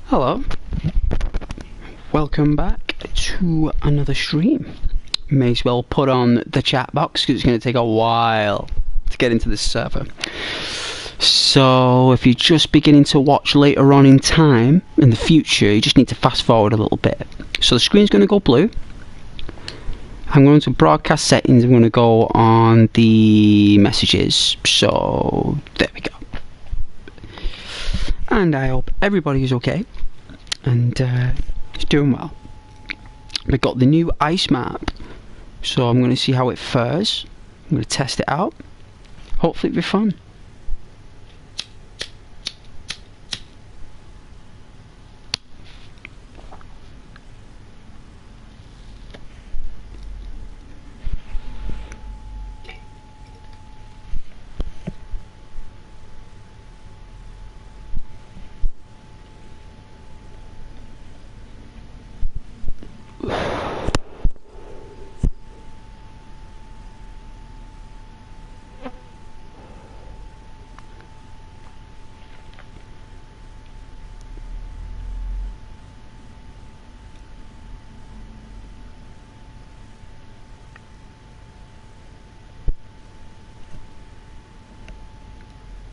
Hello, welcome back to another stream. May as well put on the chat box because it's going to take a while to get into this server. So if you're just beginning to watch later on in time, in the future, you just need to fast forward a little bit. So the screen's going to go blue. I'm going to broadcast settings. I'm going to go on the messages. So there we go. And I hope everybody is okay and is doing well. We've got the new ice map, so I'm going to see how it fares. I'm going to test it out. Hopefully it'll be fun.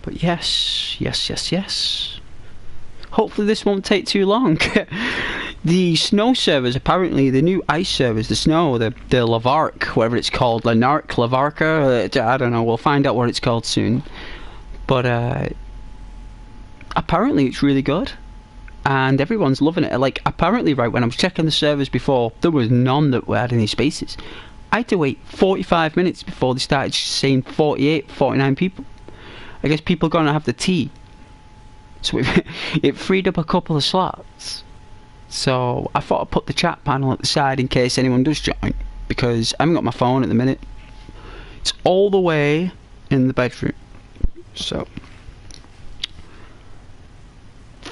But yes. Hopefully this won't take too long. The snow servers, apparently, the new ice servers, the snow, the Lavark, whatever it's called, Lavarca, I don't know, we'll find out what it's called soon. But apparently it's really good. And everyone's loving it. Like, apparently, right, when I was checking the servers before, there was none that had any spaces. I had to wait 45 minutes before they started saying 48, 49 people. I guess people are going to have the tea. So it freed up a couple of slots. So I thought I'd put the chat panel at the side in case anyone does join. Because I haven't got my phone at the minute. It's all the way in the bedroom. So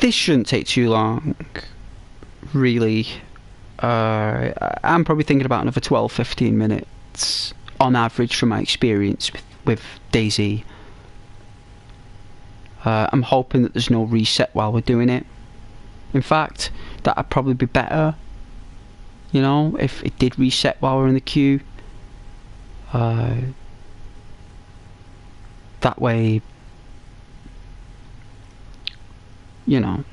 this shouldn't take too long. Really. I'm probably thinking about another 12-15 minutes on average from my experience with Dayz. I'm hoping that there's no reset while we're doing it. In fact, that'd probably be better, you know, if it did reset while we're in the queue. That way, you know.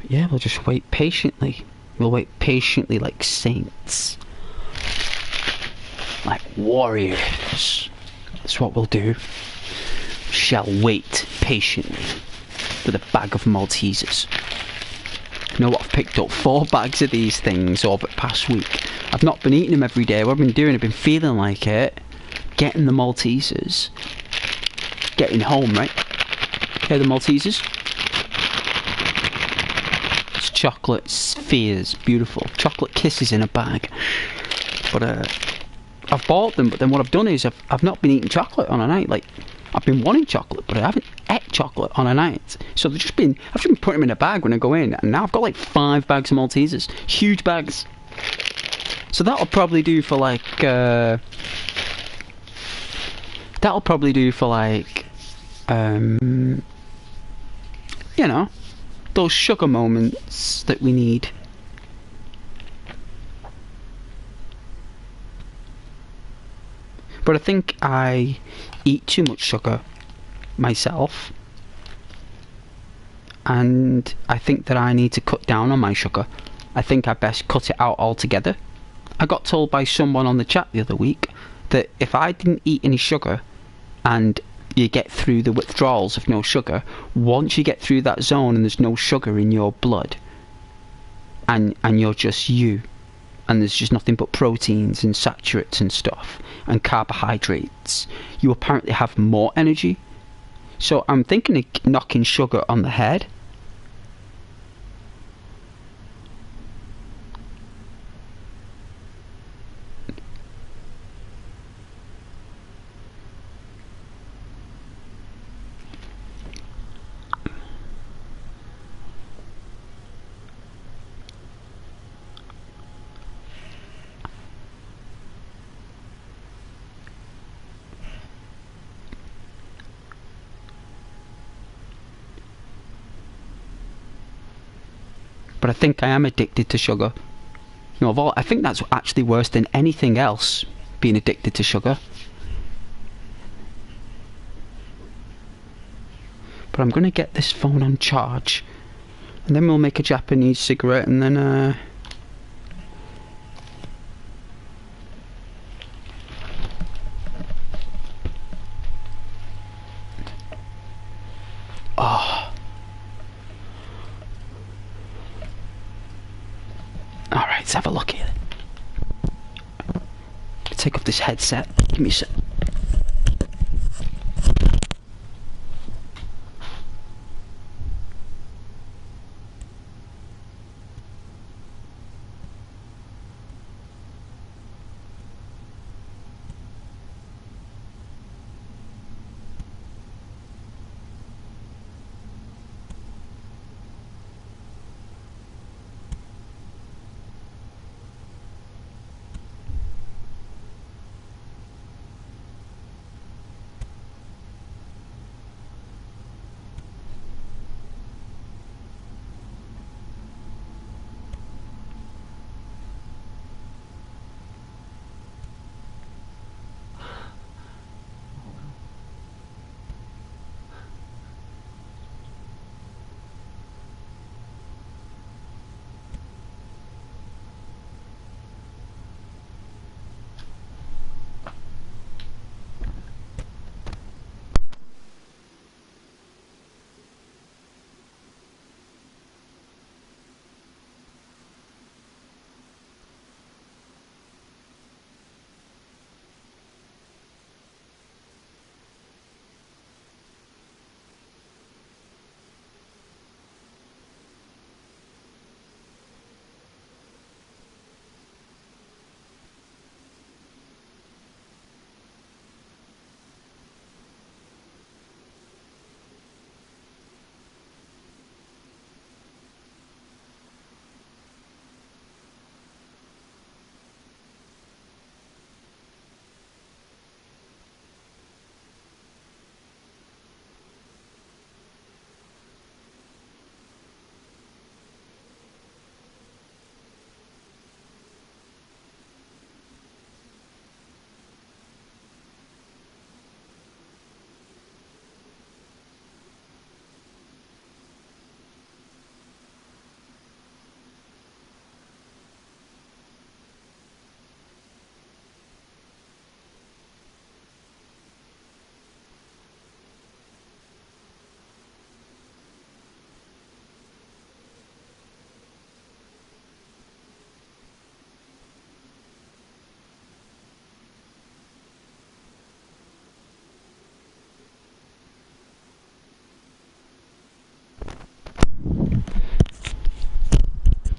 Yeah, we'll just wait patiently. We'll wait patiently like saints. Like warriors. That's what we'll do. We shall wait patiently with a bag of Maltesers. You know what, I've picked up 4 bags of these things over the past week. I've not been eating them every day. What I've been doing, I've been feeling like it. Getting the Maltesers. Getting home, right? Okay, the Maltesers. Chocolate spheres, beautiful chocolate kisses in a bag. But I've bought them, but then what I've done is I've not been eating chocolate on a night. Like, I've been wanting chocolate, but I haven't ate chocolate on a night. So I've just been putting them in a bag when I go in, and now I've got like 5 bags of Maltesers, huge bags. So that'll probably do for like you know, those sugar moments that we need. But I think I eat too much sugar myself, and I think that I need to cut down on my sugar. I think I best cut it out altogether. I got told by someone on the chat the other week that if I didn't eat any sugar and you get through the withdrawals of no sugar, once you get through that zone and there's no sugar in your blood, and you're just you, and there's just nothing but proteins and saturates and stuff and carbohydrates, you apparently have more energy. So I'm thinking of knocking sugar on the head. but I think I am addicted to sugar. You know, I think that's actually worse than anything else, being addicted to sugar. But I'm gonna get this phone on charge, and then we'll make a Japanese cigarette, and then oh. Alright, let's have a look here. Take off this headset. Give me a sec.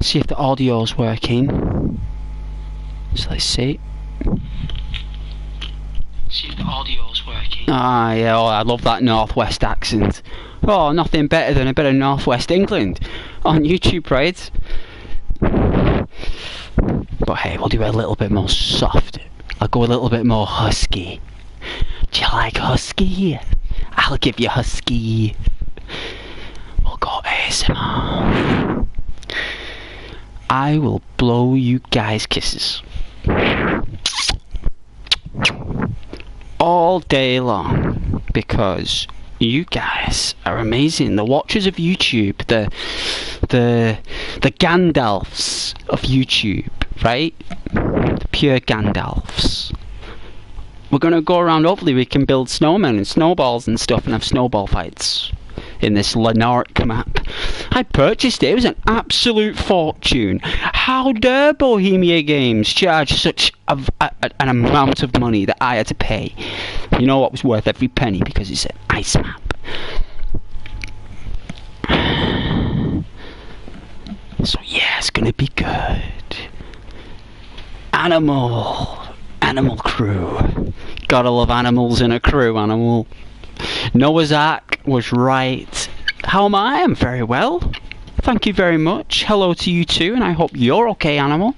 See if the audio's working. So let's see. See if the audio's working. Ah, yeah, oh, I love that Northwest accent. Oh, nothing better than a bit of Northwest England on YouTube, right? But hey, we'll do it a little bit more soft. I'll go a little bit more husky. Do you like husky? I'll give you husky. We'll go ASMR. I will blow you guys kisses all day long because you guys are amazing. The watchers of YouTube, the Gandalfs of YouTube, right? The pure Gandalfs. We're gonna go around. Hopefully, we can build snowmen and snowballs and stuff, and have snowball fights in this Lenark map. I purchased it. It was an absolute fortune. How dare Bohemia Games charge such an amount of money that I had to pay? You know what was worth every penny because it's an ice map. So yeah, it's gonna be good. Animal crew. Gotta love animals in a crew. Animal. Noah's Ark was right. How am I? I'm very well. Thank you very much. Hello to you too, and I hope you're okay, Animal.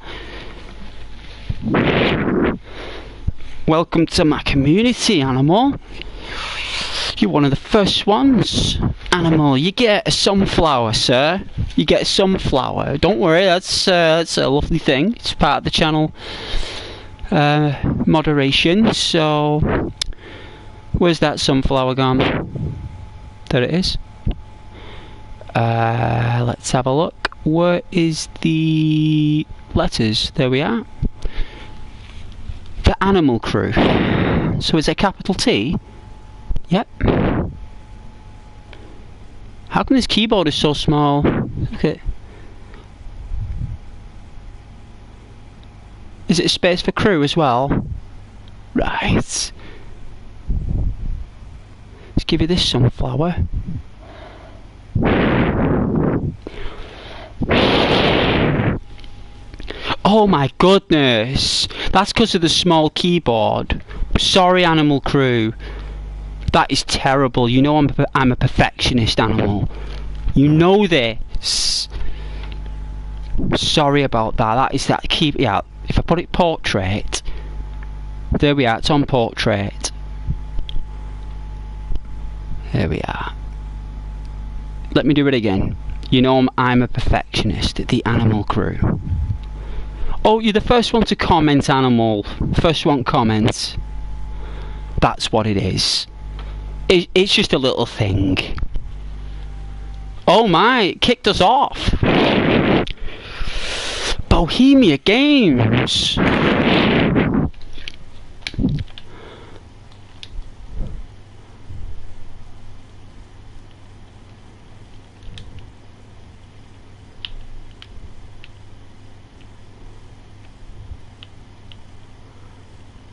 Welcome to my community, Animal. You're one of the first ones. Animal, you get a sunflower, sir. You get a sunflower. Don't worry, that's a lovely thing. It's part of the channel moderation. So, where's that sunflower gone? There it is. Let's have a look. Where is the letters? There we are. The Animal Crew. So is it capital T? Yep. How come this keyboard is so small? Okay. Is it a space for crew as well? Right. Let's give you this sunflower. Oh my goodness! That's because of the small keyboard. Sorry, Animal Crew. That is terrible. You know I'm a perfectionist, Animal. You know this. Sorry about that. That is that key. Yeah. If I put it portrait, there we are. It's on portrait. There we are. Let me do it again. You know I'm a perfectionist. The Animal Crew. Oh, you're the first one to comment, Animal. First one comments. That's what it is. It's just a little thing. Oh my, it kicked us off. Bohemia Games.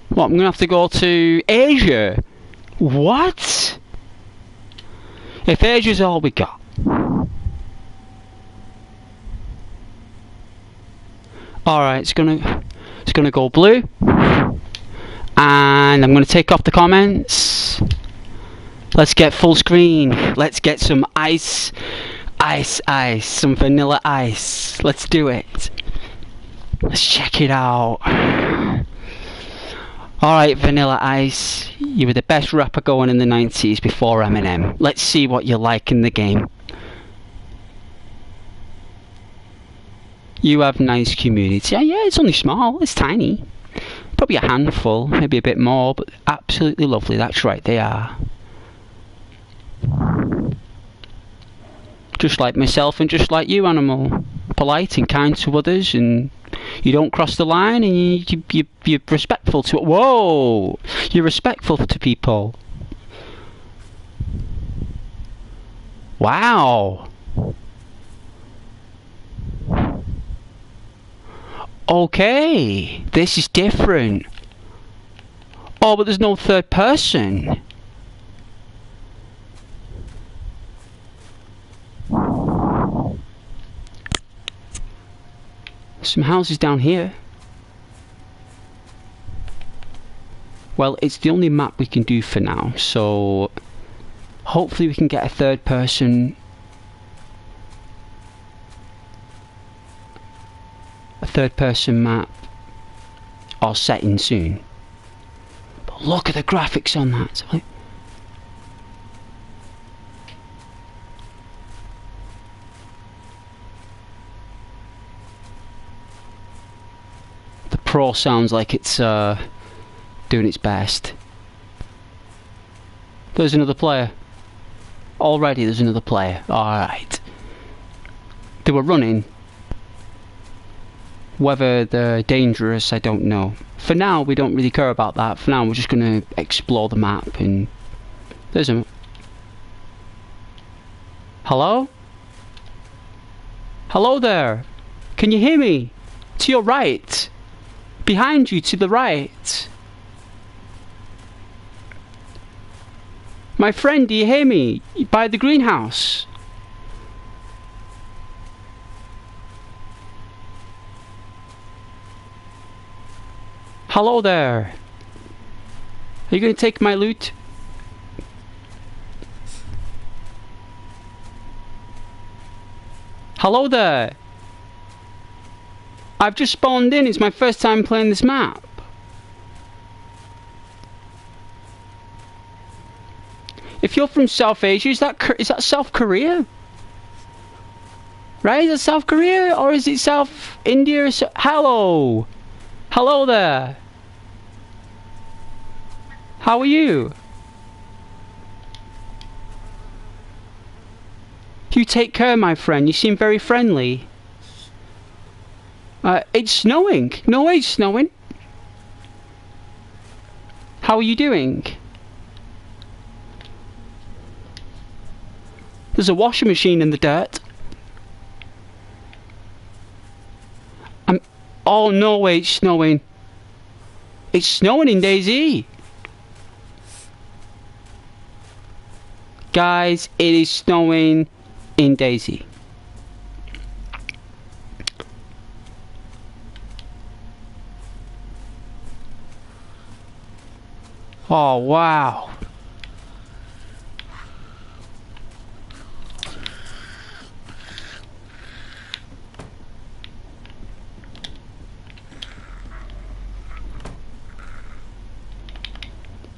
What, I'm going to have to go to Asia? What? If Asia's all we got. Alright, it's gonna go blue. And I'm gonna take off the comments. Let's get full screen. Let's get some ice. Some vanilla ice. Let's do it. Let's check it out. Alright, Vanilla Ice, you were the best rapper going in the 90s before Eminem. Let's see what you like in the game. You have nice community. Yeah, it's only small, it's tiny. Probably a handful, maybe a bit more, but absolutely lovely, that's right, they are. Just like myself and just like you, Animal. Polite and kind to others, and you don't cross the line, and you're respectful to it. Whoa! You're respectful to people. Wow! Okay, this is different. Oh, but there's no third person. Some houses down here. Well, it's the only map we can do for now, so hopefully we can get a third person. A third person map or setting soon. But look at the graphics on that. The Pro sounds like it's doing its best. There's another player. Already there's another player. Alright. They were running. Whether they're dangerous, I don't know. For now, we don't really care about that. For now, we're just going to explore the map. And there's a... Hello? Hello there. Can you hear me? To your right. Behind you, to the right. My friend, do you hear me? By the greenhouse. Hello there. Are you going to take my loot? Hello there. I've just spawned in. It's my first time playing this map. If you're from South Asia, is that South Korea? Right? Is that South Korea or is it South India? Hello, hello there. How are you? You take care, my friend. You seem very friendly. It's snowing. No way, it's snowing. How are you doing? There's a washing machine in the dirt. Oh, no way, it's snowing. It's snowing in Dayz. Guys, it is snowing in Dayz. Oh, wow.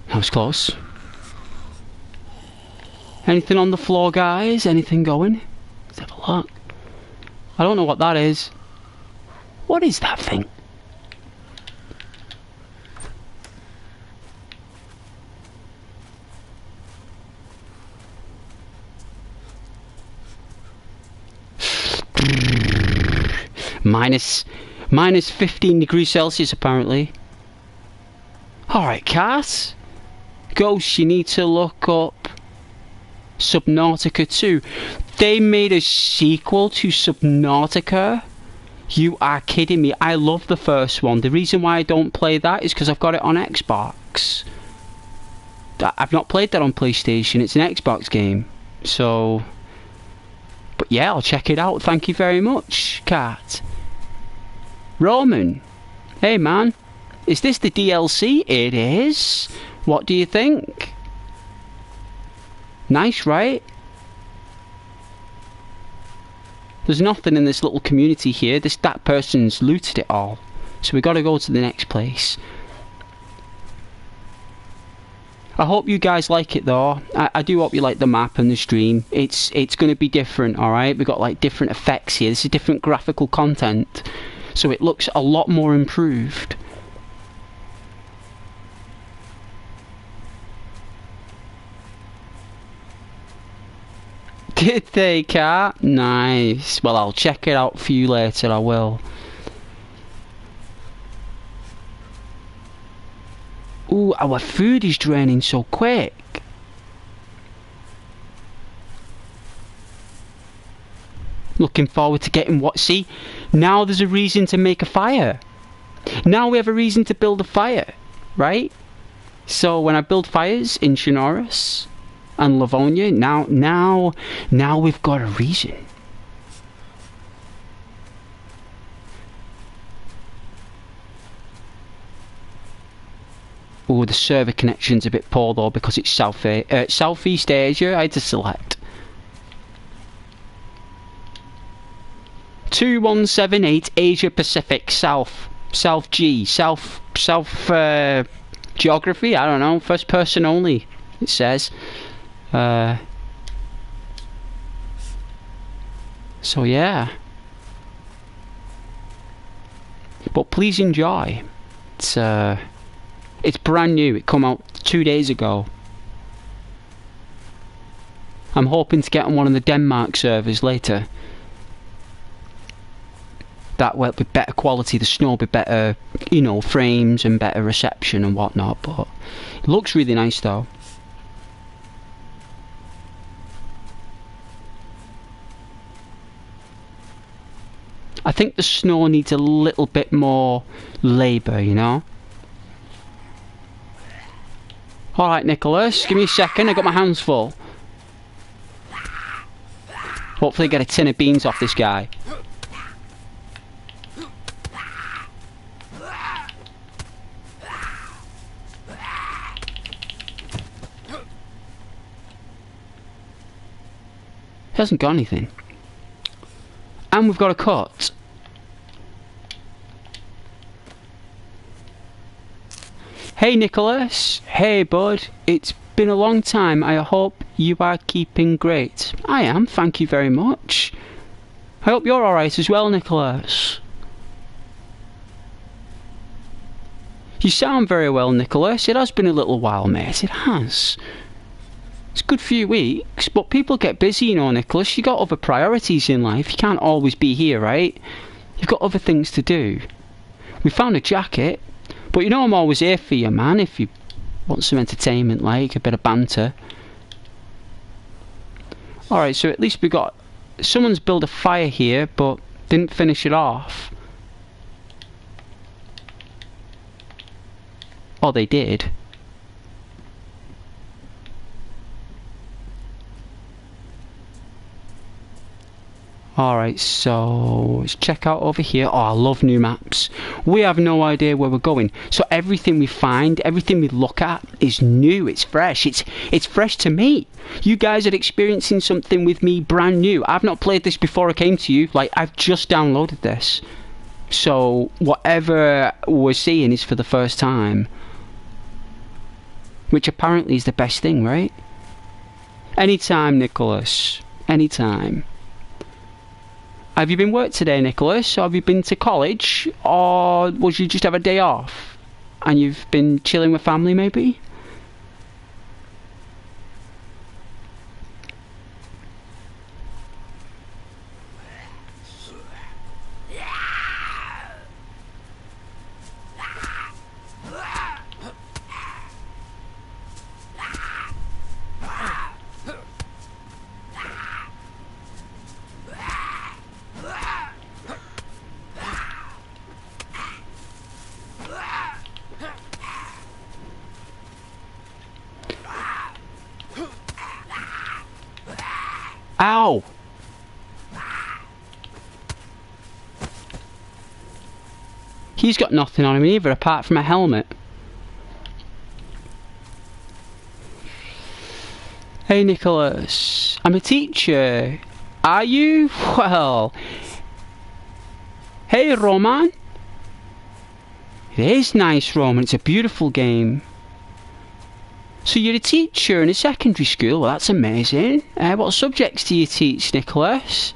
That was close. Anything on the floor, guys? Anything going? Let's have a look. I don't know what that is. What is that thing? Minus 15 degrees Celsius apparently. Alright, Cass. Ghost, you need to look up Subnautica 2. They made a sequel to Subnautica? You are kidding me. I love the first one. The reason why I don't play that is because I've got it on Xbox. I've not played that on PlayStation. It's an Xbox game. So... But yeah, I'll check it out. Thank you very much, Cat. Roman. Hey, man. Is this the DLC? It is. What do you think? Nice, right? There's nothing in this little community here. That person's looted it all. So we got to go to the next place. I hope you guys like it though. I do hope you like the map and the stream. It's going to be different, alright? We've got like different effects here. This is different graphical content. So it looks a lot more improved. Did they, Cat? Nice. Well, I'll check it out for you later, I will. Ooh, our food is draining so quick. Looking forward to getting what? See, now there's a reason to make a fire. Now we have a reason to build a fire, right? So when I build fires in Shinoris and Livonia, now we've got a reason. Oh, the server connection's a bit poor though because it's Southeast Asia. I had to select 2178 Asia Pacific South G South geography. I don't know. First person only. It says. So yeah. But please enjoy. It's brand new. It come out 2 days ago. I'm hoping to get on one of the Denmark servers later. That will be better quality. The snow will be better, you know, frames and better reception and whatnot. But it looks really nice though. I think the snow needs a little bit more labour, you know. Alright, Nicholas, give me a second, I got my hands full. Hopefully get a tin of beans off this guy. He hasn't got anything. And we've got a cut. Hey Nicholas, hey bud, it's been a long time. I hope you are keeping great. I am, thank you very much. I hope you're alright as well, Nicholas. You sound very well, Nicholas. It has been a little while, mate. It has. It's a good few weeks, but people get busy, you know, Nicholas. You got other priorities in life. You can't always be here, right? You've got other things to do. We found a jacket, but you know I'm always here for you, man, if you want some entertainment, like a bit of banter. Alright, so at least we got... Someone's built a fire here, but didn't finish it off. Oh, they did. Alright, so let's check out over here. Oh, I love new maps. We have no idea where we're going. So everything we find, everything we look at is new. It's fresh. It's fresh to me. You guys are experiencing something with me brand new. I've not played this before I came to you. Like, I've just downloaded this. So whatever we're seeing is for the first time. Which apparently is the best thing, right? Anytime, Nicholas. Anytime. Have you been work today, Nicholas? Or have you been to college? Or was you just have a day off? And you've been chilling with family, maybe? Ow! He's got nothing on him either, apart from a helmet. Hey, Nicholas. I'm a teacher. Are you? Well... Hey, Roman. It is nice, Roman. It's a beautiful game. So you're a teacher in a secondary school? Well, that's amazing. What subjects do you teach, Nicholas?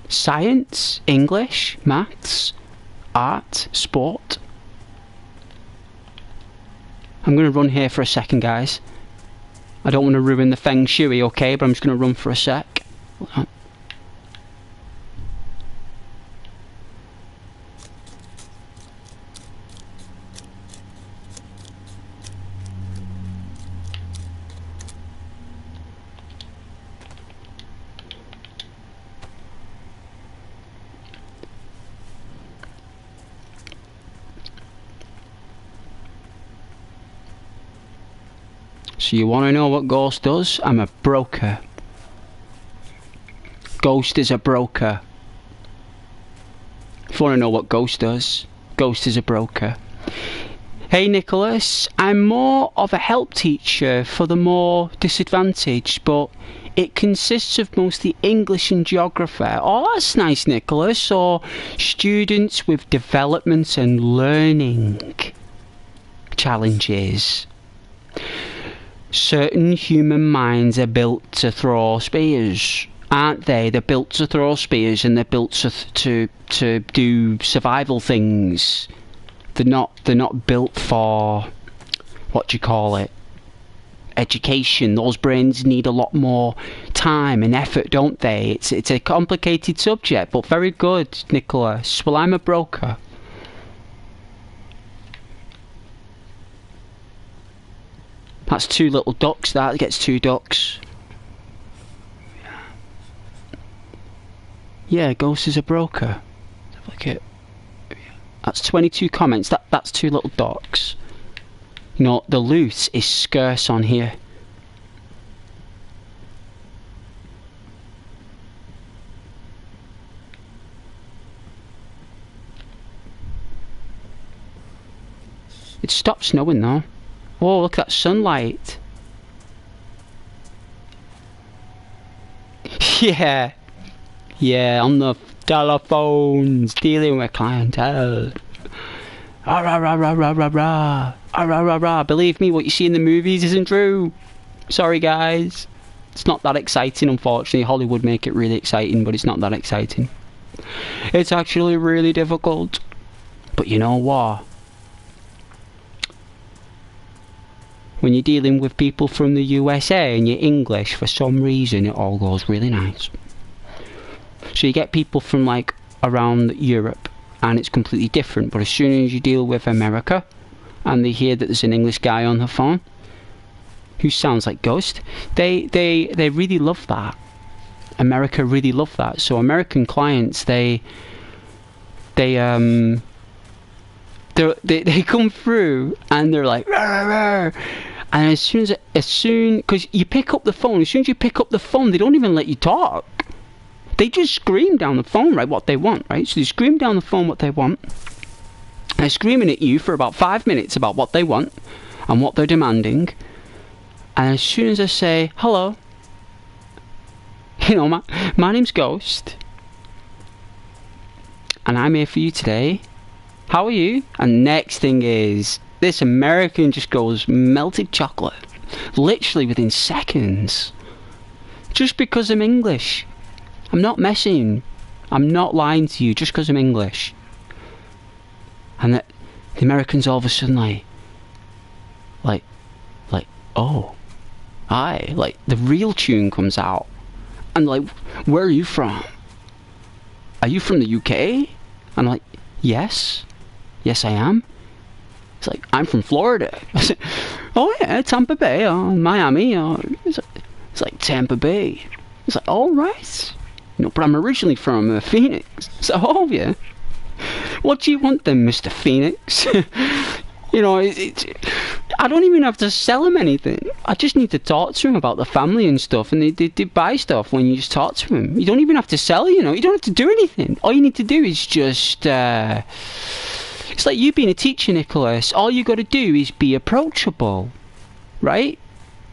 Science, English, maths, art, sport. I'm going to run here for a second, guys. I don't want to ruin the feng shui, okay? But I'm just going to run for a sec. So you want to know what Ghost does? I'm a broker. Ghost is a broker. If you want to know what Ghost does, Ghost is a broker. Hey Nicholas, I'm more of a help teacher for the more disadvantaged, but it consists of mostly English and geography. Oh, that's nice, Nicholas. Or students with development and learning challenges. Certain human minds are built to throw spears, aren't they? They're built to throw spears, and they're built to do survival things. They're not built for, what do you call it, education. Those brains need a lot more time and effort, don't they? It's a complicated subject, but very good, Nicholas. Well, I'm a broker. That's 2 little ducks. That gets 2 ducks. Yeah, Ghost is a broker. Look at. That's 22 comments. That's 2 little ducks. You know, the loot is scarce on here. It stopped snowing though. Oh, look at that sunlight. Yeah. Yeah, on the telephones, dealing with clientele. Ah, rah, rah, rah, rah, rah, rah. Ah, rah, rah, rah. Believe me, what you see in the movies isn't true. Sorry, guys. It's not that exciting, unfortunately. Hollywood make it really exciting, but it's not that exciting. It's actually really difficult. But you know what? When you're dealing with people from the USA and you're English, for some reason, it all goes really nice. So you get people from like around Europe and it's completely different, but as soon as you deal with America and they hear that there's an English guy on the phone who sounds like Ghost, they really love that. America really love that. So American clients, they come through and they're like, rah, rah, rah. And as soon because you pick up the phone, as soon as you pick up the phone, they don't even let you talk. They just scream down the phone, right, what they want, right? So they scream down the phone what they want. They're screaming at you for about 5 minutes about what they want and what they're demanding. And as soon as I say, hello, you know, my name's Ghost, and I'm here for you today. How are you? And next thing is, this American just goes melted chocolate. Literally within seconds. Just because I'm English. I'm not messing. I'm not lying to you just because I'm English. And the Americans all of a sudden like, oh, hi. Like, the real tune comes out. And like, where are you from? Are you from the UK? And I'm like, yes. Yes, I am. It's like, I'm from Florida. I said, oh yeah, Tampa Bay or Miami. Or it's like Tampa Bay. It's like, all right. You know, but I'm originally from Phoenix. So, oh yeah. What do you want then, Mr. Phoenix? You know, I don't even have to sell him anything. I just need to talk to him about the family and stuff, and they buy stuff when you just talk to him. You don't even have to sell, you know. You don't have to do anything. All you need to do is just... it's like you being a teacher, Nicholas. All you got to do is be approachable, right?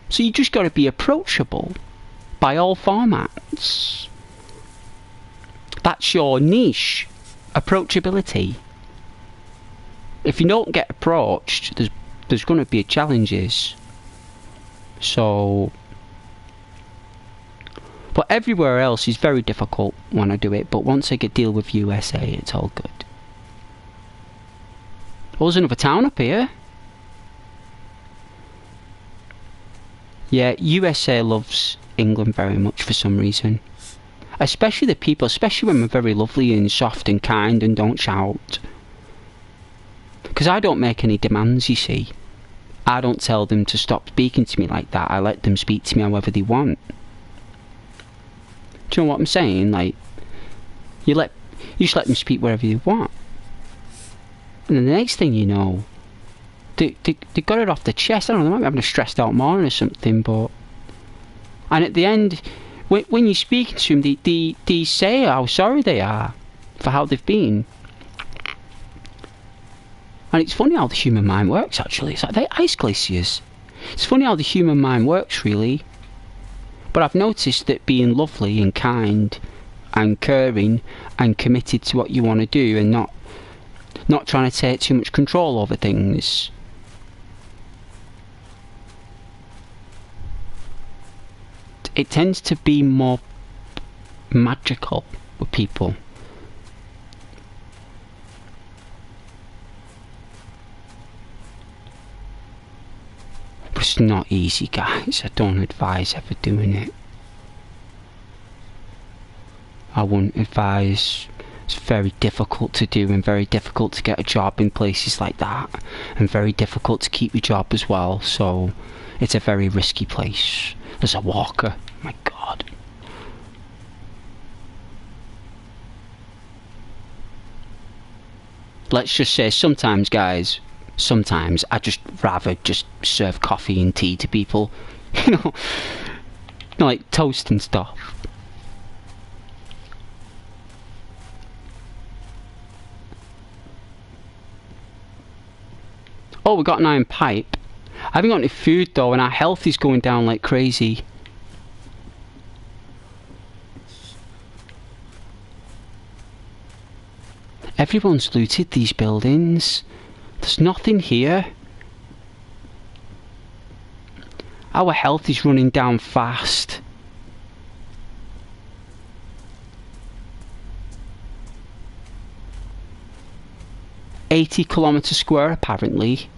So you just got to be approachable by all formats. That's your niche, approachability. If you don't get approached, there's going to be challenges. So, but everywhere else is very difficult when I do it. But once I get deal with USA, it's all good. Oh, there's another town up here. Yeah, USA loves England very much for some reason. Especially the people, especially when we're very lovely and soft and kind and don't shout. Because I don't make any demands, you see. I don't tell them to stop speaking to me like that. I let them speak to me however they want. Do you know what I'm saying? Like, you just let them speak wherever they want. And then the next thing you know, they got it off the chest. I don't know, they might be having a stressed out morning or something, but... And at the end, when you're speaking to them, they say how sorry they are for how they've been. And it's funny how the human mind works, actually. It's like they're ice glaciers. It's funny how the human mind works, really. But I've noticed that being lovely and kind and caring and committed to what you want to do and not trying to take too much control over things, it tends to be more magical with people. But it's not easy, guys. I don't advise ever doing it. I wouldn't advise. It's very difficult to do and very difficult to get a job in places like that, and very difficult to keep your job as well. So it's a very risky place. As a walker, my God. Let's just say sometimes, guys, sometimes I just rather just serve coffee and tea to people. You know, like toast and stuff. Oh, we got an iron pipe. I haven't got any food though, and our health is going down like crazy. Everyone's looted these buildings. There's nothing here. Our health is running down fast. $80 kilometers square apparently.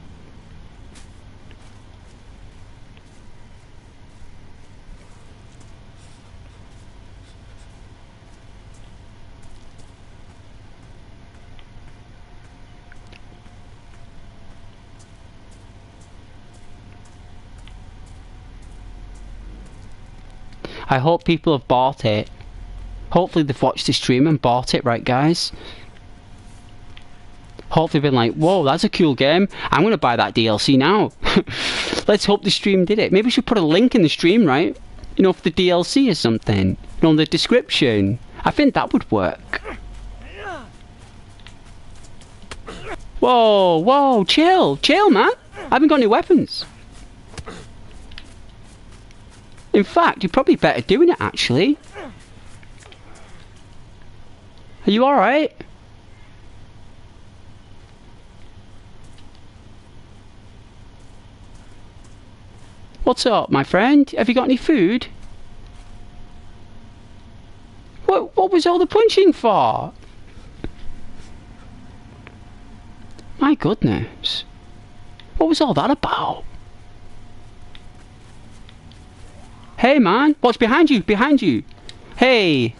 I hope people have bought it. Hopefully they've watched the stream and bought it, right guys? Hopefully been like, whoa, that's a cool game. I'm going to buy that DLC now. Let's hope the stream did it. Maybe we should put a link in the stream, right? You know, for the DLC or something. You know, in the description. I think that would work. Whoa, whoa, chill. Chill, man. I haven't got any weapons. In fact, you're probably better doing it, actually. Are you alright? What's up, my friend? Have you got any food? What was all the punching for? My goodness. What was all that about? Hey man, what's behind you? Behind you. Hey.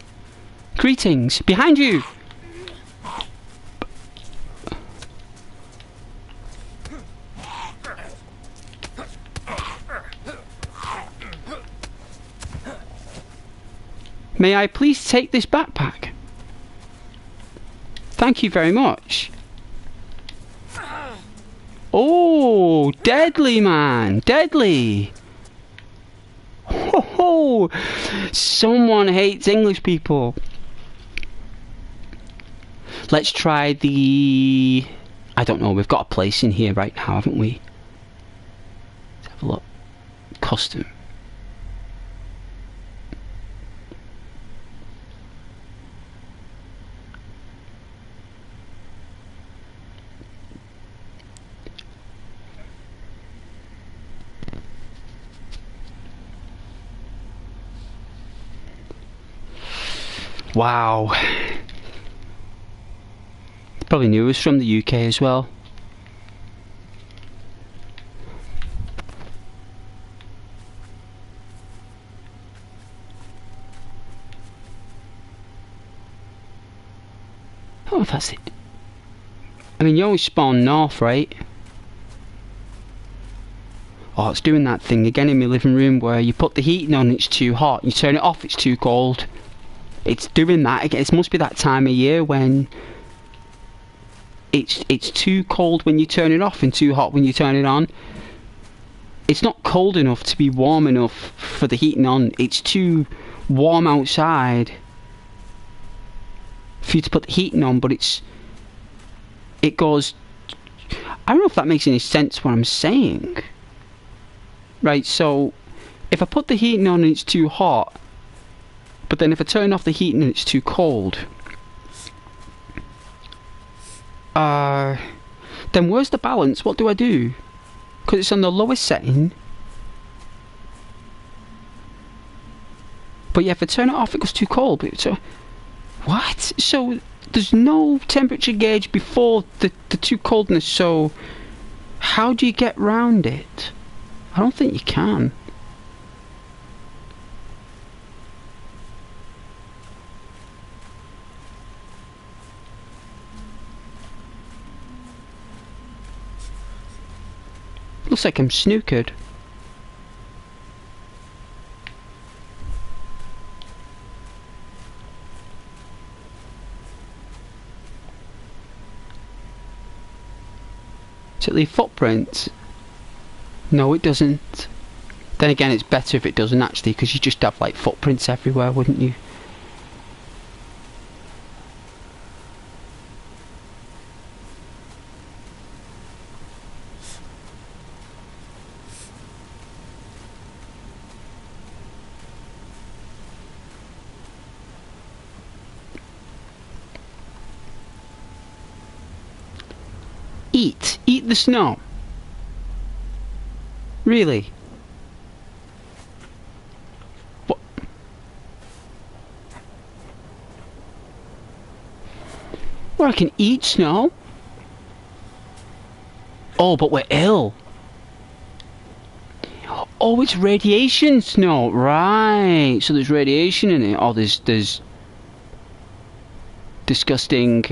Greetings. Behind you. May I please take this backpack? Thank you very much. Oh, deadly man. Deadly. Ho ho! Someone hates English people. Let's try the... I don't know, we've got a place in here right now, haven't we? Let's have a look. Custom. Wow. Probably knew it was from the UK as well. Oh, that's it. I mean, you always spawn north, right? Oh, it's doing that thing again in my living room where you put the heating on, it's too hot. You turn it off, it's too cold. It's doing that again. It must be that time of year when it's too cold when you turn it off and too hot when you turn it on. It's not cold enough to be warm enough for the heating on. It's too warm outside for you to put the heating on, but it goes... I don't know if that makes any sense what I'm saying. Right, so if I put the heating on and it's too hot, but then if I turn off the heating and it's too cold, then where's the balance? What do I do? Because it's on the lowest setting. But yeah, if I turn it off, it goes too cold. But so, what? So there's no temperature gauge before the too coldness. So how do you get round it? I don't think you can. Looks like I'm snookered. Does it leave footprints? No, it doesn't. Then again, it's better if it doesn't actually, because you just have like footprints everywhere, wouldn't you? eat the snow. Really? What? Or I can eat snow? Oh, but we're ill. Oh, it's radiation snow, right? So there's radiation in it. Oh, there's disgusting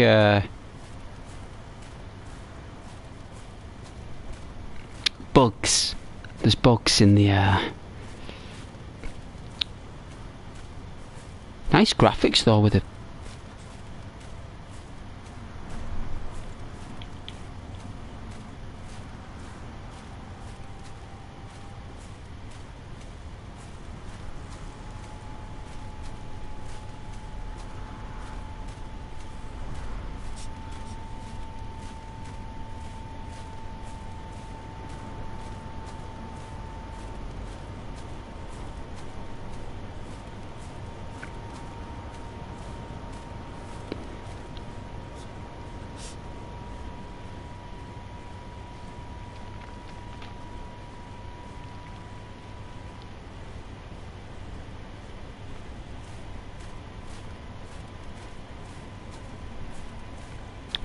bugs. There's bugs in the nice graphics though with it.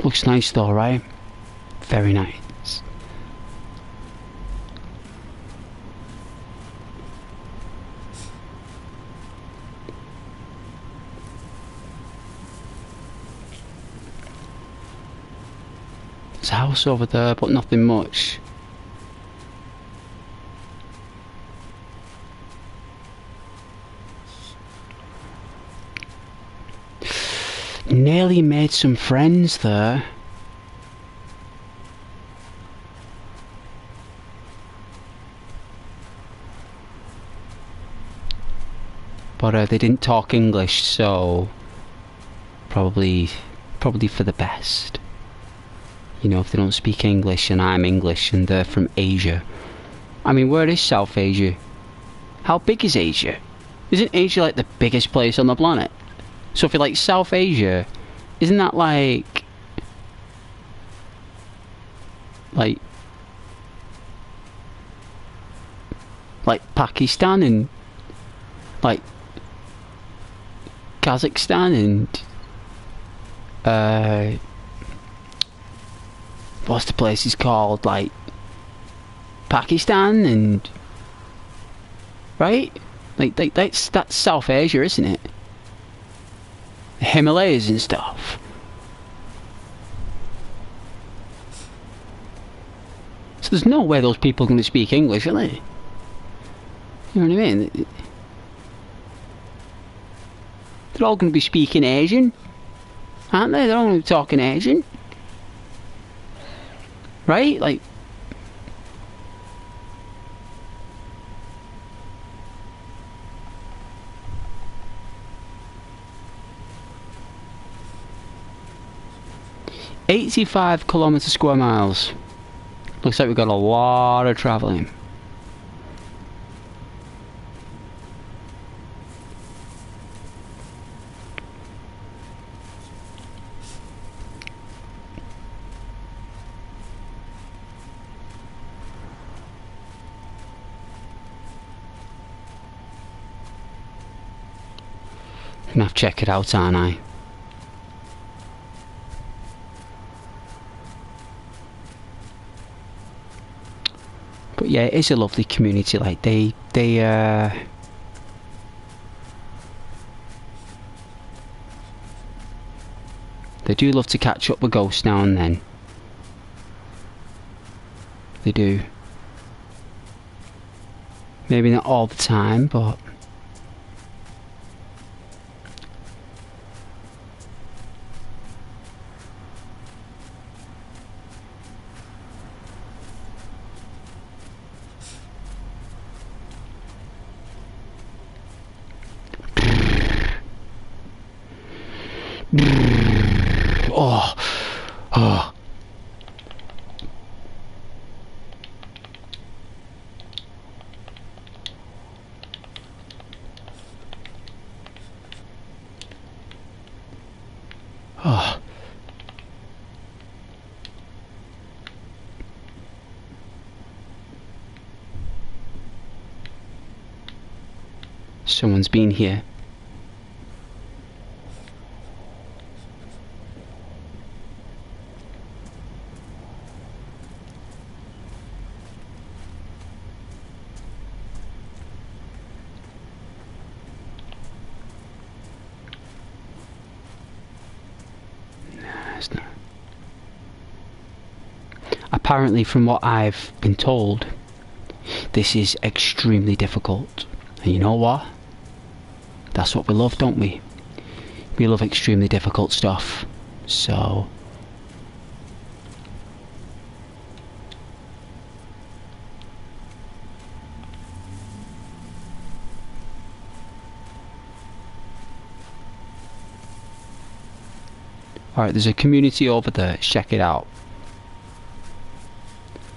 Looks nice though, right? Very nice. There's a house over there, but nothing much. Nearly made some friends there. But they didn't talk English, so probably for the best. You know, if they don't speak English and I'm English and they're from Asia. I mean, where is South Asia? How big is Asia? Isn't Asia like the biggest place on the planet? So if you're like South Asia, isn't that like Pakistan and like Kazakhstan and what's the place is called, like Pakistan and right? Like that's South Asia, isn't it? Himalayas and stuff. So there's no way those people are going to speak English, are they? You know what I mean? They're all going to be speaking Asian, aren't they? They're all going to be talking Asian. Right? Like... ...85 kilometre square miles. Looks like we've got a lot of travelling. I'm gonna have to check it out, aren't I? But yeah, it is a lovely community. Like they do love to catch up with ghosts now and then. They do. Maybe not all the time, but oh, oh. Oh. Someone's been here. Apparently, from what I've been told, this is extremely difficult. And you know what? That's what we love, don't we? We love extremely difficult stuff. So... Alright, there's a community over there. Let's check it out.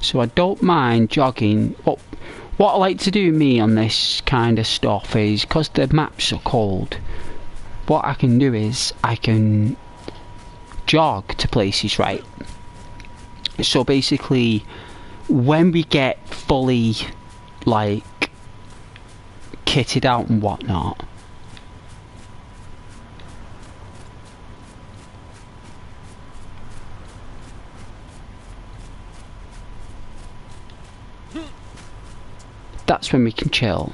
So I don't mind jogging. What I like to do, me, on this kind of stuff is, because the maps are cold, what I can do is I can jog to places, right? So basically, when we get fully, like, kitted out and whatnot, that's when we can chill.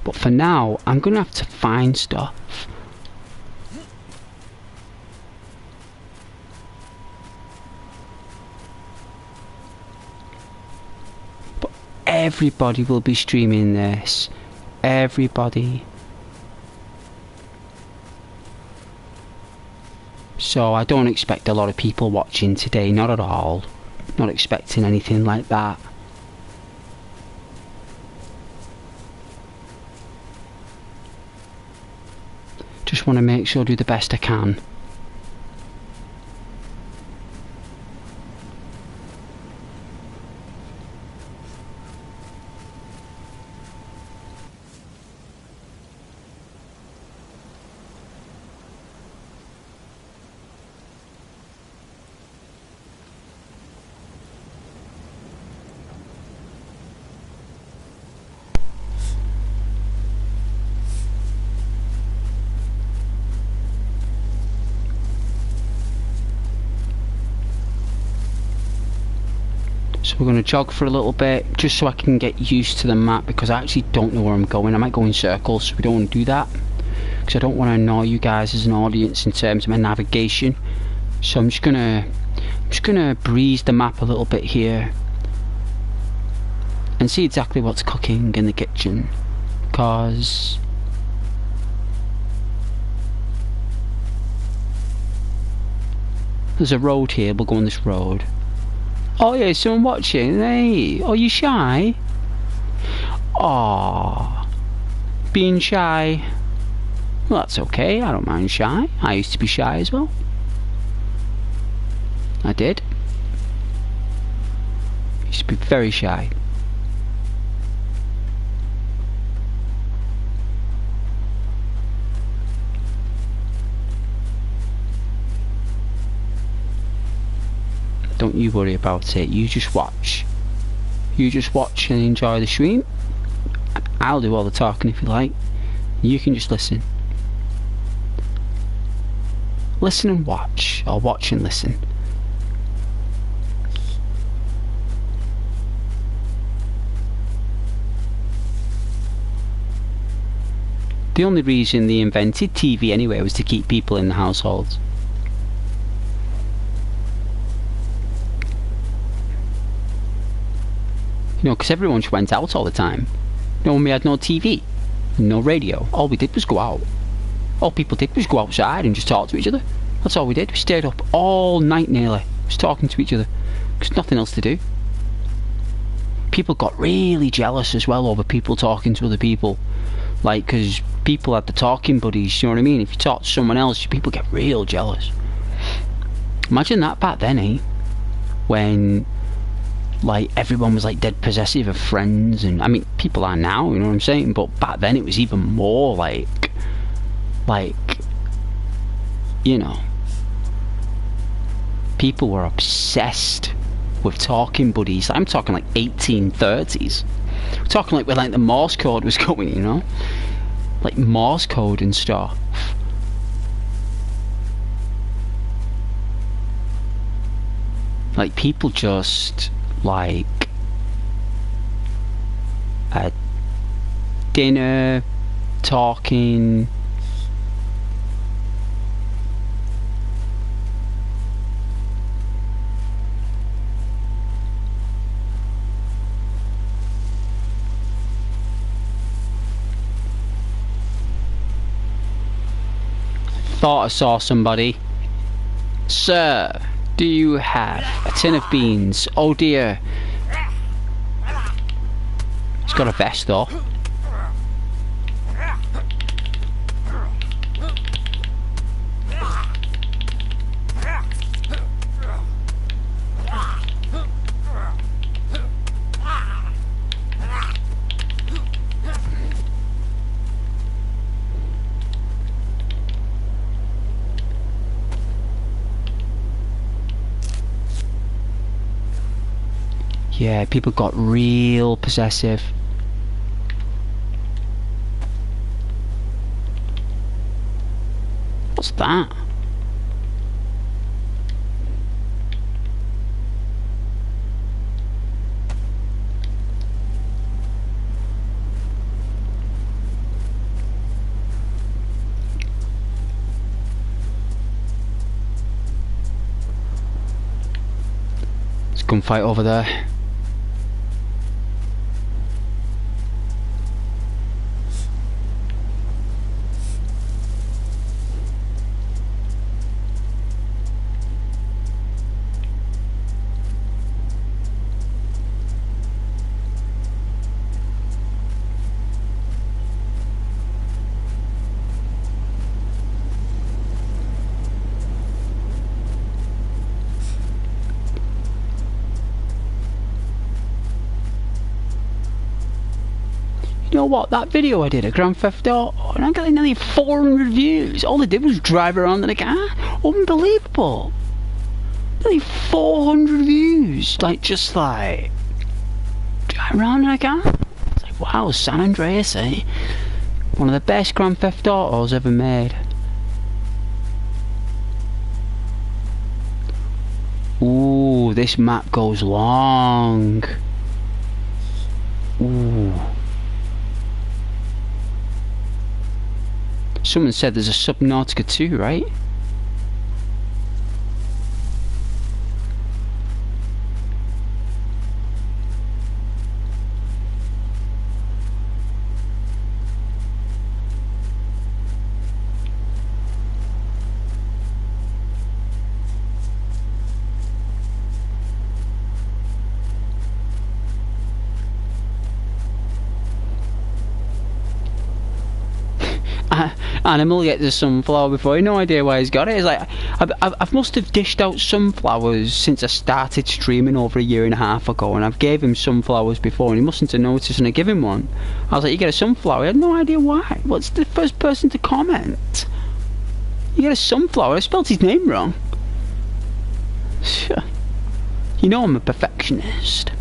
But for now, I'm gonna have to find stuff. But everybody will be streaming this. Everybody. So I don't expect a lot of people watching today, not at all. Not expecting anything like that. Just want to make sure I do the best I can. So we're going to jog for a little bit, just so I can get used to the map, because I actually don't know where I'm going. I might go in circles, so we don't want to do that, because I don't want to annoy you guys as an audience in terms of my navigation. So I'm just gonna breeze the map a little bit here and see exactly what's cooking in the kitchen, because there's a road here. We'll go on this road. Oh yeah, someone watching. Hey, are you shy? Aww, being shy. Well, that's okay. I don't mind shy. I used to be shy as well. I did. Used to be very shy. Don't you worry about it. You just watch. You just watch and enjoy the stream. I'll do all the talking if you like. You can just listen. Listen and watch, or watch and listen. The only reason they invented TV anyway was to keep people in the households. You know, because everyone just went out all the time. You know, when we had no TV, no radio, all we did was go out. All people did was go outside and just talk to each other. That's all we did. We stayed up all night nearly, just talking to each other, because nothing else to do. People got really jealous as well over people talking to other people. Like, because people had the talking buddies, you know what I mean? If you talk to someone else, people get real jealous. Imagine that back then, eh? When, like, everyone was, like, dead possessive of friends. And, I mean, people are now, you know what I'm saying? But back then it was even more, like, you know, people were obsessed with talking buddies. I'm talking like 1830s. We're talking like when like the Morse code was going, you know. like Morse code and stuff. Like people just like at dinner talking. Thought I saw somebody. Sir, do you have a tin of beans? Oh dear. He's got a vest though. Yeah, people got real possessive. What's that? There's a gunfight over there. You know what, that video I did of Grand Theft Auto, and I got nearly 400 views. All they did was drive around in a car. Unbelievable. Nearly 400 views. Like, just like drive around in a car. It's like, wow, San Andreas, eh? One of the best Grand Theft Autos ever made. Ooh, this map goes long. Ooh. Someone said there's a Subnautica 2, right? Animal get the sunflower before. No idea why he's got it. It's like I must have dished out sunflowers since I started streaming over a year and a half ago, and I've gave him sunflowers before, and he mustn't have noticed, and I give him one. I was like, you get a sunflower? I had no idea why. What's the first person to comment? You get a sunflower? I spelled his name wrong. You know I'm a perfectionist.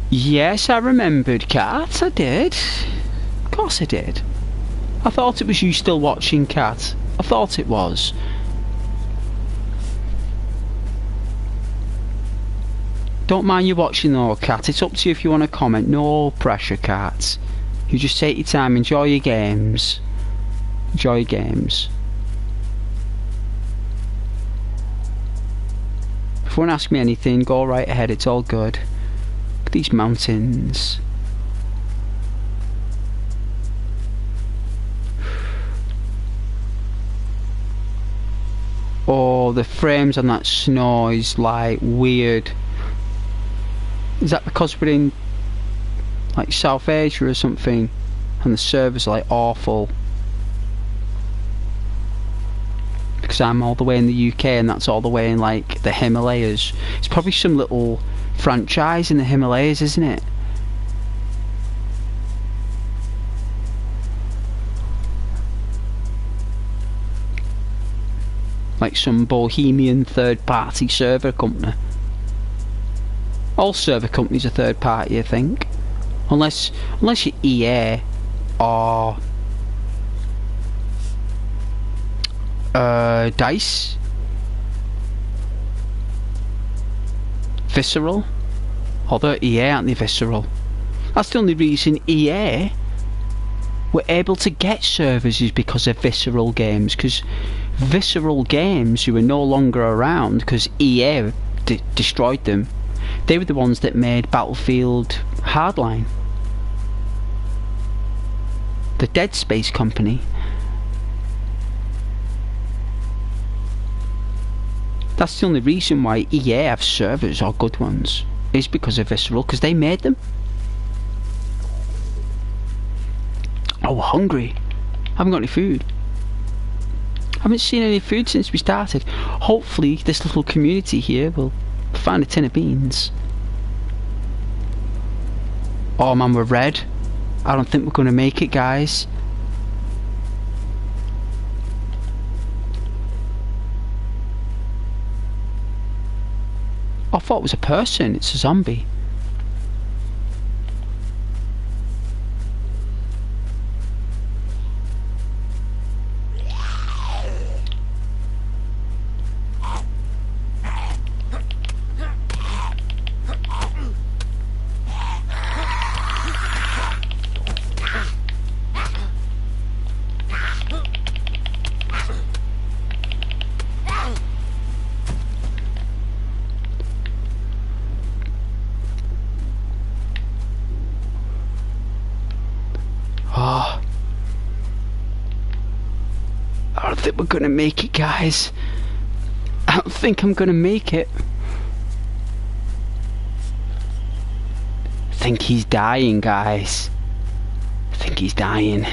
Yes, I remembered, Cat. I did. Of course I did. I thought it was you still watching, Cat. I thought it was. Don't mind you watching though, Cat. It's up to you if you want to comment. No pressure, Cat. You just take your time, enjoy your games. Enjoy your games. If you want to ask me anything, go right ahead, it's all good. Look at these mountains. Oh, the frames on that snow is like weird. Is that because we're in like South Asia or something and the servers are like awful? because I'm all the way in the UK and that's all the way in like the Himalayas. It's probably some little franchise in the Himalayas, isn't it? Like some bohemian third-party server company. All server companies are third-party, I think, unless you're EA or Dayz, Visceral. Although EA, aren't they? Visceral. That's the only reason EA were able to get servers is because of Visceral Games, because Visceral Games, who are no longer around because EA destroyed them, they were the ones that made Battlefield Hardline, the Dead Space company. That's the only reason why EA have servers, or good ones, is because of Visceral, because they made them. Oh, we're hungry. I haven't got any food. I haven't seen any food since we started. Hopefully this little community here will find a tin of beans. Oh man, we're red. I don't think we're going to make it, guys. I thought it was a person. It's a zombie. I don't think we're gonna make it, guys. I don't think I'm gonna make it. I think he's dying, guys. I think he's dying.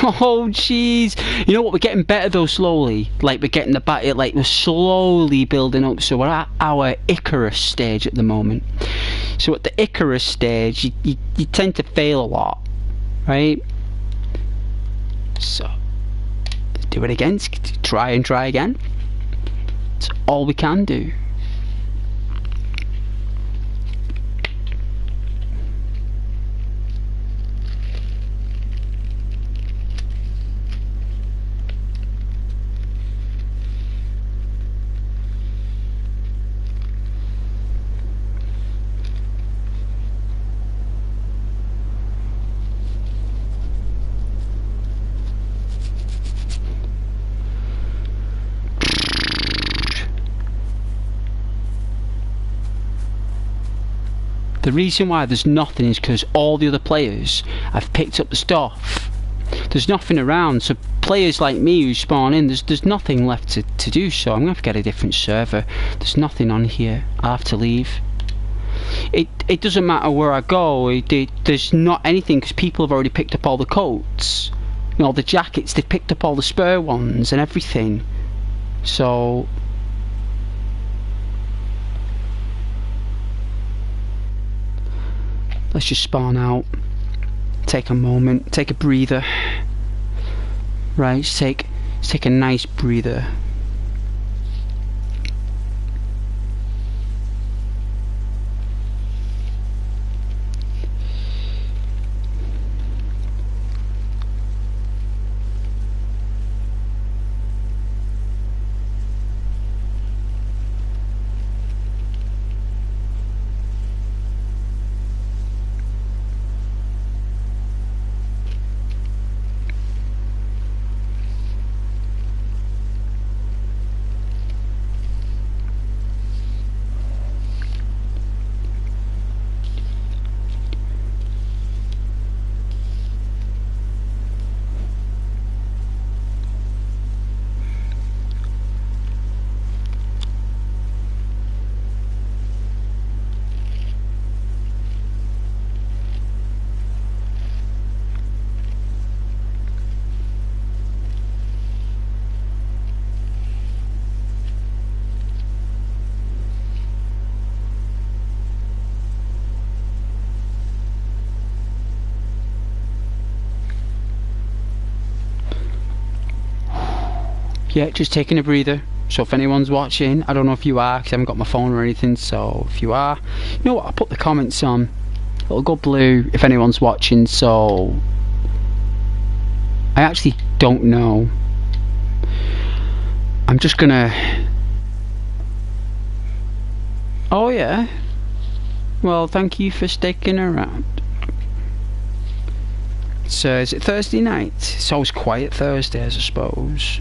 Oh jeez, you know what, we're getting better though, slowly. Like, we're getting the back, like we're slowly building up. So we're at our Icarus stage at the moment. So at the Icarus stage, you tend to fail a lot, right? So let's do it again. Try and try again. It's all we can do. The reason why there's nothing is because all the other players have picked up the stuff. There's nothing around, so players like me who spawn in, there's nothing left to do, so I'm going to have to get a different server. There's nothing on here. I'll have to leave. It doesn't matter where I go, there's not anything because people have already picked up all the coats. You know, the jackets, they've picked up all the spare ones and everything. So let's just spawn out, take a moment, take a breather. Right, let's take a nice breather. yeah, just taking a breather. So if anyone's watching, I don't know if you are, because I haven't got my phone or anything, so if you are, you know what, I'll put the comments on. It'll go blue if anyone's watching, so I actually don't know. I'm just gonna... Oh yeah? Well, thank you for sticking around. So, is it Thursday night? It's always quiet Thursdays, I suppose.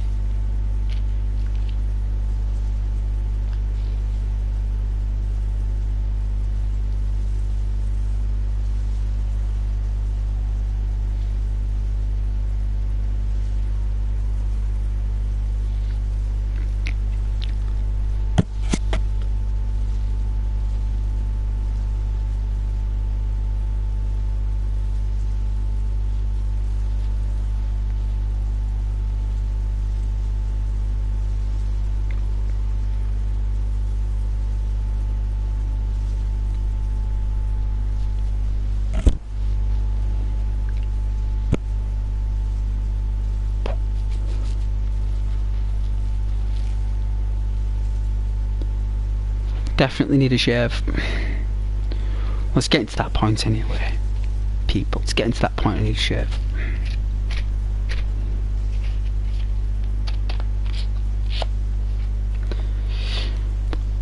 Definitely need a shave. Let's get to that point anyway. People, it's getting to that point I need a shave.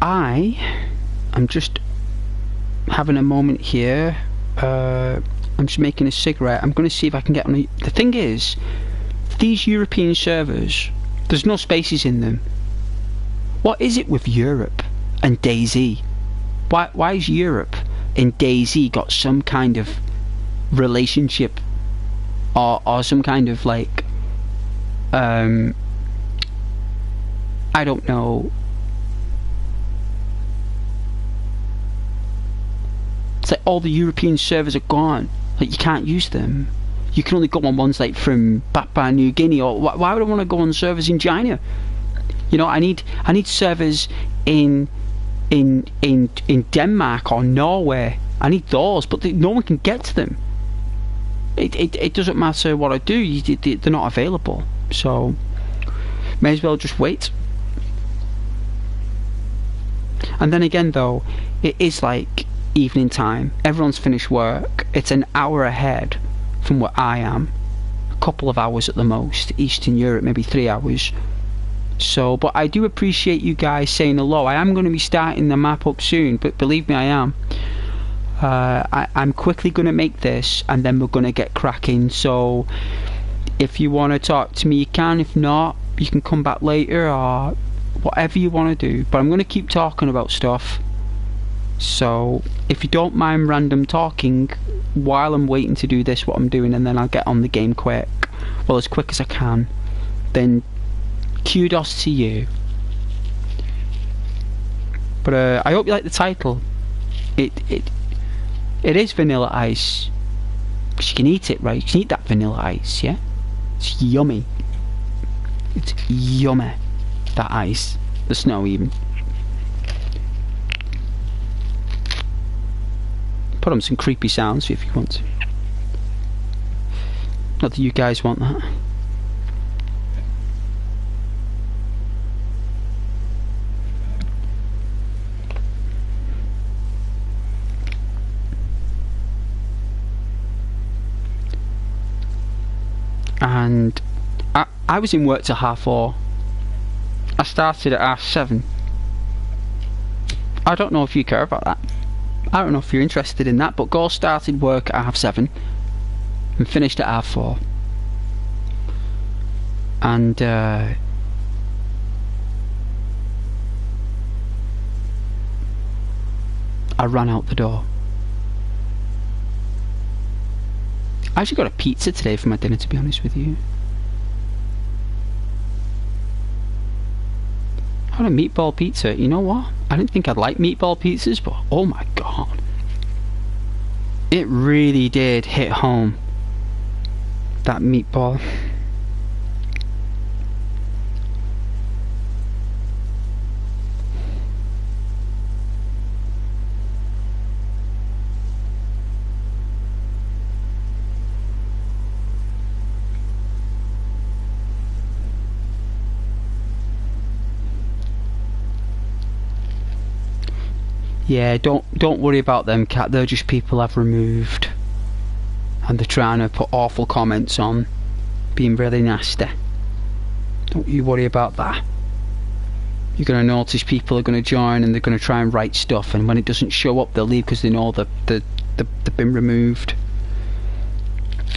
I am just having a moment here. I'm just making a cigarette. I'm going to see if I can get on a... The thing is, these European servers, there's no spaces in them. What is it with Europe and Dayz? Why is Europe and Dayz got some kind of relationship or some kind of like I don't know. It's like all the European servers are gone. Like you can't use them. You can only go on ones like from Papua New Guinea, or why would I want to go on servers in China? You know, I need servers in Denmark or Norway. I need those, but no one can get to them. It doesn't matter what I do. They're not available. So may as well just wait. And then again, though, it is like evening time. Everyone's finished work. It's an hour ahead from where I am. A couple of hours at the most. Eastern Europe, maybe 3 hours. So, but I do appreciate you guys saying hello. I am going to be starting the map up soon, but believe me, I am. I'm quickly going to make this, and then we're going to get cracking. So, if you want to talk to me, you can. If not, you can come back later, or whatever you want to do. But I'm going to keep talking about stuff. So, if you don't mind random talking while I'm waiting to do this, what I'm doing, and then I'll get on the game quick. Well, as quick as I can. Then kudos to you. But I hope you like the title. It is vanilla ice, because you can eat it, right? You can eat that vanilla ice, yeah? It's yummy. It's yummy, that ice. The snow even. Put on some creepy sounds if you want to. Not that you guys want that. And I was in work till 4:30. I started at 7:30. I don't know if you care about that. I don't know if you're interested in that, but Go started work at 7:30 and finished at 4:30. And I ran out the door. I actually got a pizza today for my dinner, to be honest with you. I had a meatball pizza. You know what? I didn't think I'd like meatball pizzas, but oh my god. It really did hit home. That meatball. Yeah, don't worry about them, Cat. They're just people I've removed, and they're trying to put awful comments on, being really nasty. Don't you worry about that. You're going to notice people are going to join and they're going to try and write stuff, and when it doesn't show up, they'll leave because they know that they've been removed.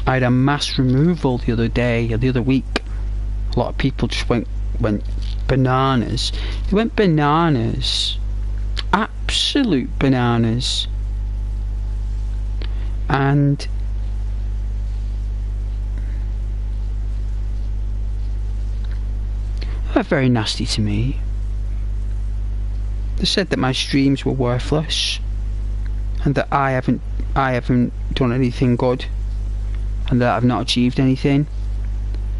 I had a mass removal the other week. A lot of people just went bananas. They went bananas. Absolute bananas. And they're very nasty to me. They said that my streams were worthless and that I haven't done anything good, and that I've not achieved anything,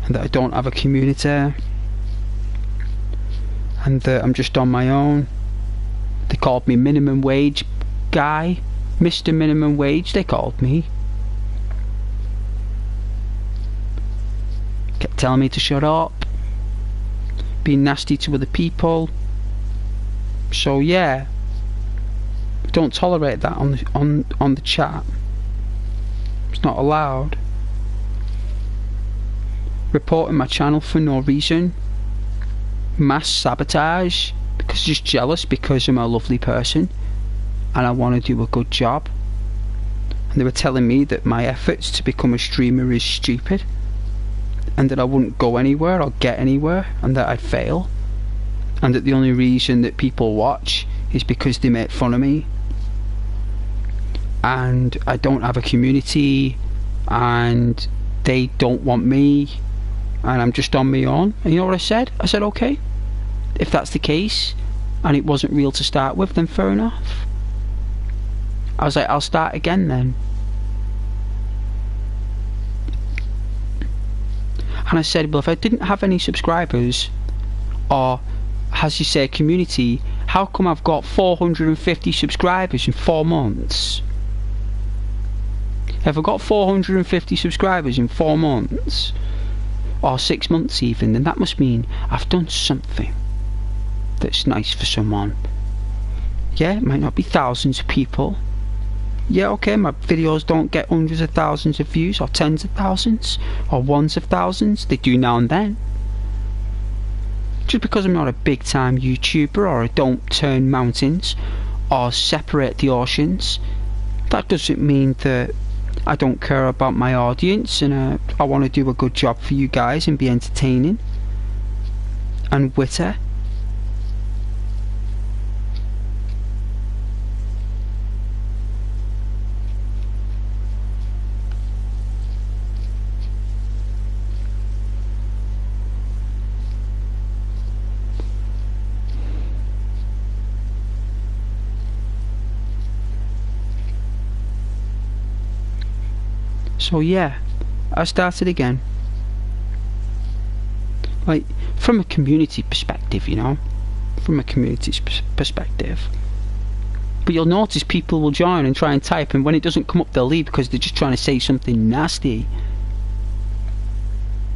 and that I don't have a community, and that I'm just on my own. They called me minimum wage guy, Mr. Minimum Wage they called me. Kept telling me to shut up, being nasty to other people. So yeah, don't tolerate that on the chat. It's not allowed. Reporting my channel for no reason. Mass sabotage because just jealous because I'm a lovely person and I want to do a good job. And they were telling me that my efforts to become a streamer is stupid, and that I wouldn't go anywhere or get anywhere, and that I'd fail, and that the only reason that people watch is because they make fun of me, and I don't have a community, and they don't want me, and I'm just on my own. And you know what I said? I said, okay, if that's the case and it wasn't real to start with, then fair enough. I was like, I'll start again then. And I said, well, if I didn't have any subscribers, or as you say, community, how come I've got 450 subscribers in 4 months? If I got 450 subscribers in 4 months, or 6 months even, then that must mean I've done something that's nice for someone. Yeah, it might not be thousands of people. Yeah, okay, my videos don't get hundreds of thousands of views, or tens of thousands, or ones of thousands. They do now and then. Just because I'm not a big time YouTuber, or I don't turn mountains or separate the oceans, that doesn't mean that I don't care about my audience, and I want to do a good job for you guys and be entertaining and witty. So yeah, I started again. Like, from a community perspective, you know, from a community perspective. But you'll notice people will join and try and type, and when it doesn't come up, they'll leave because they're just trying to say something nasty.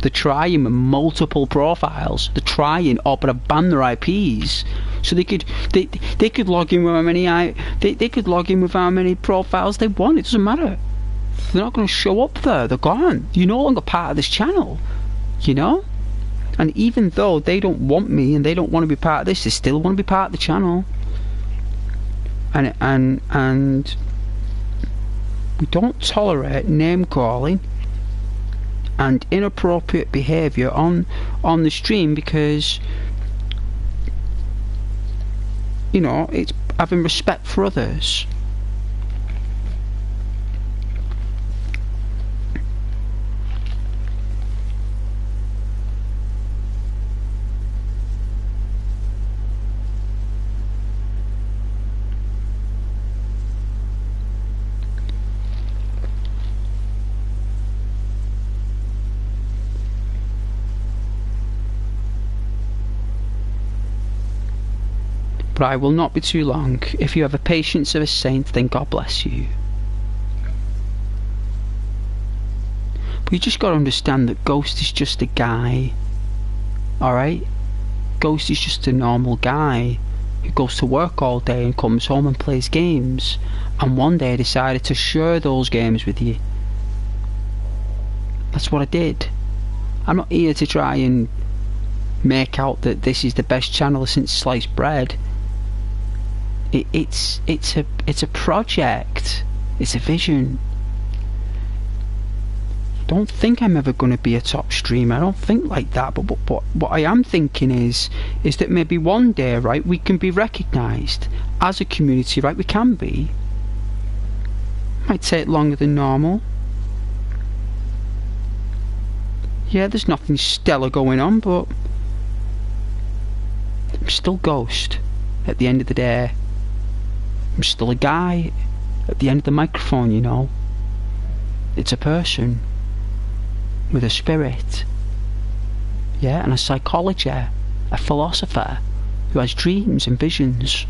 They're trying with multiple profiles. They're trying, but I've banned their IPs. So they could log in with how many they could log in with how many profiles they want. It doesn't matter. They're not going to show up there. They're gone. You're no longer part of this channel, you know. And even though they don't want me and they don't want to be part of this, they still want to be part of the channel. And we don't tolerate name calling and inappropriate behaviour on the stream, because, you know, it's having respect for others. But I will not be too long. If you have the patience of a saint, then God bless you. But you just got to understand that Ghost is just a guy. Alright? Ghost is just a normal guy. who goes to work all day and comes home and plays games, and one day I decided to share those games with you. That's what I did. I'm not here to try and make out that this is the best channel since sliced bread. It's a project. It's a vision. Don't think I'm ever going to be a top streamer. I don't think like that. But what I am thinking is that maybe one day, right, we can be recognised as a community, right? We can be. Might take longer than normal. Yeah, there's nothing stellar going on, but I'm still Ghost at the end of the day. I'm still a guy at the end of the microphone, you know. It's a person with a spirit, yeah, and a psychology, a philosopher who has dreams and visions.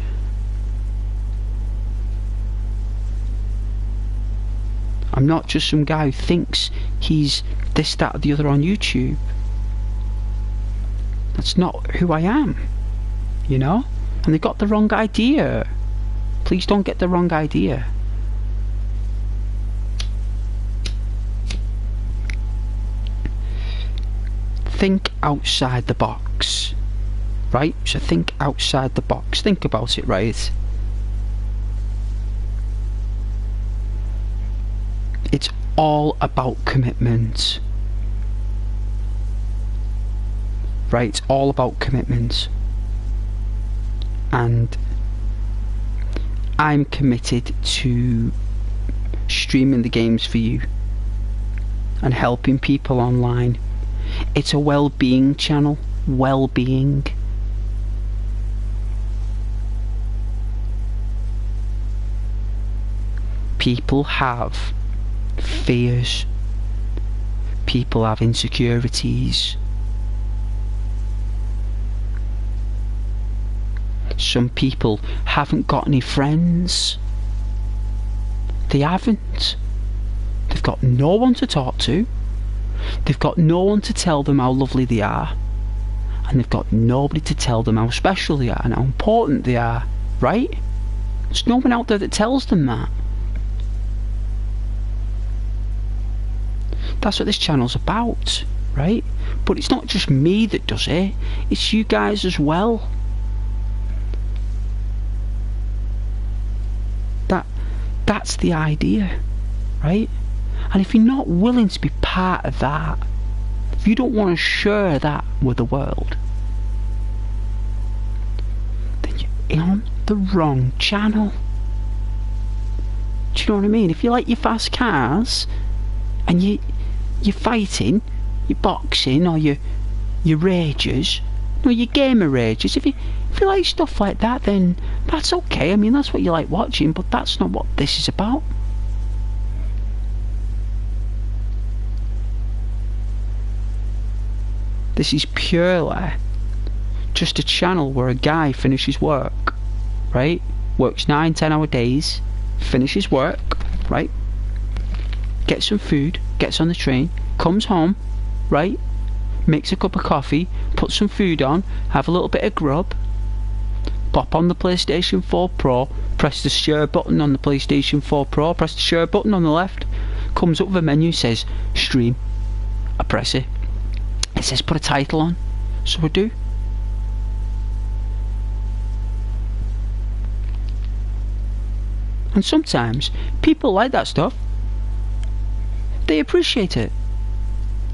I'm not just some guy who thinks he's this, that or the other on YouTube. That's not who I am, you know. And they got the wrong idea. Please don't get the wrong idea. Think outside the box, right? So think outside the box. Think about it, right? It's all about commitment, right? It's all about commitment, and I'm committed to streaming the games for you and helping people online. It's a well-being channel. Well-being. People have fears. People have insecurities. Some people haven't got any friends. They haven't. They've got no one to talk to. They've got no one to tell them how lovely they are. And they've got nobody to tell them how special they are and how important they are, right? There's no one out there that tells them that. That's what this channel's about, right? But it's not just me that does it, it's you guys as well. That's the idea, right? And if you're not willing to be part of that, if you don't want to share that with the world, then you're on the wrong channel. Do you know what I mean? If you like your fast cars and you're fighting, you're boxing, or you're rages, no, you're gamer rages. If you like stuff like that, then that's okay. I mean, that's what you like watching, but that's not what this is about. This is purely just a channel where a guy finishes work, right? Works 9-10 hour days, finishes work, right? Gets some food, gets on the train, comes home, right? Makes a cup of coffee, puts some food on, have a little bit of grub, pop on the PlayStation 4 Pro, press the share button on the PlayStation 4 Pro, press the share button on the left, comes up with a menu, says stream. I press it. It says put a title on, so I do. And sometimes people like that stuff. They appreciate it,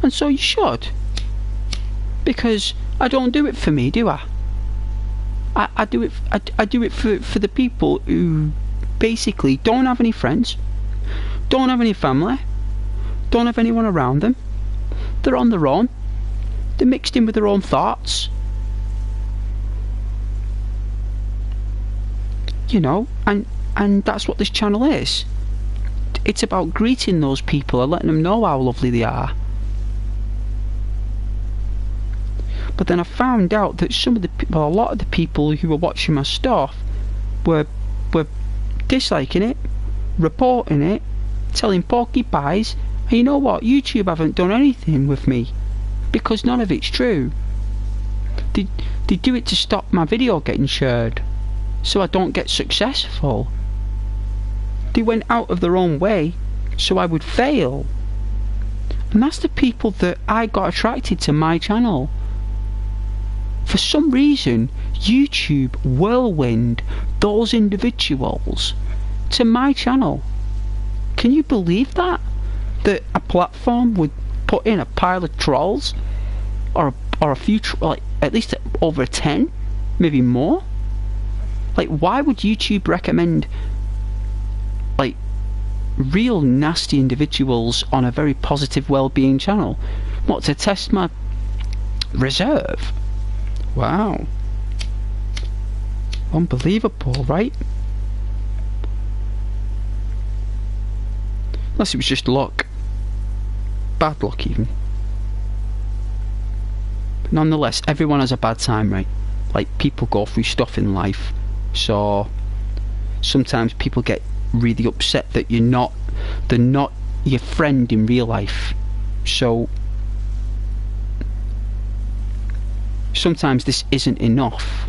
and so you should. Because I don't do it for me, do I? I do it. I do it for the people who basically don't have any friends, don't have any family, don't have anyone around them. They're on their own. They're mixed in with their own thoughts. You know, and that's what this channel is. It's about greeting those people and letting them know how lovely they are. But then I found out that some of the people, a lot of the people who were watching my stuff were disliking it, reporting it, telling porcupines, and you know what? YouTube haven't done anything with me because none of it's true. They do it to stop my video getting shared. so I don't get successful. They went out of their own way so I would fail. And that's the people that I got attracted to my channel. For some reason, YouTube whirlwind those individuals to my channel. Can you believe that? That a platform would put in a pile of trolls, or a few, like at least over 10, maybe more? Like, why would YouTube recommend like real nasty individuals on a very positive well-being channel? What, to test my reserve? Wow. Unbelievable, right? Unless it was just luck. Bad luck even. But nonetheless, everyone has a bad time, right? Like, people go through stuff in life, so sometimes people get really upset that they're not your friend in real life. So sometimes this isn't enough.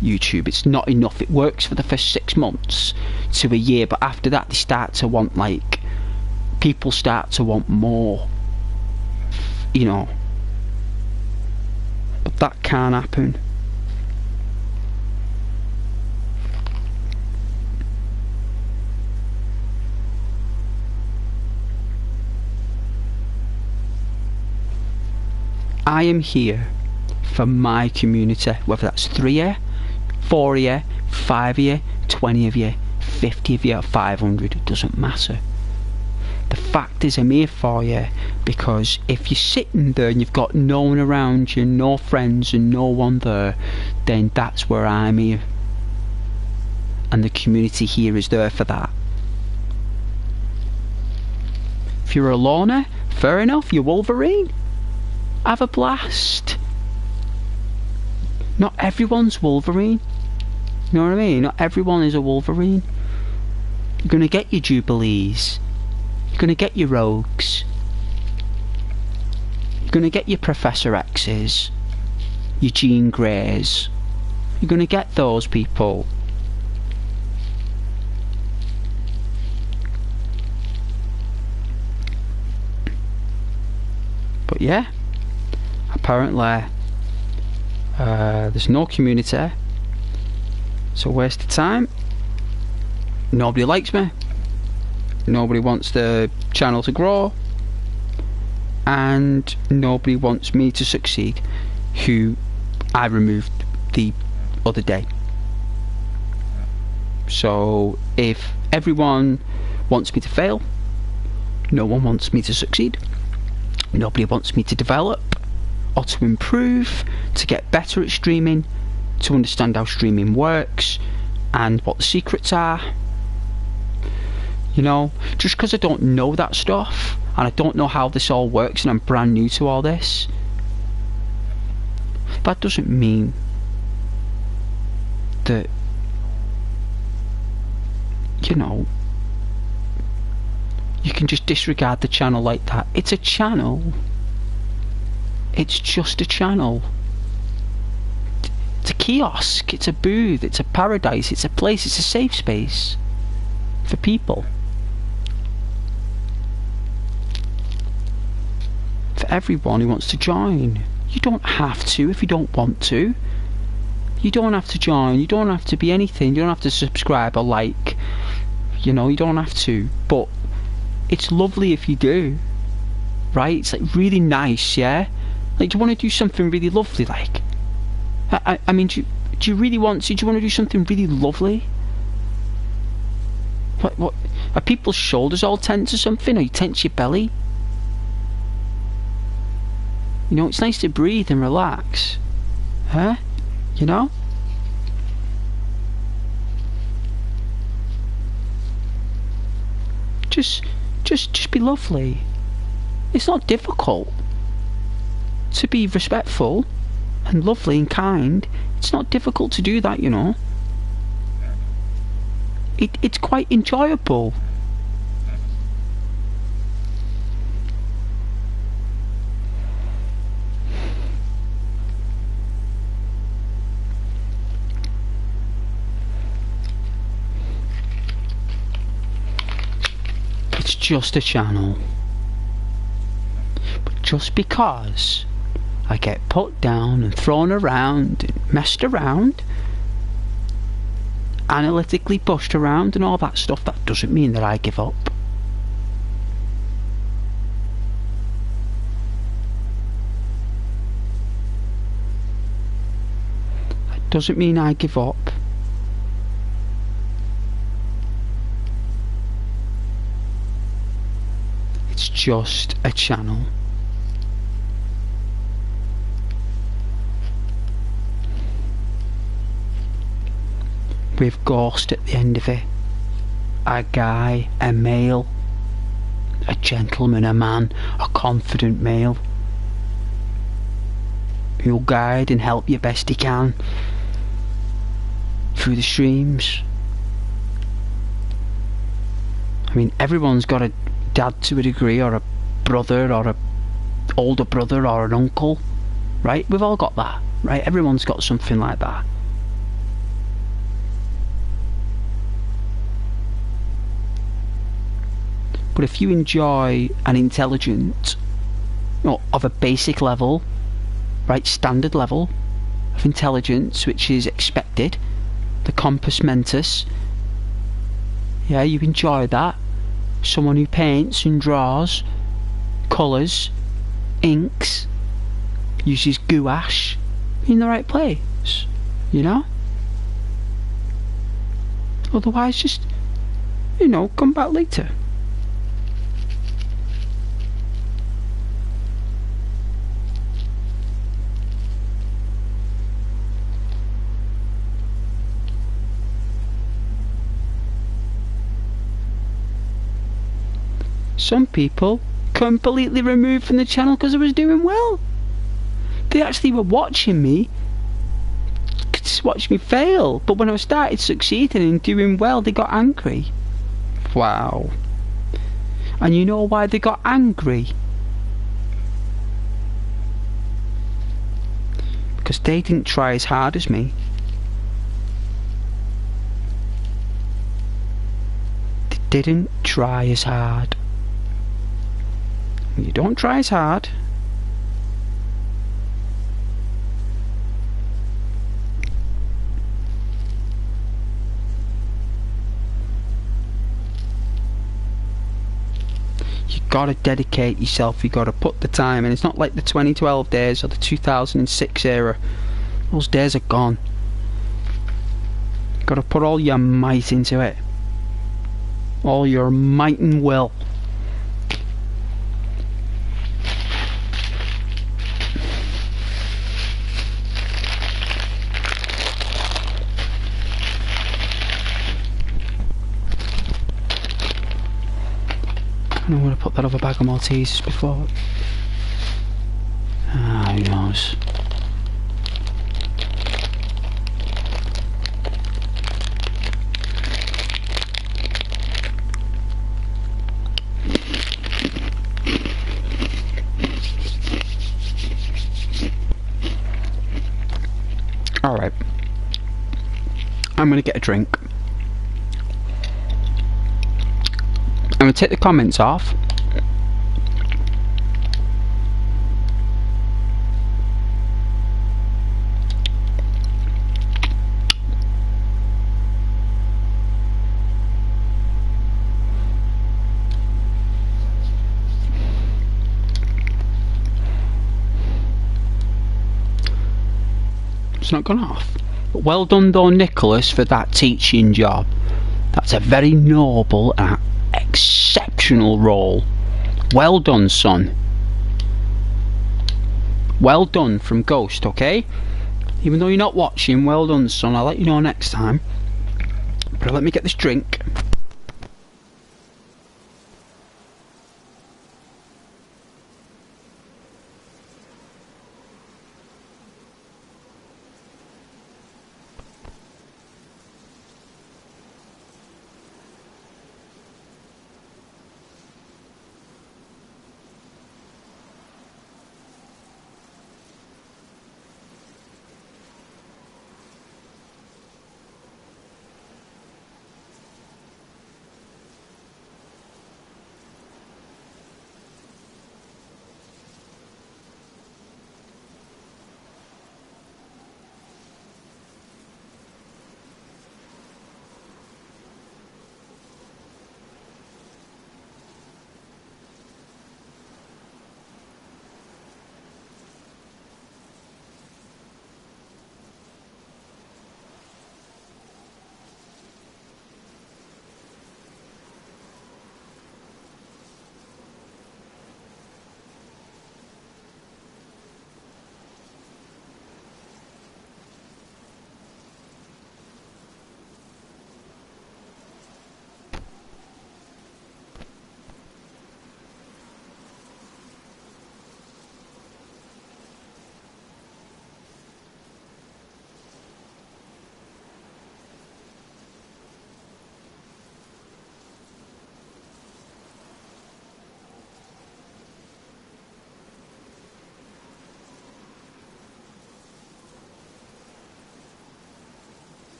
YouTube, it's not enough. It works for the first 6 months to a year, but after that they start to want, like, people start to want more, you know. But that can't happen. I am here for my community, whether that's 3 of you, 4 of you, 5 of you, 20 of you, 50 of you, or 500, it doesn't matter. The fact is, I'm here for you because if you're sitting there and you've got no one around you, no friends and no one there, then that's where I'm here. And the community here is there for that. If you're a loner, fair enough, you're Wolverine. Have a blast. Not everyone's Wolverine. You know what I mean? Not everyone is a Wolverine. You're going to get your Jubilees. You're going to get your Rogues. You're going to get your Professor X's. Your Jean Greys. You're going to get those people. But yeah, apparently there's no community, so waste of time. Nobody likes me, nobody wants the channel to grow, and nobody wants me to succeed, who I removed the other day. So if everyone wants me to fail, no one wants me to succeed. Nobody wants me to develop or to improve, to get better at streaming, to understand how streaming works and what the secrets are. You know, just because I don't know that stuff and I don't know how this all works and I'm brand new to all this, that doesn't mean that, you know, you can just disregard the channel like that. It's a channel. It's just a channel. It's a kiosk, it's a booth, it's a paradise, it's a place, it's a safe space for people. For everyone who wants to join. You don't have to if you don't want to. You don't have to join, you don't have to be anything, you don't have to subscribe or like. You know, you don't have to. But it's lovely if you do, right? It's like really nice, yeah? Like, do you want to do something really lovely, like? I mean, do you really want to? Do you want to do something really lovely? What? Are people's shoulders all tense or something? Or you tense your belly? You know, it's nice to breathe and relax. Huh? You know? Just be lovely. It's not difficult to be respectful and lovely and kind. It's not difficult to do that, you know. It's quite enjoyable. just a channel. But just because I get put down and thrown around and messed around, analytically pushed around and all that stuff, that doesn't mean that I give up. That doesn't mean I give up. It's just a channel. With Ghost at the end of it. A guy, a male, a gentleman, a man, a confident male who'll guide and help you best he can through the streams. I mean, everyone's got a dad to a degree, or a brother, or a older brother, or an uncle, right? We've all got that, right? Everyone's got something like that. But if you enjoy an intelligent, of a basic level, right, standard level of intelligence, which is expected, the compos mentis, yeah, you enjoy that. Someone who paints and draws, colours, inks, uses gouache, in the right place, you know? Otherwise, just, come back later. Some people completely removed from the channel because I was doing well. They actually were watching me, just watch me fail. But when I started succeeding and doing well, they got angry. Wow. And you know why they got angry? Because they didn't try as hard as me. They didn't try as hard. You don't try as hard, you gotta dedicate yourself, you gotta put the time in. It's not like the 2012 days or the 2006 era. Those days are gone. You gotta put all your might into it, all your might and will. I would have put that other bag of Maltesers before. Who knows? Alright. I'm gonna get a drink. I'm going to take the comments off. It's not gone off. But well done though, Nicholas, for that teaching job. That's a very noble and exceptional role. Well done, son. Well done from Ghost, okay? Even though you're not watching, well done, son. I'll let you know next time. But let me get this drink.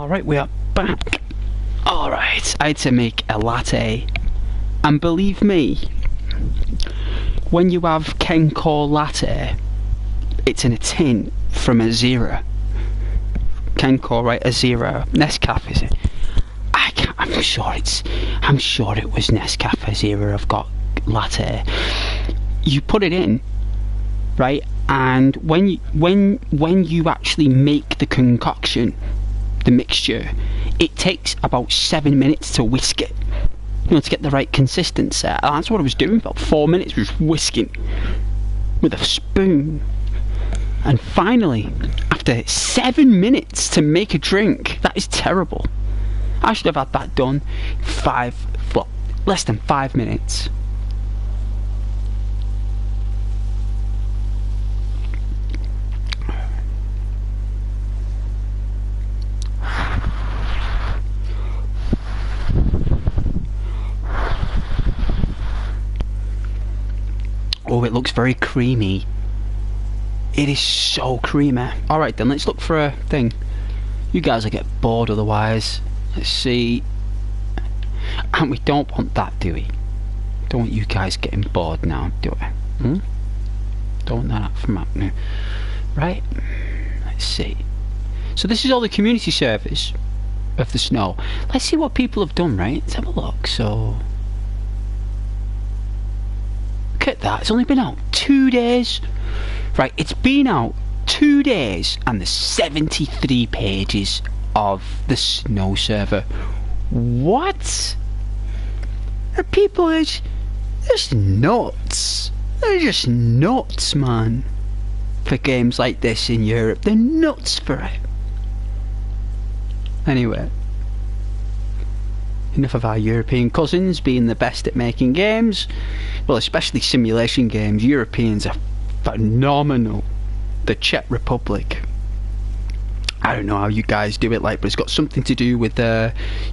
Alright, we are back. Alright, I had to make a latte. And believe me, when you have Kencore latte, it's in a tin from a zero. Kencore, right? A zero. Nescafe, is it? I'm sure it was Nescafe Zero. I've got latte. You put it in, right? And when you actually make the concoction, the mixture, it takes about 7 minutes to whisk it. You know, to get the right consistency. That's what I was doing. About 4 minutes, just whisking with a spoon. And finally, after 7 minutes to make a drink, that is terrible. I should have had that done less than 5 minutes. Oh, it looks very creamy. It is so creamy. Alright then, let's look for a thing. You guys will get bored otherwise. Let's see. And we don't want that, do we? Don't want you guys getting bored now, do we? Don't want that from happening. Right? Let's see. So this is all the community service of the snow. Let's see what people have done, right? Let's have a look. So look at that. It's only been out 2 days. Right, it's been out 2 days and there's 73 pages of the snow server. What? Are people just nuts? They're just nuts, man. For games like this in Europe, they're nuts for it. Anyway, enough of our European cousins being the best at making games. Well, especially simulation games. Europeans are phenomenal. The Czech Republic, I don't know how you guys do it, like, but it's got something to do with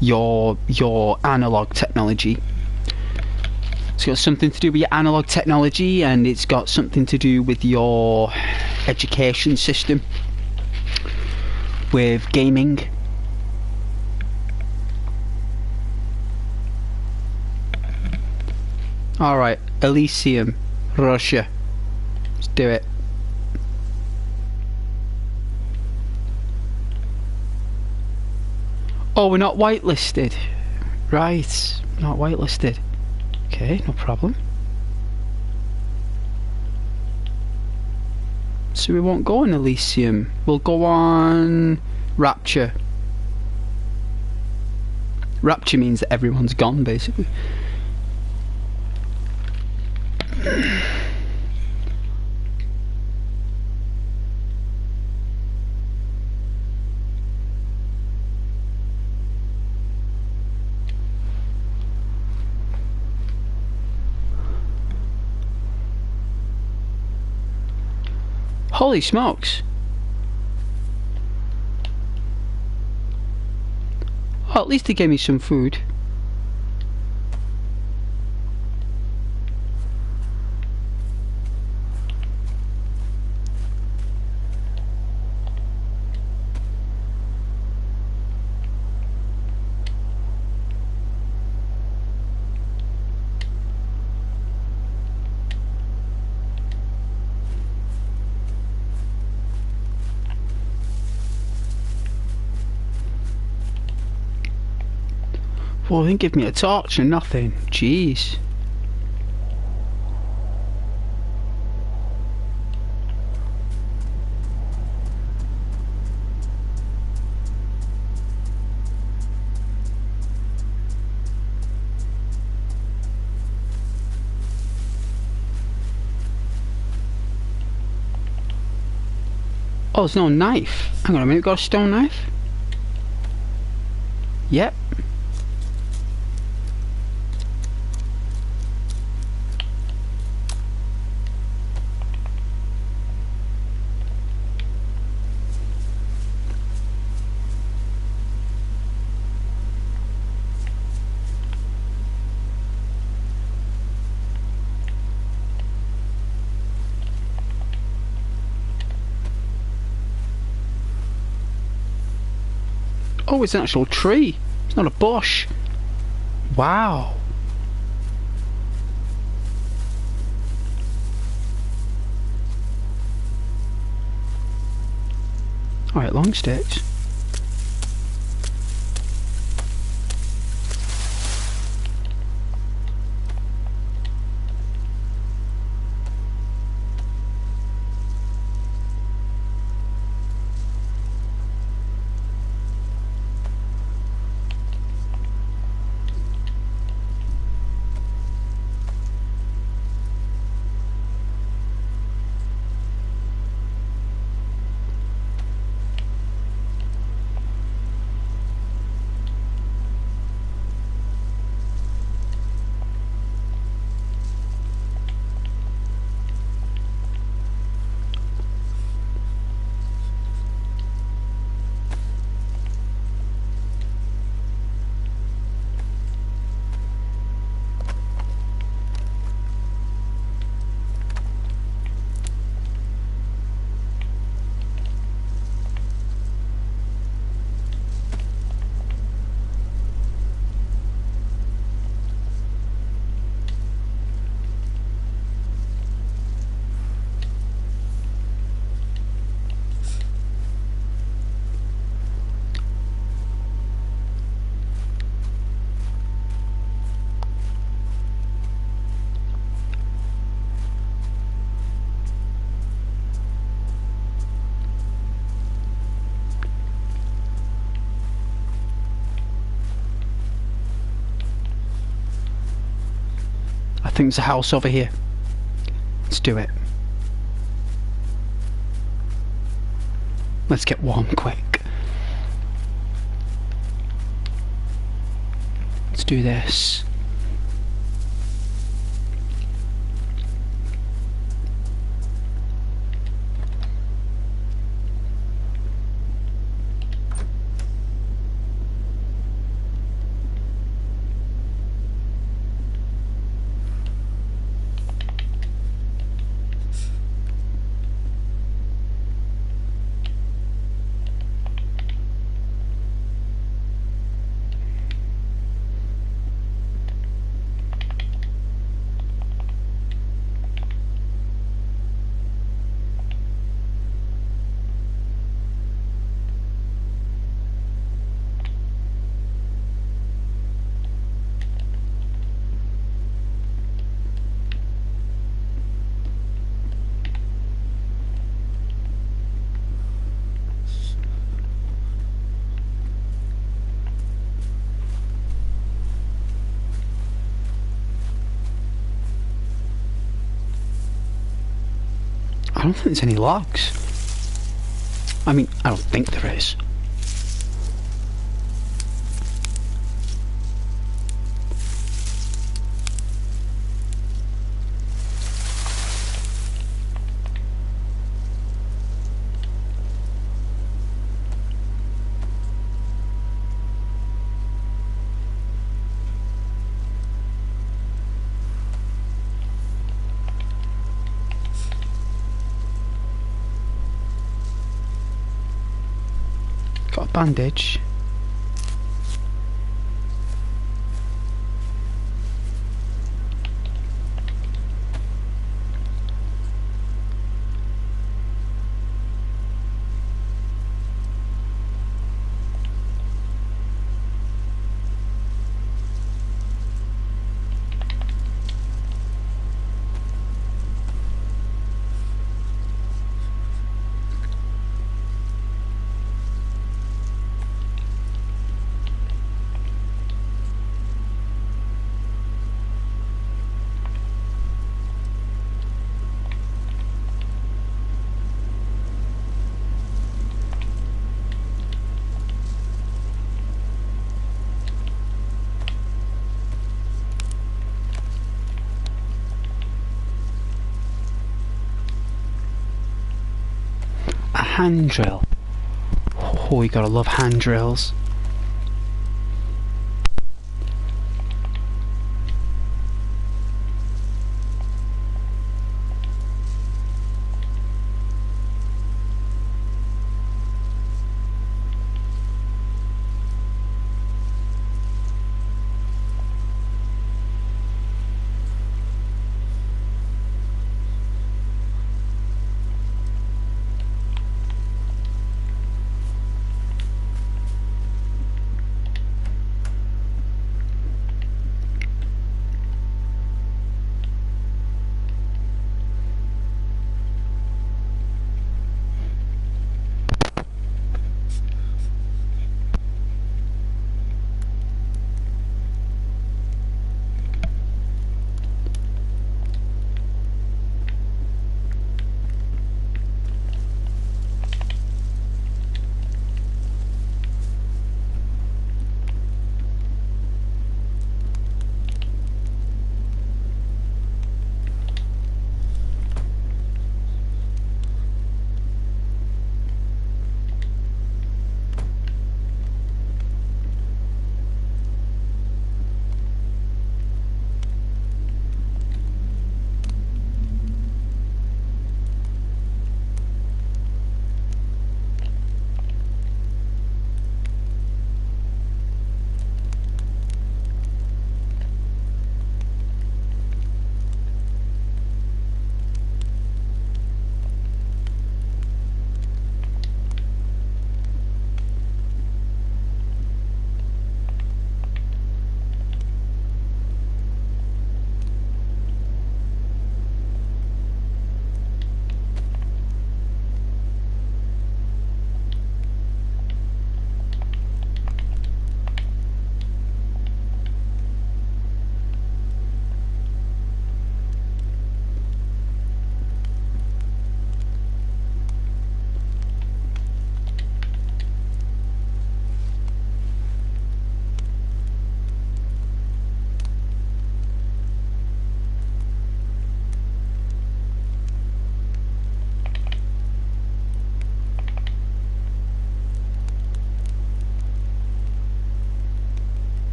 your analog technology. It's got something to do with your analog technology, and it's got something to do with your education system, with gaming. Alright, Elysium, Russia. Let's do it. Oh, we're not whitelisted. Right, not whitelisted. Okay, no problem. So we won't go on Elysium. We'll go on Rapture. Rapture means that everyone's gone, basically. Holy smokes. Oh, at least they gave me some food. Well, they didn't give me a torch or nothing. Jeez. Oh, there's no knife. Hang on a minute, got a stone knife? Yep. Oh, it's an actual tree. It's not a bush. Wow. Alright, long sticks. I think there's a house over here. Let's do it. Let's get warm quick. Let's do this. I don't think there's any logs. I mean, I don't think there is. Got a bandage. Hand drill. Oh, you gotta love hand drills.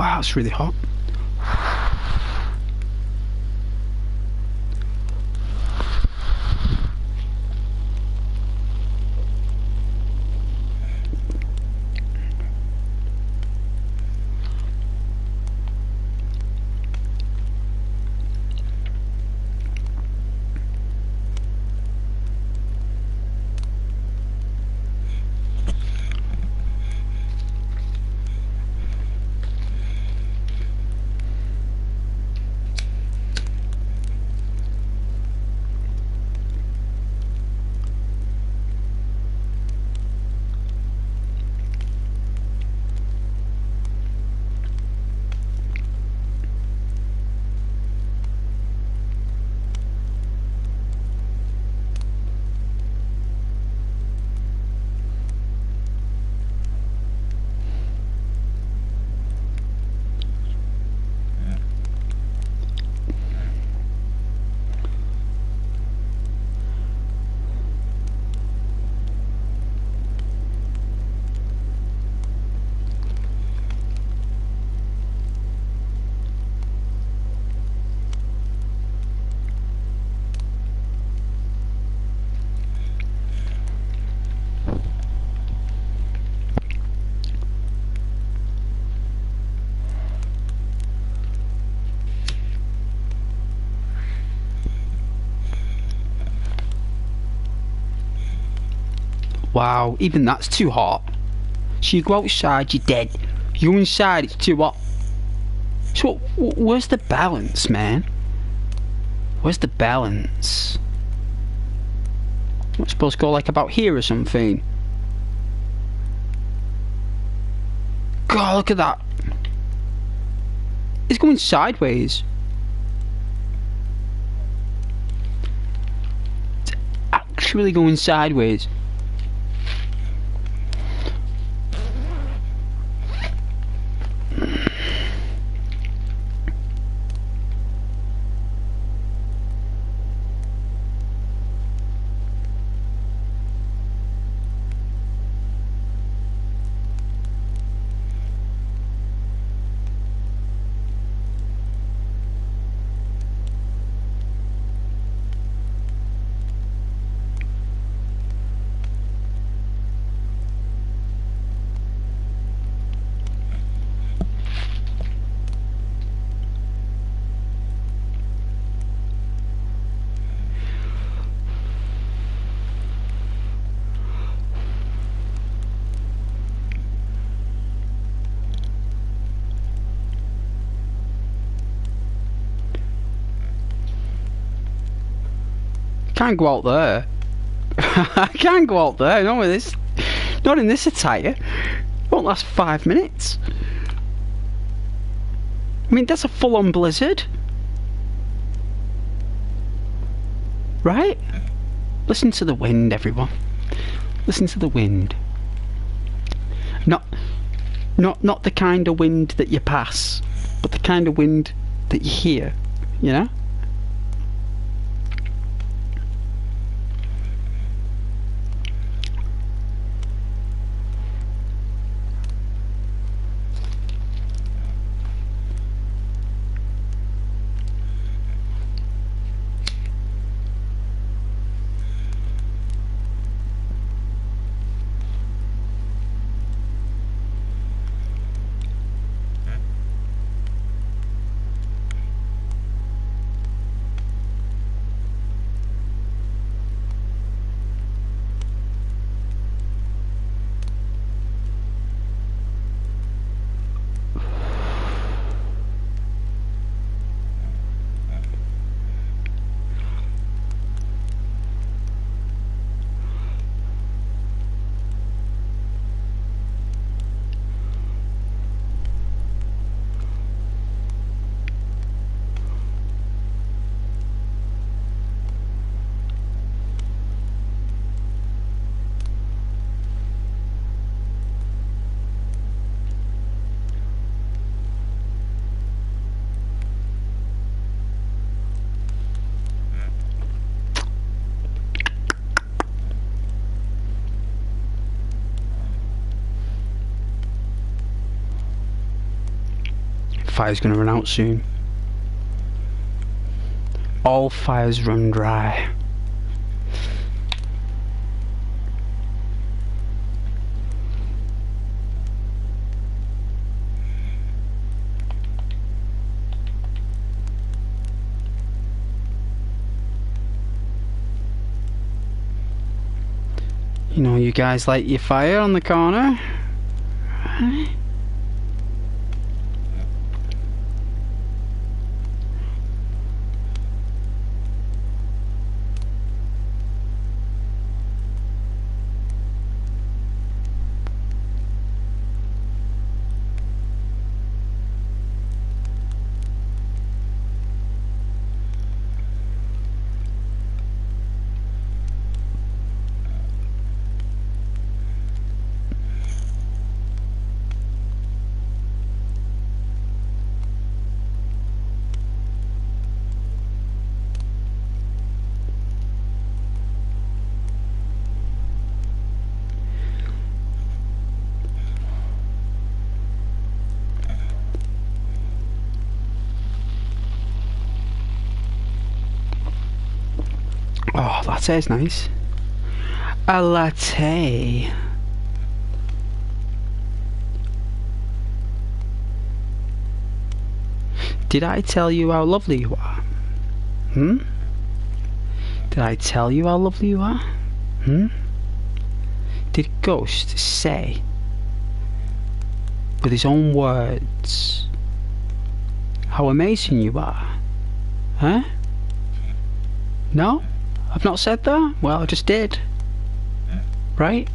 Wow, it's really hot. Wow, even that's too hot. So you go outside, you're dead. You go inside, it's too hot. So where's the balance, man? Where's the balance? I'm supposed to go like about here or something. God, look at that. It's going sideways. It's actually going sideways. Can't go out there. I can't go out there. Not with this. Not in this attire. Won't last 5 minutes. I mean, that's a full-on blizzard, right? Listen to the wind, everyone. Listen to the wind. Not the kind of wind that you pass, but the kind of wind that you hear. You know. fire's gonna run out soon. All fires run dry. You know, you guys light your fire on the corner. Right. Oh, latte's nice. A latte. Did I tell you how lovely you are? Hmm? Did I tell you how lovely you are? Hmm? Did Ghost say, with his own words, how amazing you are? Huh? No? I've not said that? Well, I just did. Right?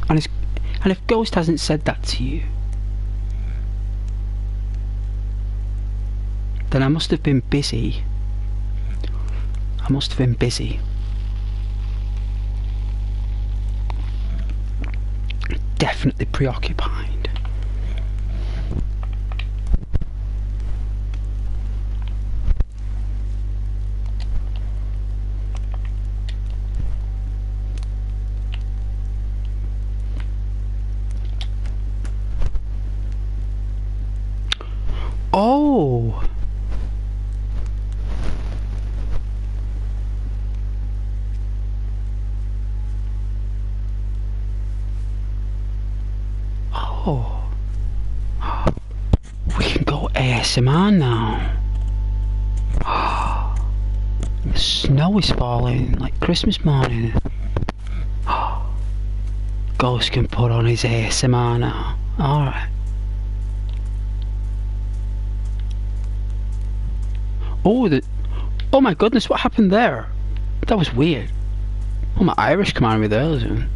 And if Ghost hasn't said that to you, then I must have been busy. I must have been busy. Definitely preoccupied. Oh! Oh! We can go ASMR now. The snow is falling like Christmas morning. Ghost can put on his ASMR now. Alright. Oh my goodness, what happened there? That was weird. Oh, my Irish come out of me there.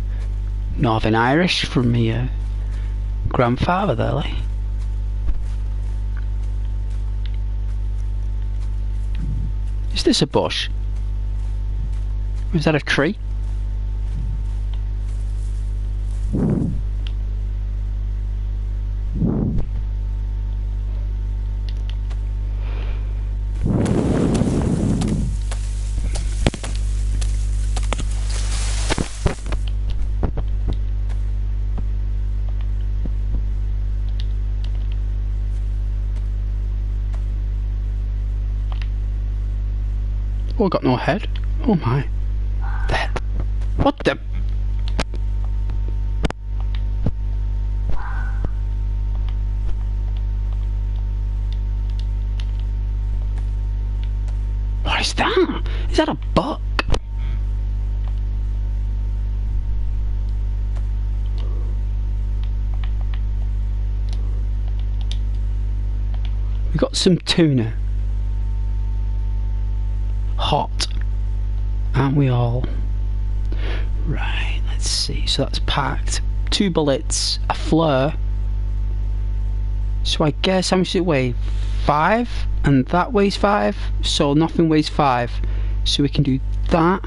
Northern Irish from me grandfather there, like. Is this a bush? Is that a tree? Oh, I got no head. Oh my. What the? What is that? Is that a buck? We got some tuna. Hot, aren't we all? Right, let's see. So that's packed. 2 bullets, a flare. So I guess how much does it weigh? 5, and that weighs 5. So nothing weighs 5. So we can do that,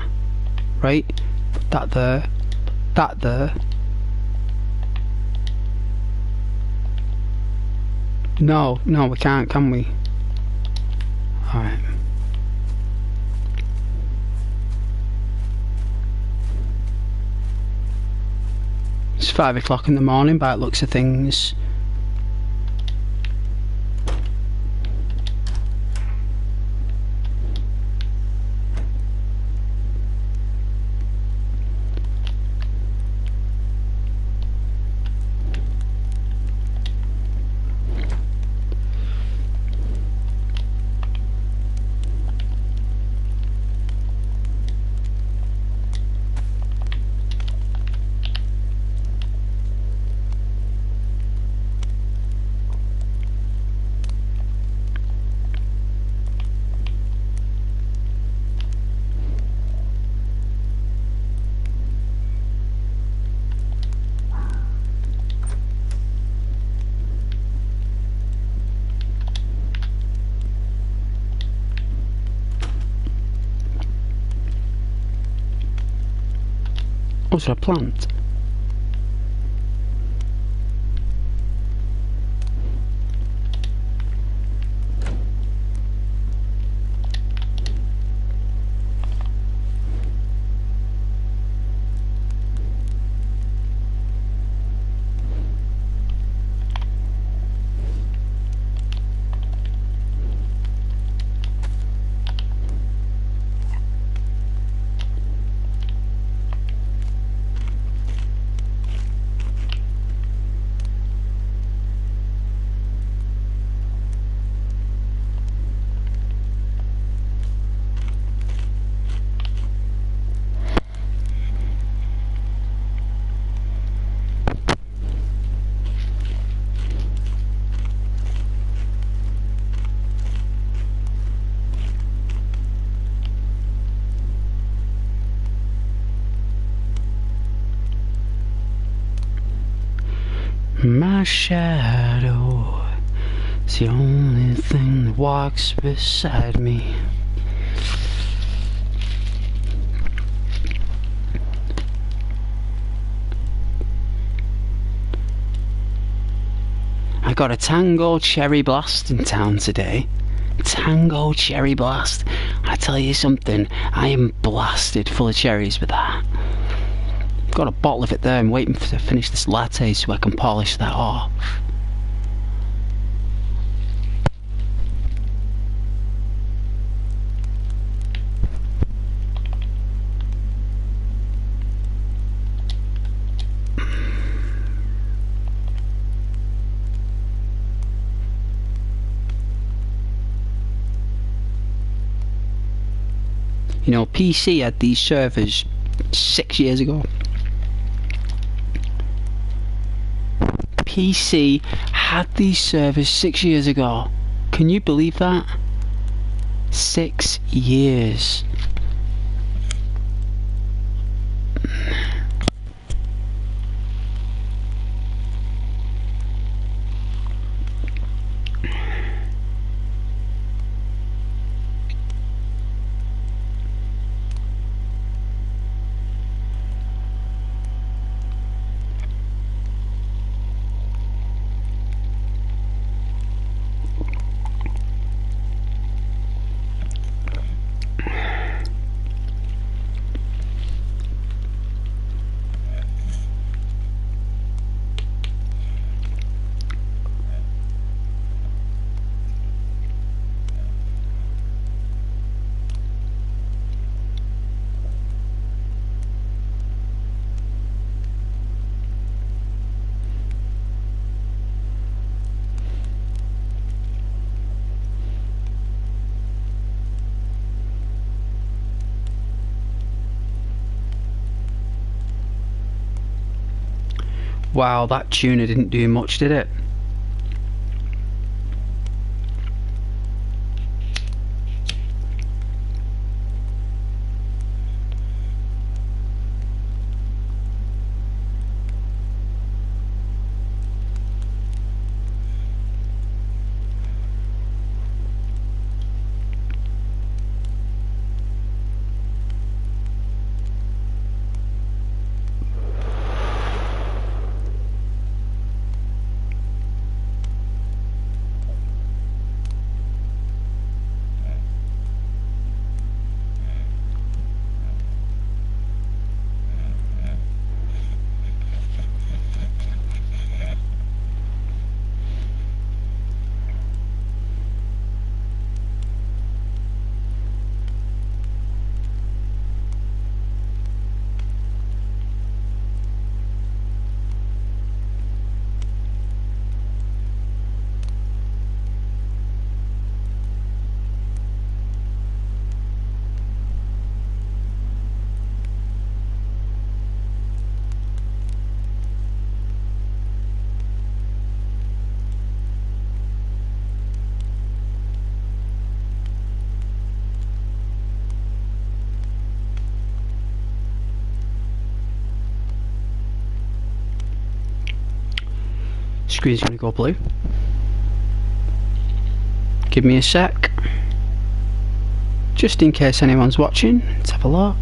right? That there, that there. No, we can't, can we? Alright. 5 o'clock in the morning by the looks of things. Was there a plant? My shadow is the only thing that walks beside me. I got a Tango Cherry Blast in town today. Tango Cherry Blast. I tell you something, I am blasted full of cherries with that. Got a bottle of it there. I'm waiting to finish this latte so I can polish that off. You know, PC had these servers 6 years ago. PC had these servers 6 years ago. Can you believe that? 6 years. Wow, that tuner didn't do much, did it? Screen's gonna go blue. Give me a sec. Just in case anyone's watching, let's have a look.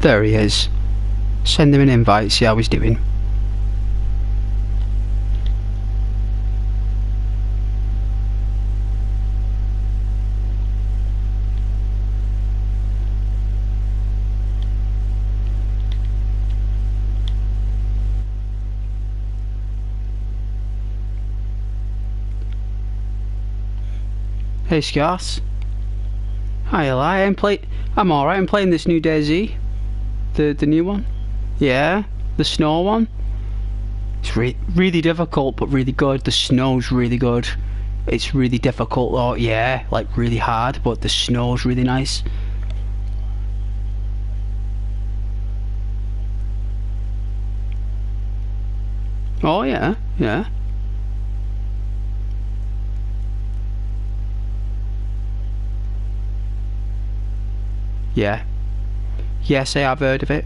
There he is. Send him an invite, see how he's doing. Hey Scarce. Hi Eli, I'm alright, I'm playing this new Dayz. The new one. Yeah, the snow one. It's really difficult but really good. The snow's really good. It's really difficult though, yeah, like really hard, but the snow's really nice. Oh yeah, yeah. Yeah. Yes, I have heard of it.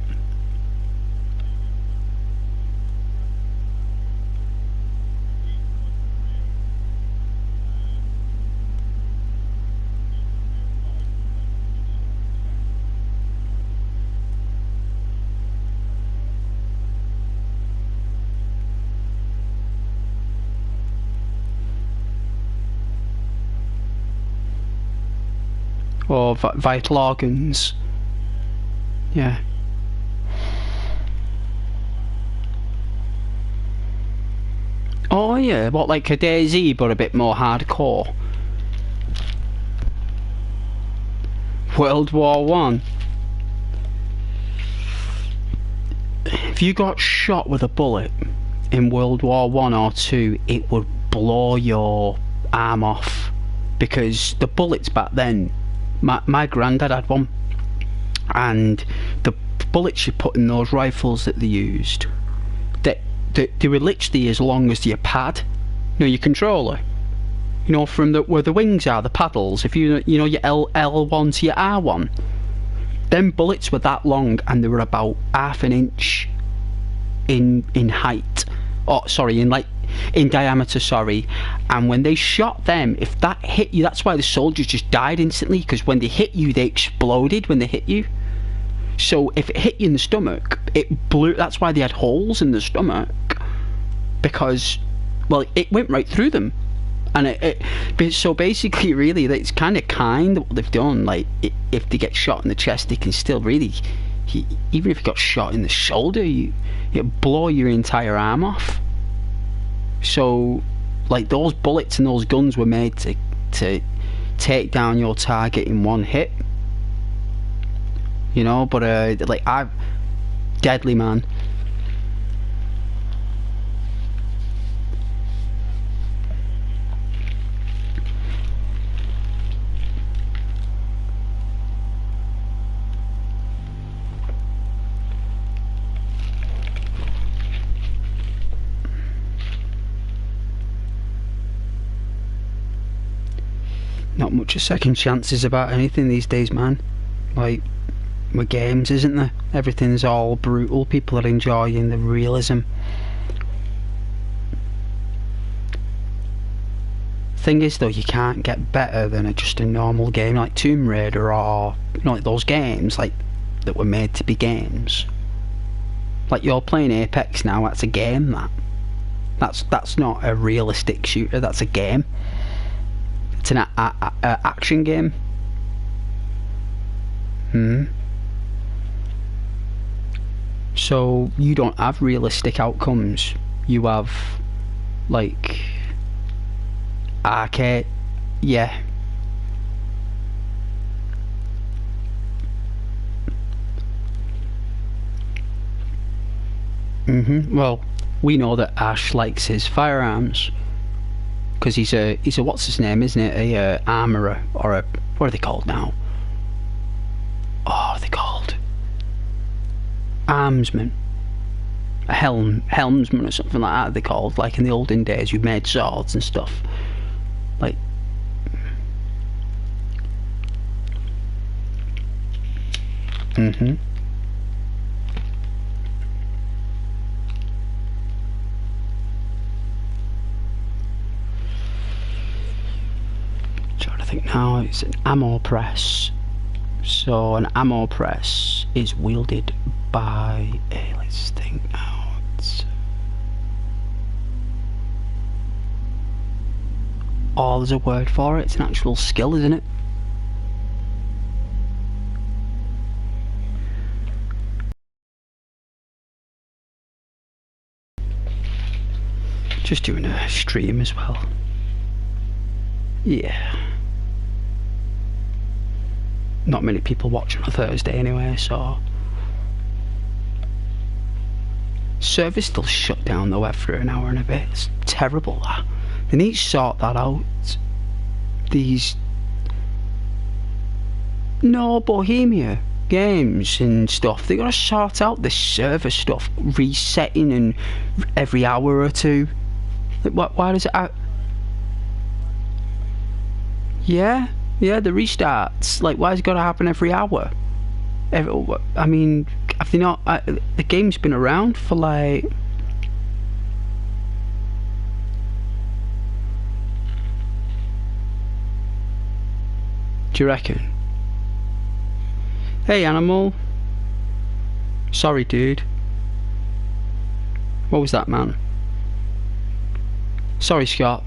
Or vital organs. Yeah. Oh yeah, what, like a Dayz but a bit more hardcore? World War One. If you got shot with a bullet in World War One or Two, it would blow your arm off, because the bullets back then, my granddad had one, and the bullets you put in those rifles that they used, they were literally as long as your pad, you know, your controller, you know, from where the wings are, the paddles, if you know your L1 to your R1, them bullets were that long, and they were about half an inch in height, oh sorry, in diameter, sorry. And when they shot them, if that hit you, that's why the soldiers just died instantly, because when they hit you, they exploded when they hit you. So if it hit you in the stomach, it blew. That's why they had holes in the stomach, because, well, it went right through them. And so basically, really, it's kind what they've done. Like, if they get shot in the chest, they can still really, even if you got shot in the shoulder, it blow your entire arm off. So, like, those bullets and those guns were made to take down your target in one hit. You know, but like, deadly, man. Not much of second chances about anything these days, man. Like, with games, isn't there? Everything's all brutal. People are enjoying the realism. Thing is, though, you can't get better than just a normal game like Tomb Raider, or, you know, like those games like that were made to be games. Like, you're playing Apex now. That's a game. That's not a realistic shooter. That's a game. It's an action game. So you don't have realistic outcomes. You have, like, arcade. Yeah. Well, we know that Ash likes his firearms, because he's a what's his name, isn't it? A armourer, or a, what are they called now? Oh, what are they called? Armsman. A helmsman or something like that they're called. Like in the olden days, you made swords and stuff. Like, think now. It's an ammo press. So an ammo press is wielded by a, let's think now. Oh, there's a word for it. It's an actual skill, isn't it? Just doing a stream as well. Yeah. Not many people watching on a Thursday anyway, so. Server's still shut down though after an hour and a bit. It's terrible, that. They need to sort that out. These Bohemia games and stuff, they gotta sort out this server stuff, resetting and every hour or two. Like, why does it yeah, the restarts, like, why has it got to happen every hour? I mean, have they not, the game's been around for like, do you reckon? Hey Animal, sorry dude, what was that, man? Sorry Scott.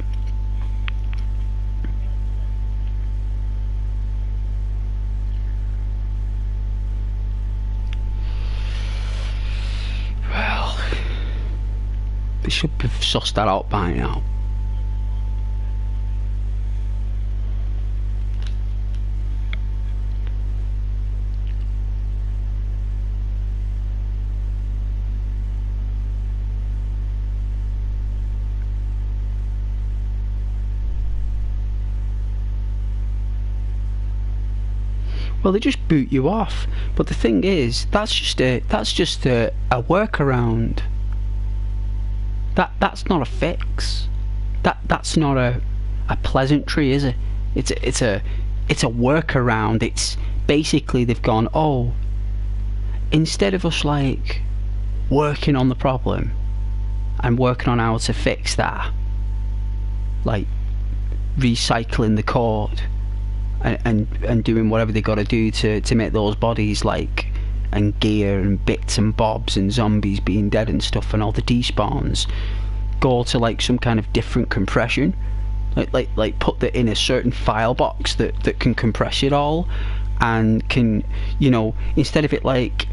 Well, they should have sussed that out by now. Well, they just boot you off. But the thing is, that's just a workaround. That's not a fix. That's not a pleasantry, is it? It's a workaround. It's basically they've gone, oh, instead of us like working on the problem and working on how to fix that, like recycling the code and doing whatever they got to do to make those bodies, like, and gear and bits and bobs and zombies being dead and stuff and all the despawns go to like some kind of different compression, like put that in a certain file box that can compress it all, and can, you know, instead of it like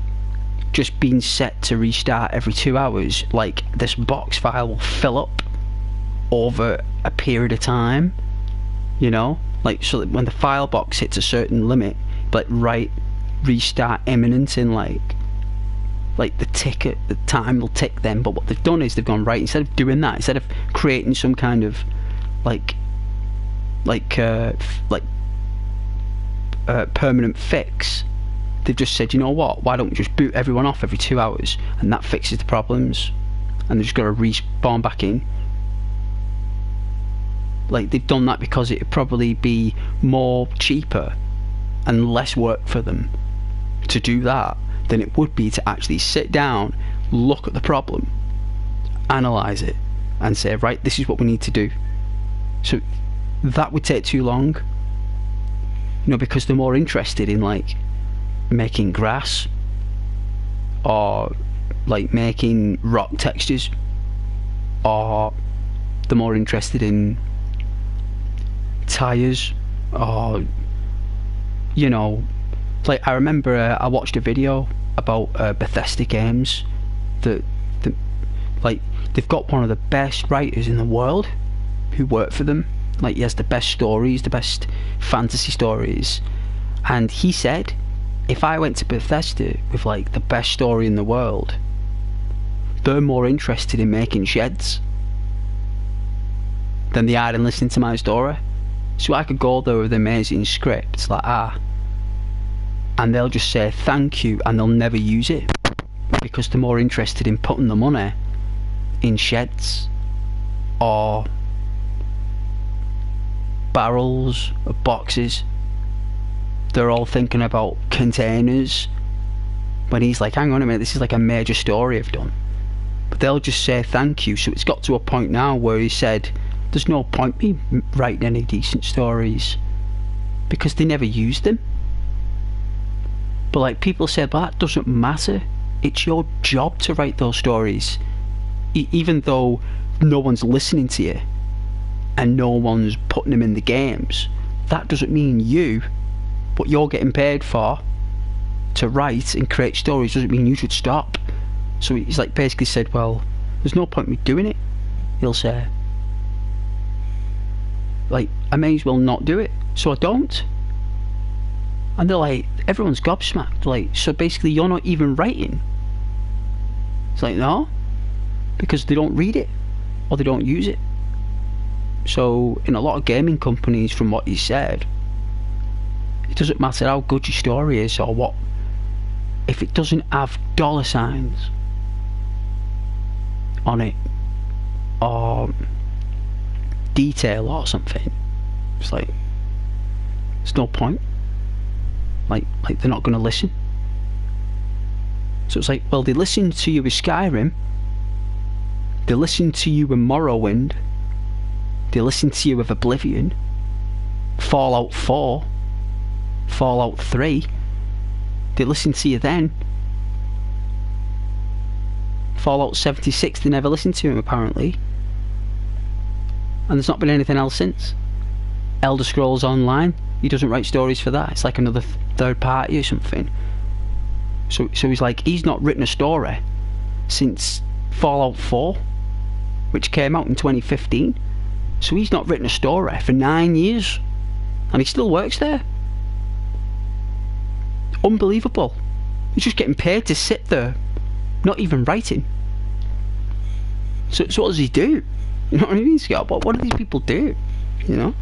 just being set to restart every 2 hours, like this box file will fill up over a period of time, you know, like, so that when the file box hits a certain limit, like, right, restart imminent in like the ticket, the time will tick then. But what they've done is they've gone, right, instead of doing that, instead of creating some kind of permanent fix, they've just said, you know what, why don't we just boot everyone off every 2 hours, and that fixes the problems, and they've just got to respawn back in. Like, they've done that because it'd probably be more cheaper and less work for them to do that than it would be to actually sit down, look at the problem, analyse it, and say, right, this is what we need to do. So that would take too long, you know, because they're more interested in like making grass or like making rock textures, or they're more interested in tires, or, you know, like, I remember I watched a video about Bethesda games that like, they've got one of the best writers in the world who work for them. Like, he has the best stories, the best fantasy stories, and he said, if I went to Bethesda with like the best story in the world, they're more interested in making sheds than they are in listening to my story. So I could go there with amazing scripts like and they'll just say thank you, and they'll never use it because they're more interested in putting the money in sheds or barrels or boxes. They're all thinking about containers, when he's like, hang on a minute, this is like a major story I've done. But they'll just say thank you. So it's got to a point now where he said, there's no point me writing any decent stories because they never used them. But like people said, well, that doesn't matter. It's your job to write those stories, even though no one's listening to you and no one's putting them in the games. That doesn't mean what you're getting paid for to write and create stories doesn't mean you should stop. So he's like basically said, well, there's no point in me doing it. He'll say, like, I may as well not do it, so I don't. And they're like, everyone's gobsmacked. Like, so basically you're not even writing. It's like, no, because they don't read it or they don't use it. So in a lot of gaming companies, from what he said, it doesn't matter how good your story is or what, if it doesn't have dollar signs on it or detail or something, it's like, there's no point. Like they're not going to listen. So it's like, well, they listened to you with Skyrim, they listened to you with Morrowind, they listened to you with Oblivion, Fallout 4, Fallout 3, they listened to you then. Fallout 76, they never listened to him apparently, and there's not been anything else since. Elder Scrolls Online, he doesn't write stories for that. It's like another third party or something. So he's like, he's not written a story since Fallout 4, which came out in 2015. So he's not written a story for 9 years, and he still works there. Unbelievable. He's just getting paid to sit there, not even writing. So what does he do? You know what I mean, Scott? What do these people do? You know?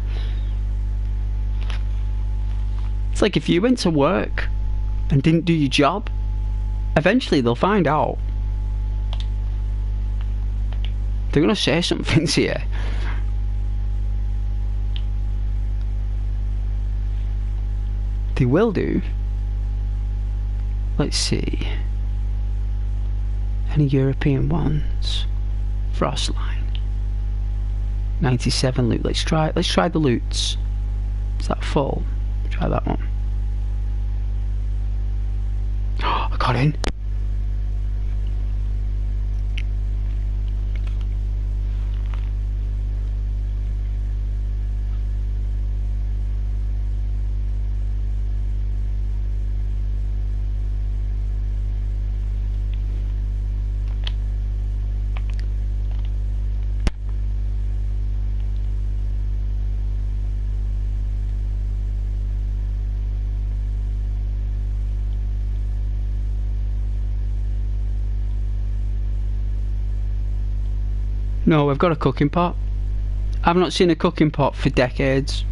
It's like if you went to work and didn't do your job, eventually they'll find out. They're going to say something to you. They will do. Let's see. Any European ones? Frostline. 97 loot. Let's try the loots. Is that full? Try that one. I got in. No, we've got a cooking pot. I've not seen a cooking pot for decades.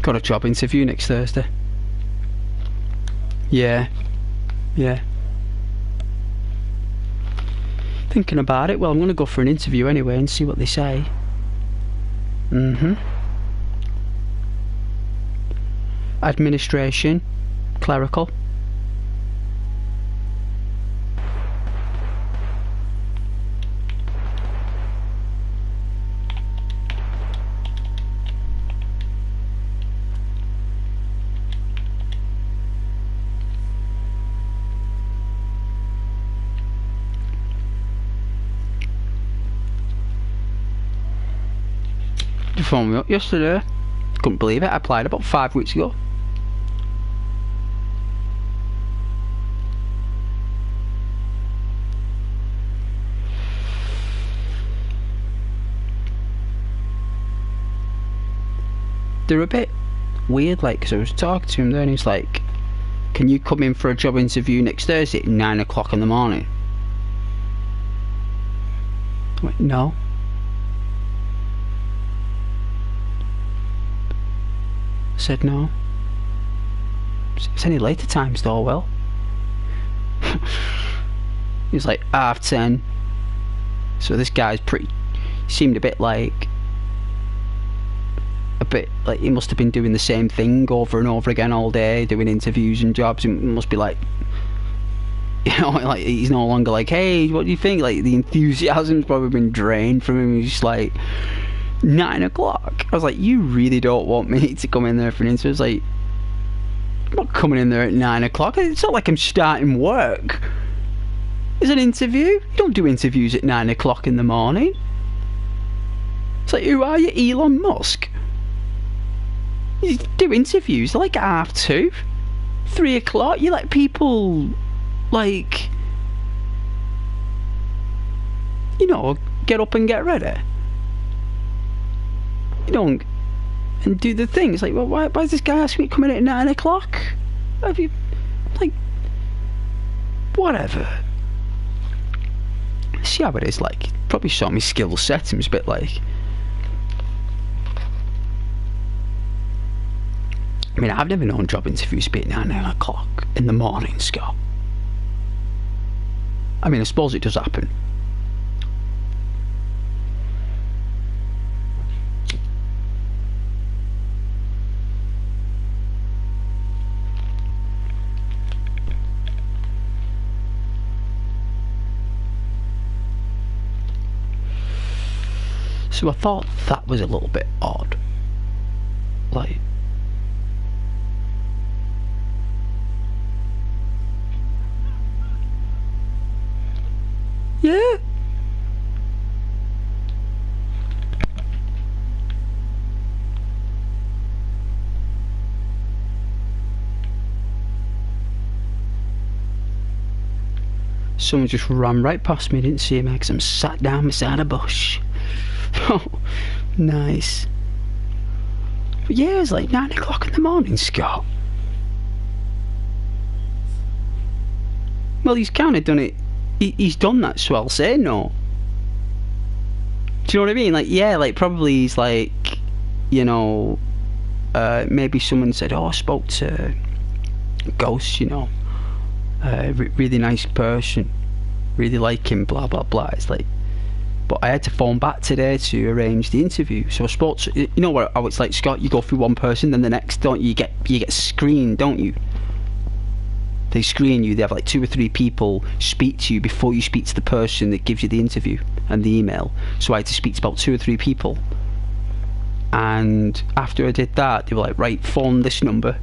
Got a job interview next Thursday. Yeah. Thinking about it. Well, I'm going to go for an interview anyway and see what they say. Administration, clerical. They phoned me up yesterday. Couldn't believe it. I applied about 5 weeks ago. They're a bit weird, like, because I was talking to him there and he's like, can you come in for a job interview next Thursday at 9 o'clock in the morning? I went, no. I said no. It's any later times though, well. He was like 10:30. So this guy's seemed a bit like he must have been doing the same thing over and over again all day, doing interviews and jobs. It must be like You know, like, he's no longer like, hey, what do you think? Like, the enthusiasm's probably been drained from him. He's just like, 9 o'clock. I was like, you really don't want me to come in there for an interview? I was like, I'm not coming in there at 9 o'clock. It's not like I'm starting work. It's an interview. You don't do interviews at 9 o'clock in the morning. It's like, who are you, Elon Musk? You do interviews like at 2:30, 3 o'clock. You let people, like, you know, get up and get ready. You don't, and do the thing. It's like, well, why is this guy asking me to come in at 9 o'clock? Have you, like, whatever. See how it is, like, probably saw me skill set. It was a bit like, I mean, I've never known job interviews be at 9 o'clock in the morning, Scott. I mean, I suppose it does happen. So I thought that was a little bit odd. Like, yeah. Someone just ran right past me, didn't see me because I'm sat down beside a bush. Oh, nice. But yeah, it's like 9 o'clock in the morning, Scott. Well, he's kind of done it. He's done that, so I'll say no. Do you know what I mean? Like, yeah, like, probably he's like, you know, maybe someone said, oh, I spoke to Ghost, you know, really nice person, really like him, blah, blah, blah. It's like, but I had to phone back today to arrange the interview. So I spoke to, you know what, how it's like, Scott, you go through one person, then the next, don't you? You get screened, don't you? They screen you. They have like 2 or 3 people speak to you before you speak to the person that gives you the interview and the email. So I had to speak to about 2 or 3 people. And after I did that, they were like, right, phone this number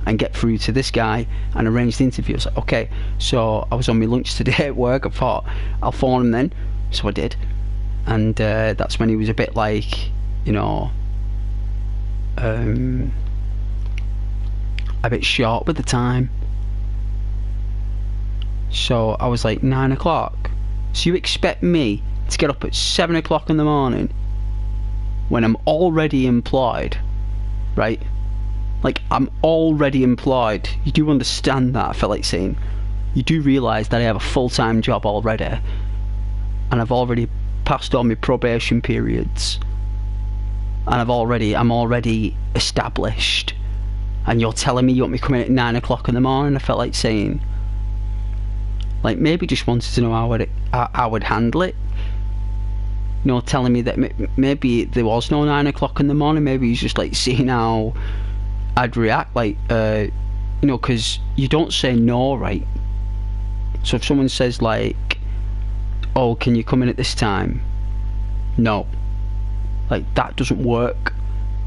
and get through to this guy and arrange the interview. I was like, okay. So I was on my lunch today at work. I thought, I'll phone him then. So I did. And that's when he was a bit like, you know, a bit short with the time. So I was like, 9 o'clock. So you expect me to get up at 7 o'clock in the morning when I'm already employed, right? Like, I'm already employed. You do understand that, I felt like saying. You do realise that I have a full-time job already, and I've already passed all my probation periods, and I'm already established, and you're telling me you want me coming at 9 o'clock in the morning. I felt like saying, like, maybe just wanted to know how I would handle it. You know, telling me that maybe there was no 9 o'clock in the morning. Maybe he's just like seeing how I'd react, like, you know, because you don't say no, right? So if someone says like, oh, can you come in at this time? No. Like, that doesn't work.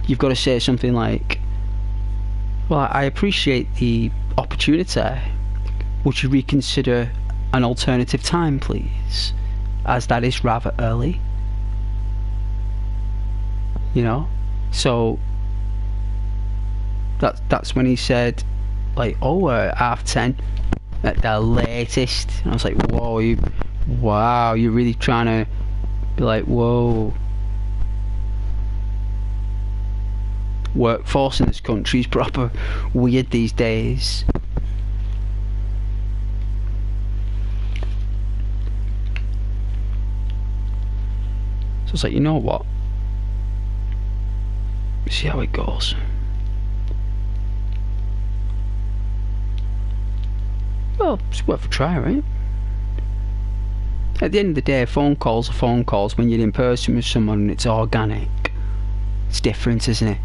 You've got to say something like, well, I appreciate the opportunity. Would you reconsider an alternative time, please? As that is rather early. You know? So that's when he said, like, oh, 10:30 at the latest. And I was like, whoa, wow, you're really trying to be like, whoa. Workforce in this country is proper weird these days. So it's like, you know what? See how it goes. Well, it's worth a try, right? At the end of the day, phone calls are phone calls. When you're in person with someone and it's organic, it's different, isn't it?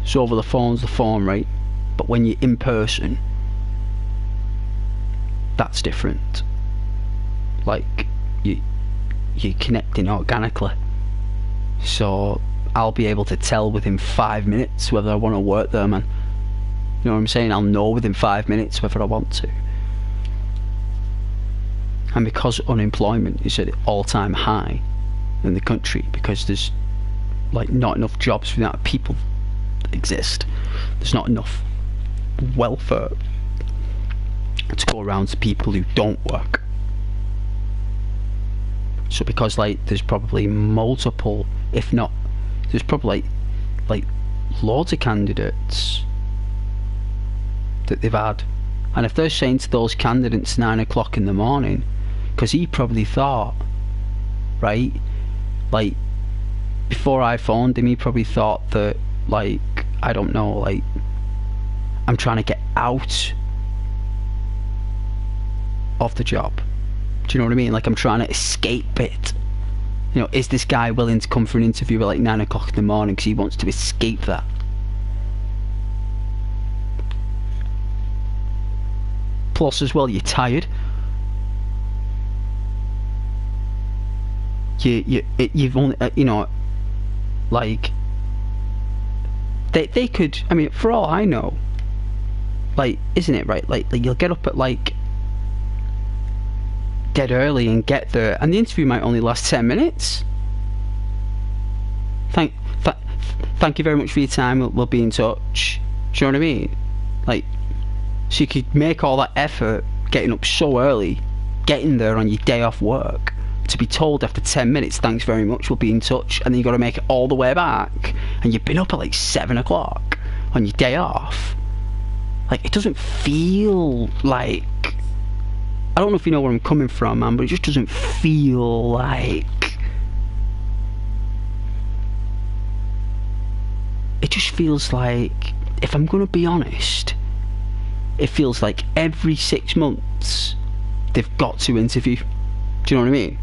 So over the phone's the phone, right? But when you're in person, that's different. Like, you're connecting organically, so I'll be able to tell within 5 minutes whether I want to work there, man. You know what I'm saying? I'll know within 5 minutes whether I want to. And because unemployment is at an all-time high in the country, because there's like not enough jobs for the amount of people that exist, there's not enough welfare to go around to people who don't work. So because like there's probably multiple, if not, there's probably like loads of candidates that they've had, and if they're saying to those candidates 9 o'clock in the morning, because he probably thought, right, like before I phoned him, he probably thought that, like, I don't know, like, I'm trying to get out of the job. Do you know what I mean? Like, I'm trying to escape it. You know, is this guy willing to come for an interview at like 9 o'clock in the morning because he wants to escape that? Plus as well, you're tired. You've only, you know, like, they could, I mean, for all I know, like, isn't it right, like you'll get up at like dead early and get there, and the interview might only last 10 minutes. Thank you very much for your time, we'll be in touch. Do you know what I mean? Like, so you could make all that effort getting up so early, getting there on your day off work, to be told after 10 minutes, thanks very much, we'll be in touch, and then you've got to make it all the way back, and you've been up at like 7 o'clock on your day off. Like, it doesn't feel like, I don't know if you know where I'm coming from, man, but it just doesn't feel like, it just feels like, if I'm going to be honest, it feels like every 6 months they've got to interview. Do you know what I mean?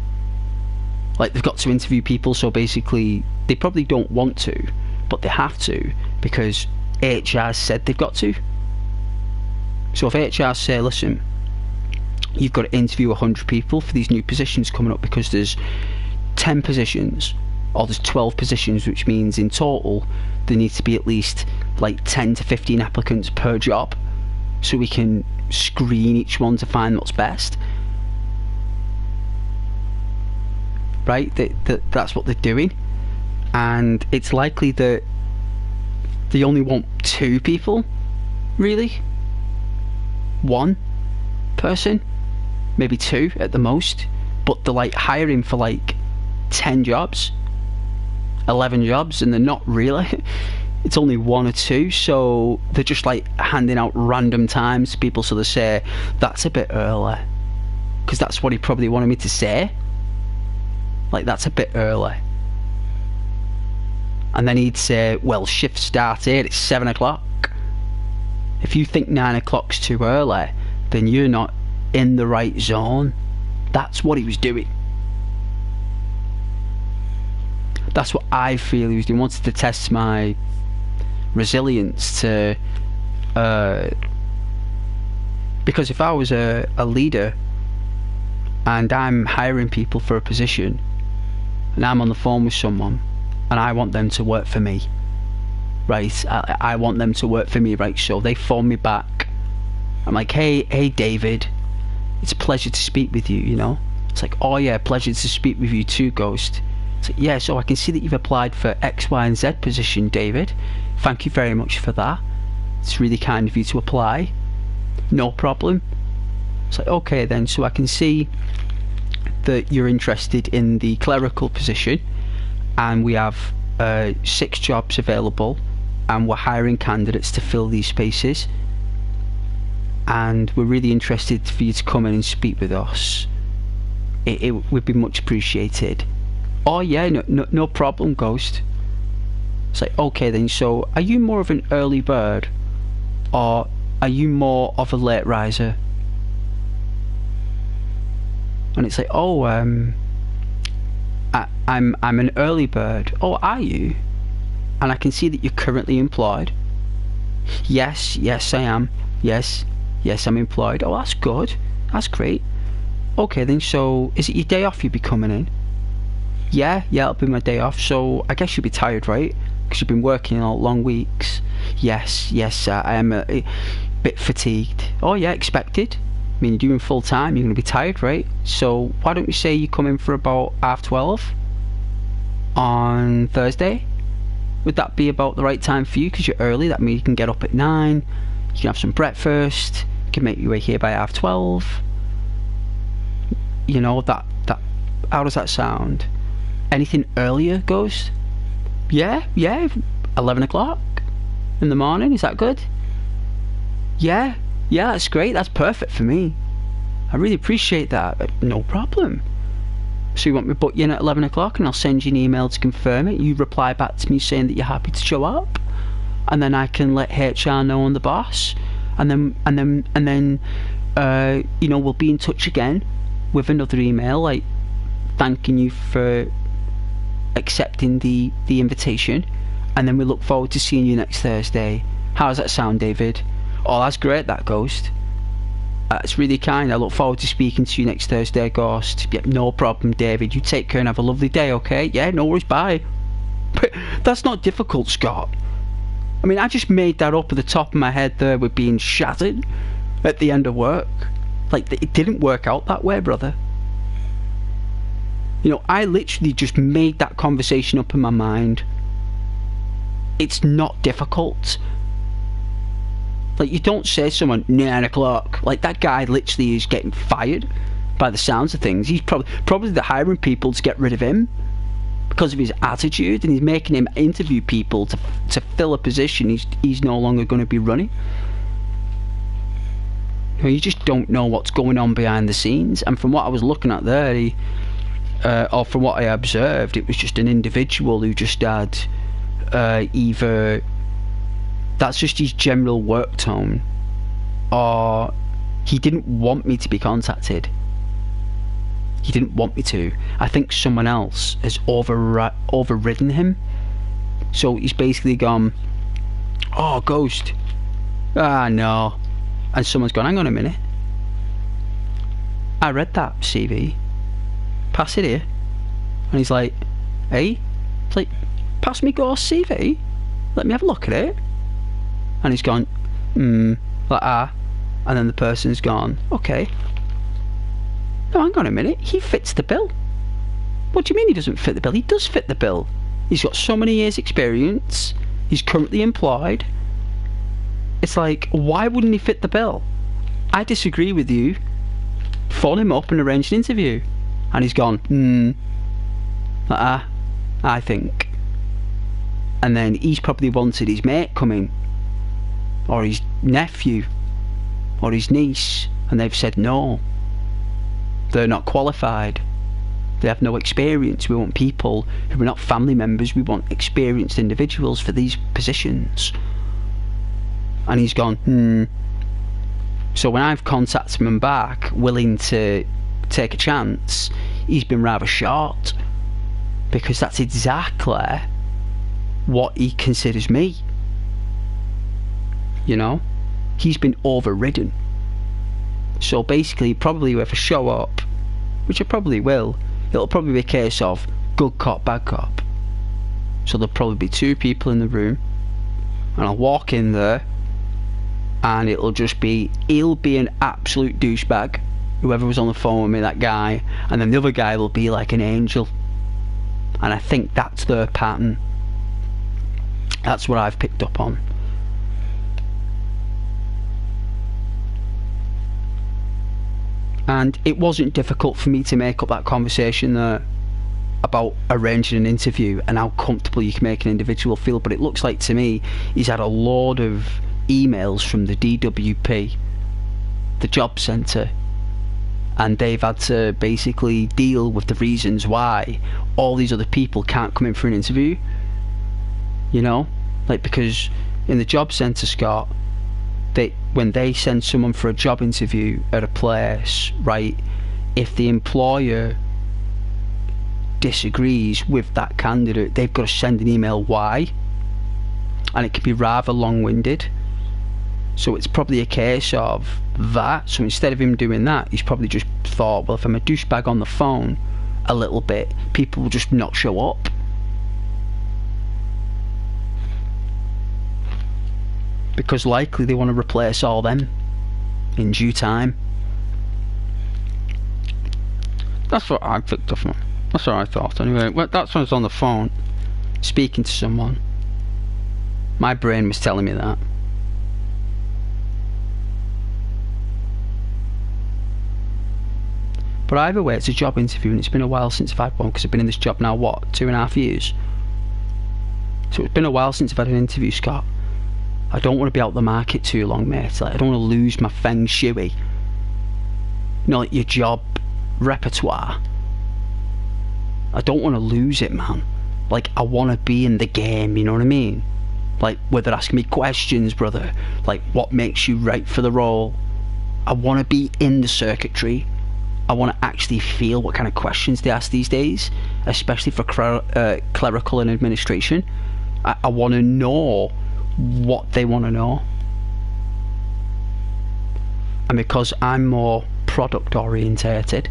Like, they've got to interview people, so basically they probably don't want to, but they have to because HR said they've got to. So if HR say, listen, you've got to interview 100 people for these new positions coming up because there's 10 positions or there's 12 positions, which means in total there needs to be at least like 10 to 15 applicants per job, so we can screen each one to find what's best. Right? That's what they're doing, and it's likely that they only want 2 people, really. 1 person, maybe 2 at the most, but they're like hiring for like 10 jobs, 11 jobs, and they're not really. It's only 1 or 2, so they're just like handing out random times to people, so they say that's a bit early, because that's what he probably wanted me to say. Like, that's a bit early. And then he'd say, well, shift start here, it's 7 o'clock. If you think 9 o'clock's too early, then you're not in the right zone. That's what he was doing. That's what I feel he was doing. He wanted to test my resilience to, because if I was a leader and I'm hiring people for a position and I'm on the phone with someone and I want them to work for me, right, I want them to work for me, right, so they phone me back, I'm like, hey David, it's a pleasure to speak with you, you know. It's like, oh yeah, pleasure to speak with you too, Ghost. It's like, yeah, so I can see that you've applied for X, Y and Z position, David, thank you very much for that, it's really kind of you to apply, no problem. It's like, okay then, so I can see that you're interested in the clerical position, and we have 6 jobs available, and we're hiring candidates to fill these spaces, and we're really interested for you to come in and speak with us. It would be much appreciated. Oh yeah, no problem, Ghost. It's like, okay then, so are you more of an early bird or are you more of a late riser? And it's like, oh, I'm an early bird. Oh, are you? And I can see that you're currently employed. Yes I am. Yes, I'm employed. Oh, that's good. That's great. Okay then, so is it your day off you'll be coming in? Yeah, it'll be my day off, so I guess you'll be tired, right? Because you've been working all long weeks. Yes, I am a bit fatigued. Oh yeah, expected. I mean, you're doing full time, you're going to be tired, right? So why don't you say you come in for about 12:30 on Thursday? Would that be about the right time for you? Because you're early, that means you can get up at 9, you can have some breakfast, you can make your way here by 12:30. You know, that how does that sound? Anything earlier, Ghost? Yeah, 11 o'clock in the morning, is that good? Yeah, that's great, that's perfect for me. I really appreciate that. No problem. So you want me to book you in at 11 o'clock and I'll send you an email to confirm it. You reply back to me saying that you're happy to show up, and then I can let HR know and the boss, and then you know, we'll be in touch again with another email, like thanking you for accepting the invitation, and then we look forward to seeing you next Thursday. How does that sound, David? Oh, that's great, that, Ghost. That's really kind. I look forward to speaking to you next Thursday, Ghost. Yep, no problem, David. You take care and have a lovely day, okay? Yeah, no worries, bye. But that's not difficult, Scott. I mean, I just made that up at the top of my head there with being shattered at the end of work. Like, it didn't work out that way, brother. You know, I literally just made that conversation up in my mind. It's not difficult. Like, you don't say to someone 9 o'clock. Like, that guy literally is getting fired by the sounds of things. He's probably they're hiring people to get rid of him because of his attitude, and he's making him interview people to fill a position he's no longer going to be running. You know, you just don't know what's going on behind the scenes. And from what I was looking at there, or from what I observed, it was just an individual who just had either that's just his general work tone, or he didn't want me to be contacted. He didn't want me to. I think someone else has overridden him. So he's basically gone, oh, Ghost, no. And someone's gone, hang on a minute, I read that CV, pass it here. And he's like, hey? It's like, pass me Ghost's CV, let me have a look at it. And he's gone, like, and then the person's gone, okay, no, hang on a minute, he fits the bill. What do you mean he doesn't fit the bill? He does fit the bill. He's got so many years experience, he's currently employed. It's like, why wouldn't he fit the bill? I disagree with you. Phone him up and arrange an interview. And he's gone, like, I think. And then he's probably wanted his mate coming, or his nephew, or his niece, and they've said no. They're not qualified. They have no experience. We want people who are not family members. We want experienced individuals for these positions. And he's gone, So when I've contacted him back, willing to take a chance, he's been rather short, because that's exactly what he considers me. You know, he's been overridden. So basically, probably if I show up, which I probably will, it'll probably be a case of good cop, bad cop. So there'll probably be 2 people in the room, and I'll walk in there, and it'll just be, he'll be an absolute douchebag, whoever was on the phone with me, that guy, and then the other guy will be like an angel. And I think that's their pattern. That's what I've picked up on. And it wasn't difficult for me to make up that conversation there about arranging an interview and how comfortable you can make an individual feel. But it looks like to me he's had a load of emails from the DWP, the job centre, and they've had to basically deal with the reasons why all these other people can't come in for an interview. You know, like, because in the job centre, Scott, when they send someone for a job interview at a place, right, if the employer disagrees with that candidate, they've got to send an email why, and it can be rather long-winded. So it's probably a case of that. So instead of him doing that, he's probably just thought, well, if I'm a douchebag on the phone a little bit, people will just not show up. Because likely they want to replace all them in due time. That's what I picked up from. That's what I thought anyway. Well, that's when I was on the phone speaking to someone. My brain was telling me that. But either way, it's a job interview, and it's been a while since I've had one, because I've been in this job now, what, 2.5 years? So it's been a while since I've had an interview, Scott. I don't want to be out the market too long, mate. Like, I don't want to lose my feng shui. You know, like your job repertoire. I don't want to lose it, man. Like, I want to be in the game, you know what I mean? Like, whether asking me questions, brother. Like, what makes you right for the role. I want to be in the circuitry. I want to actually feel what kind of questions they ask these days, especially for clerical and administration. I want to know what they want to know. And because I'm more product orientated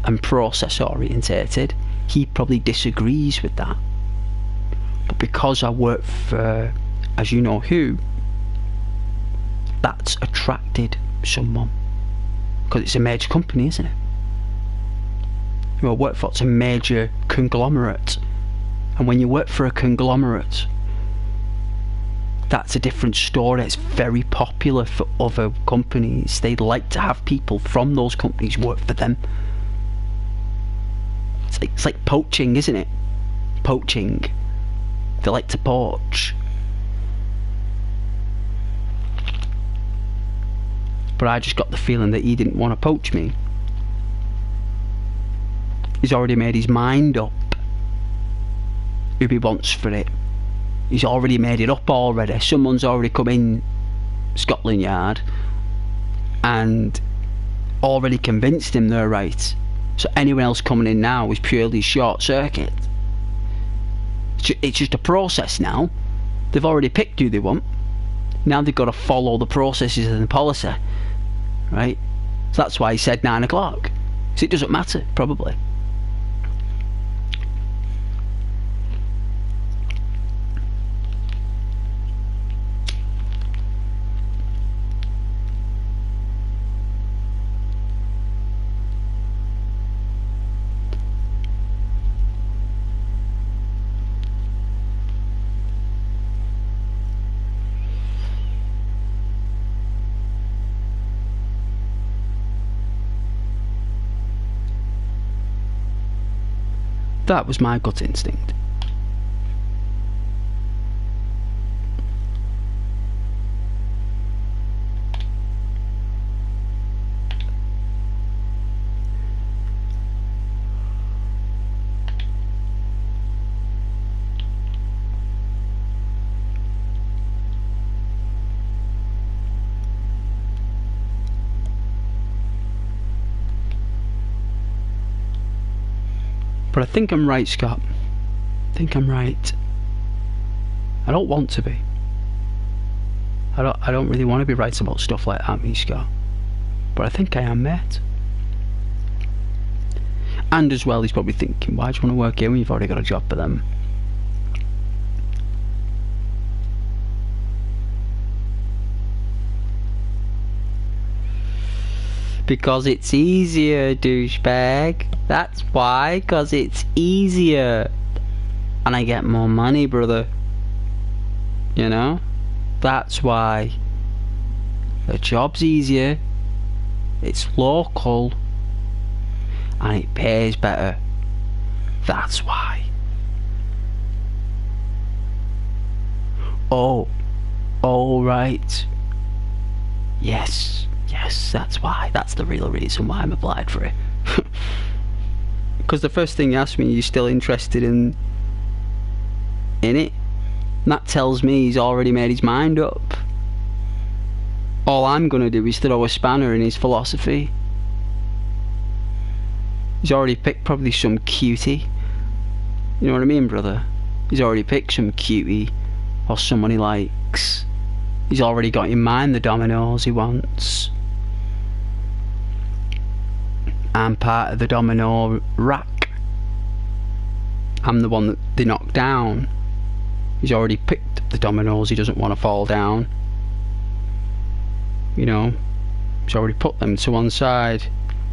and process orientated, he probably disagrees with that. But because I work for, as you know who, that's attracted someone. Because it's a major company, isn't it? You know, I work for, it's a major conglomerate. And when you work for a conglomerate, that's a different story. It's very popular for other companies. They'd like to have people from those companies work for them. It's like poaching, isn't it? Poaching. They like to poach. But I just got the feeling that he didn't want to poach me. He's already made his mind up who he wants for it. He's already made it up already. Someone's already come in Scotland Yard and already convinced him they're right. So anyone else coming in now is purely short circuit. It's just a process now. They've already picked who they want. Now they've got to follow the processes and the policy. Right? So that's why he said 9 o'clock. So it doesn't matter, probably. That was my gut instinct. But I think I'm right, Scott. I think I'm right. I don't want to be. I don't really want to be right about stuff like that, me, Scott. But I think I am, mate. And as well, he's probably thinking, why do you want to work here when you've already got a job for them? Because it's easier, douchebag. That's why, because it's easier. And I get more money, brother. You know? That's why. The job's easier. It's local. And it pays better. That's why. Oh. Oh, right. Yes. Yes, that's why. That's the real reason why I'm applied for it. Because the first thing he asked me, you're still interested in it? And that tells me he's already made his mind up. All I'm going to do is throw a spanner in his philosophy. He's already picked probably some cutie. You know what I mean, brother? He's already picked some cutie or someone he likes. He's already got in mind the dominoes he wants. I'm part of the domino rack. I'm the one that they knocked down. He's already picked up the dominoes he doesn't want to fall down. You know, he's already put them to one side.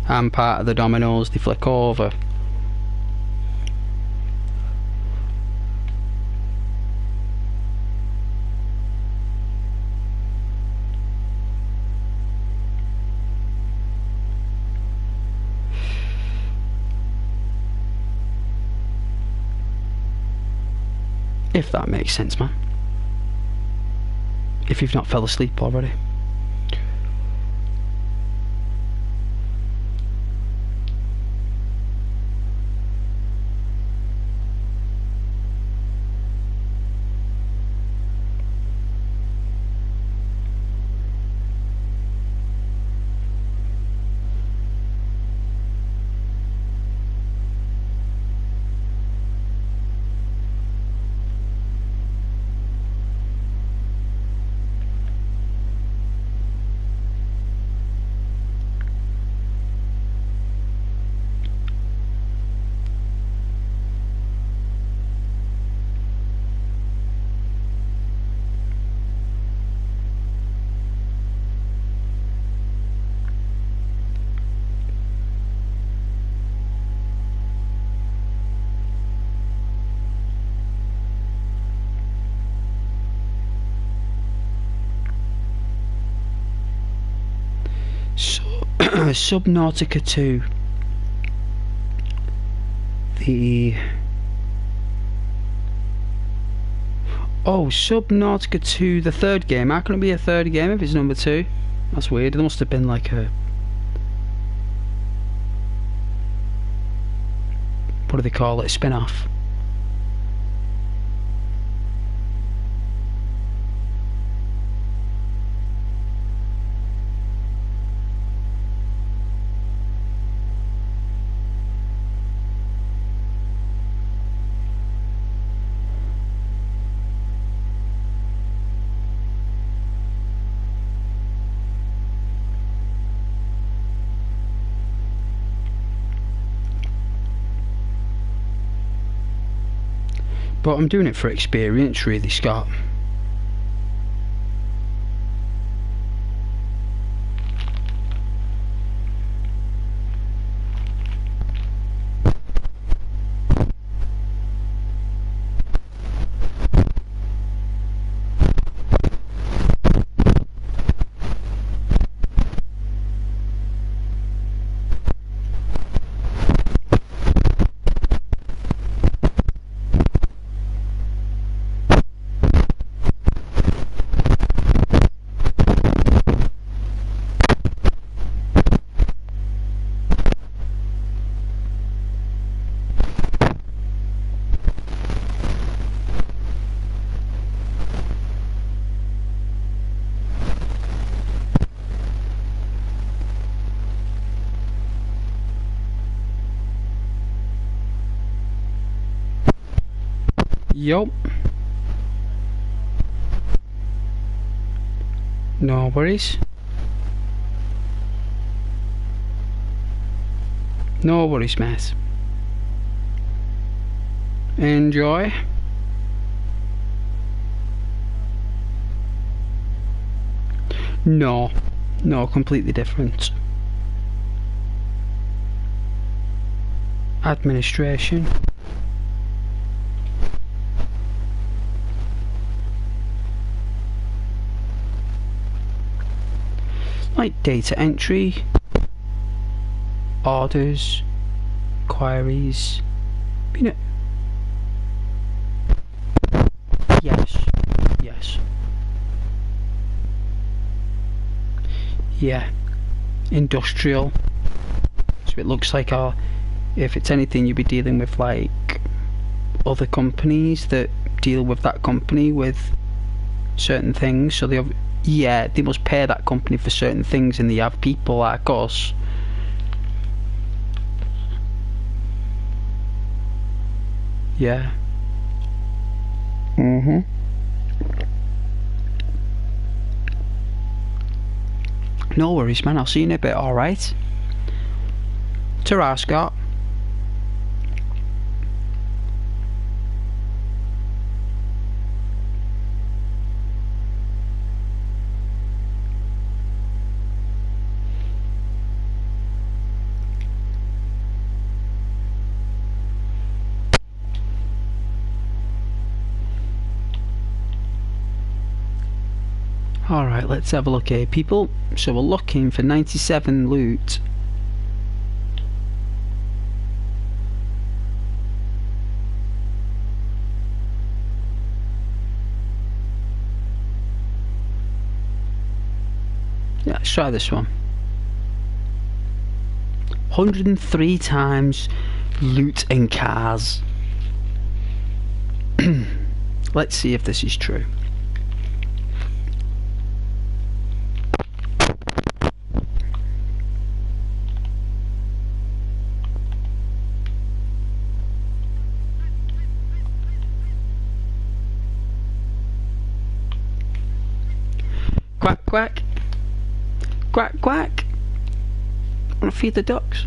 I'm part of the dominoes they flick over. If that makes sense, man. If you've not fell asleep already. Subnautica 2. Subnautica 2, the third game. How can it be a third game if it's number 2? That's weird. There must have been like a... what do they call it? A spin-off. But I'm doing it for experience, really, Scott. Yup. No worries. No worries, mate. Enjoy. No, completely different. Administration. Like data entry, orders, queries, you know. Yes. Yeah, industrial. So it looks like if it's anything, you'd be dealing with like other companies that deal with that company with certain things. So they must pay that company for certain things, and they have people like us. Yeah. No worries, man. I'll see you in a bit, alright? Ta-ra, Scott. Alright, let's have a look here, people. So we're looking for 97 loot. Yeah, let's try this one. 103 times loot and cars. Let's see if this is true. Quack, quack. Quack, quack. I want to feed the ducks.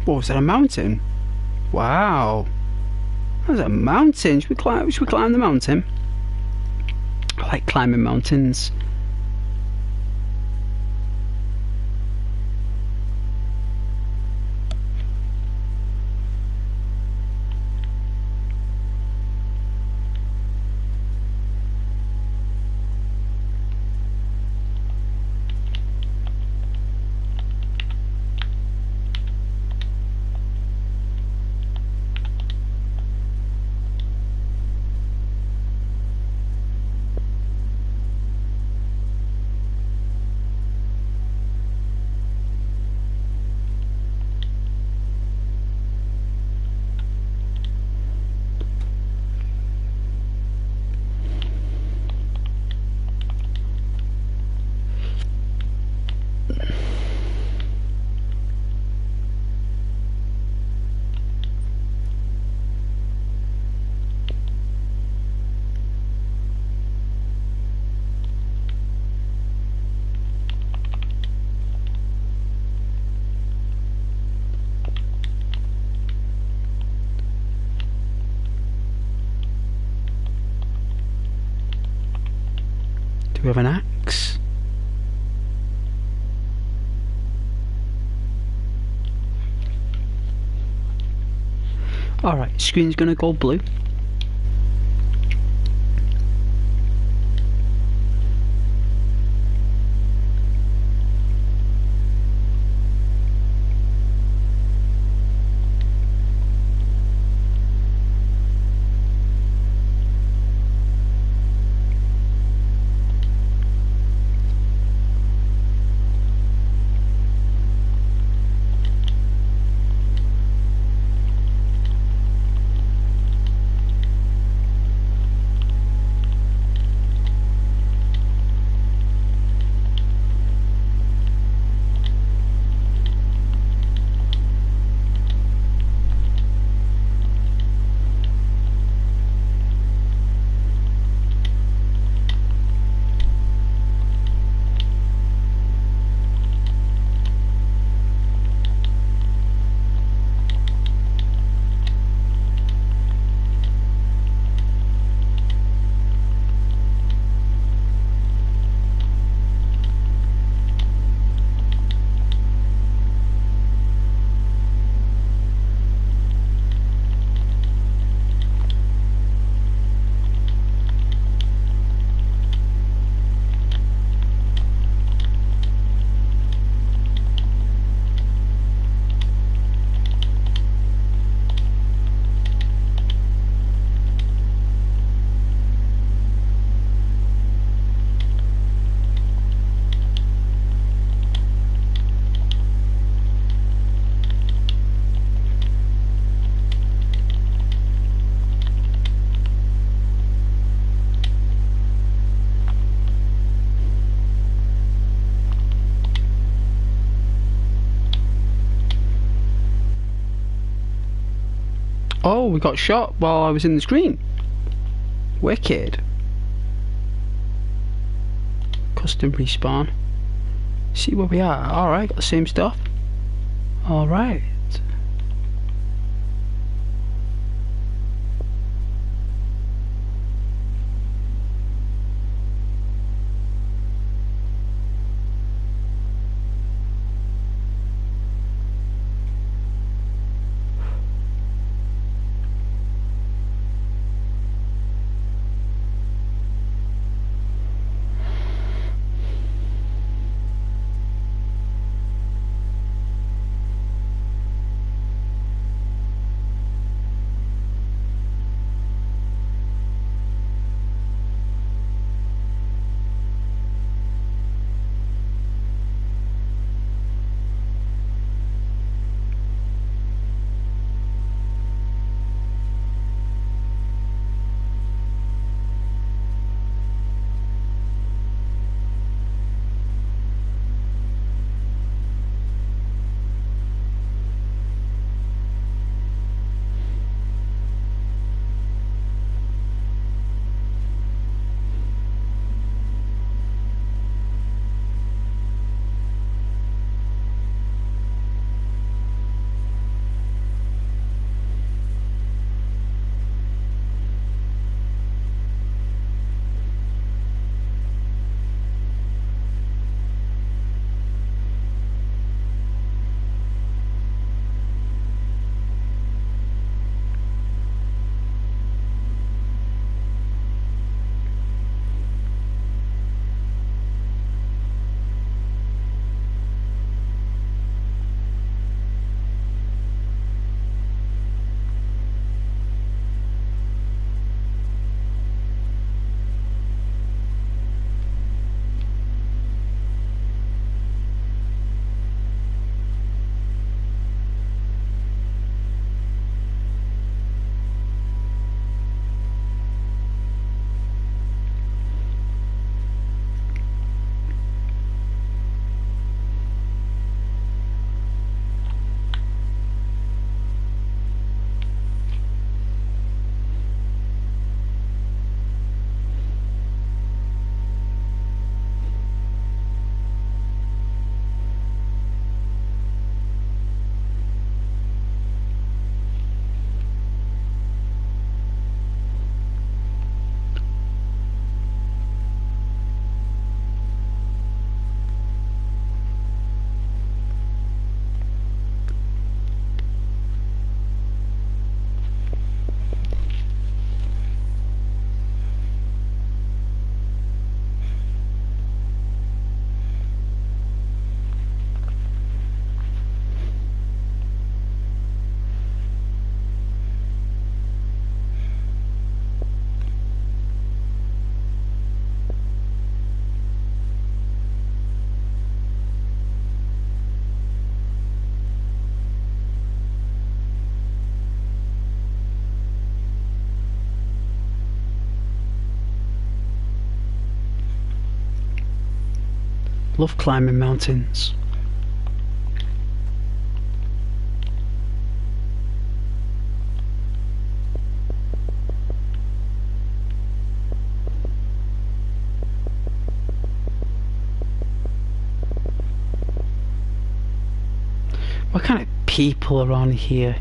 What was that, a mountain? Wow. That was a mountain. Should we climb the mountain? I like climbing mountains. We have an axe. Alright, screen's gonna go blue. Oh, we got shot while I was in the screen. Wicked. Custom respawn. See where we are. Alright, got the same stuff. Alright. Love climbing mountains. What kind of people are on here?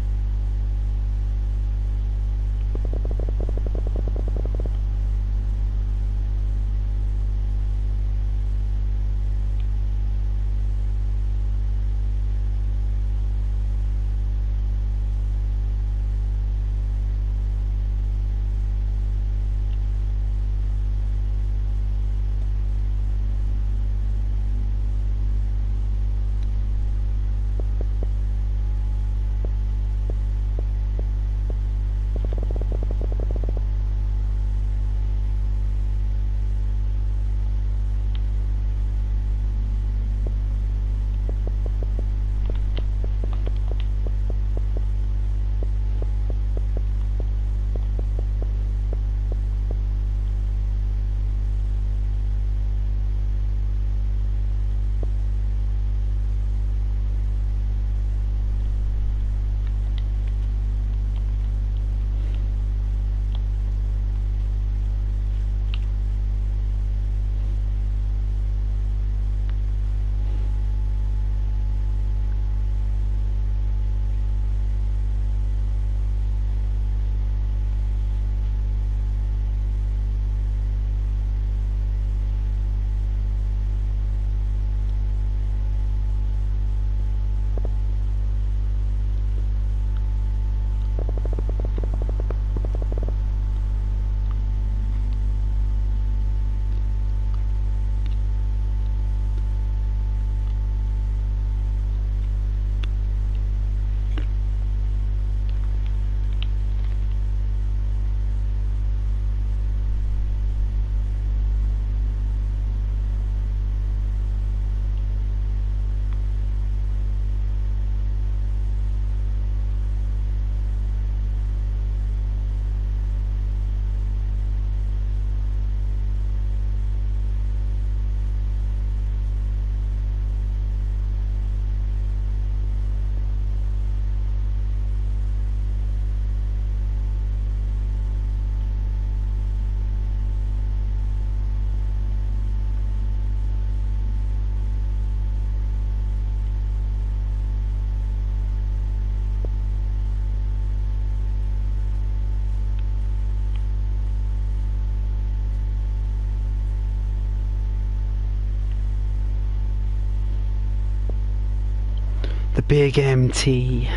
The big MT.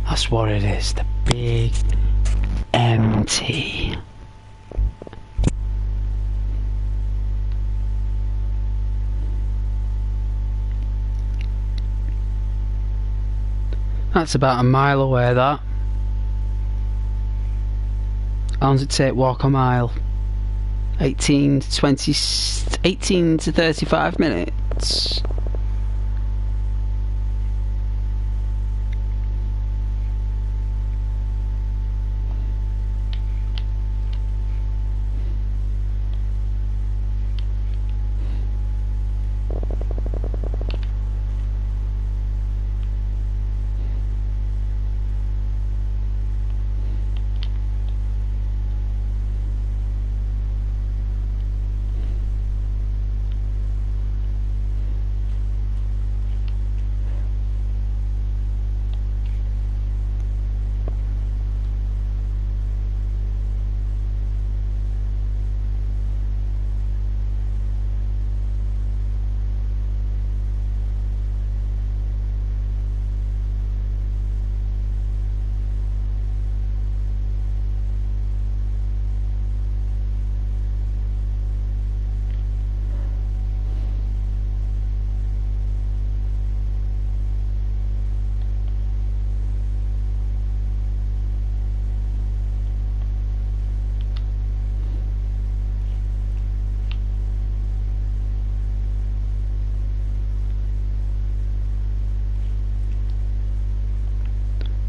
That's what it is, the big MT. That's about a mile away, that. How long does it take walk a mile? 18 to 35 minutes.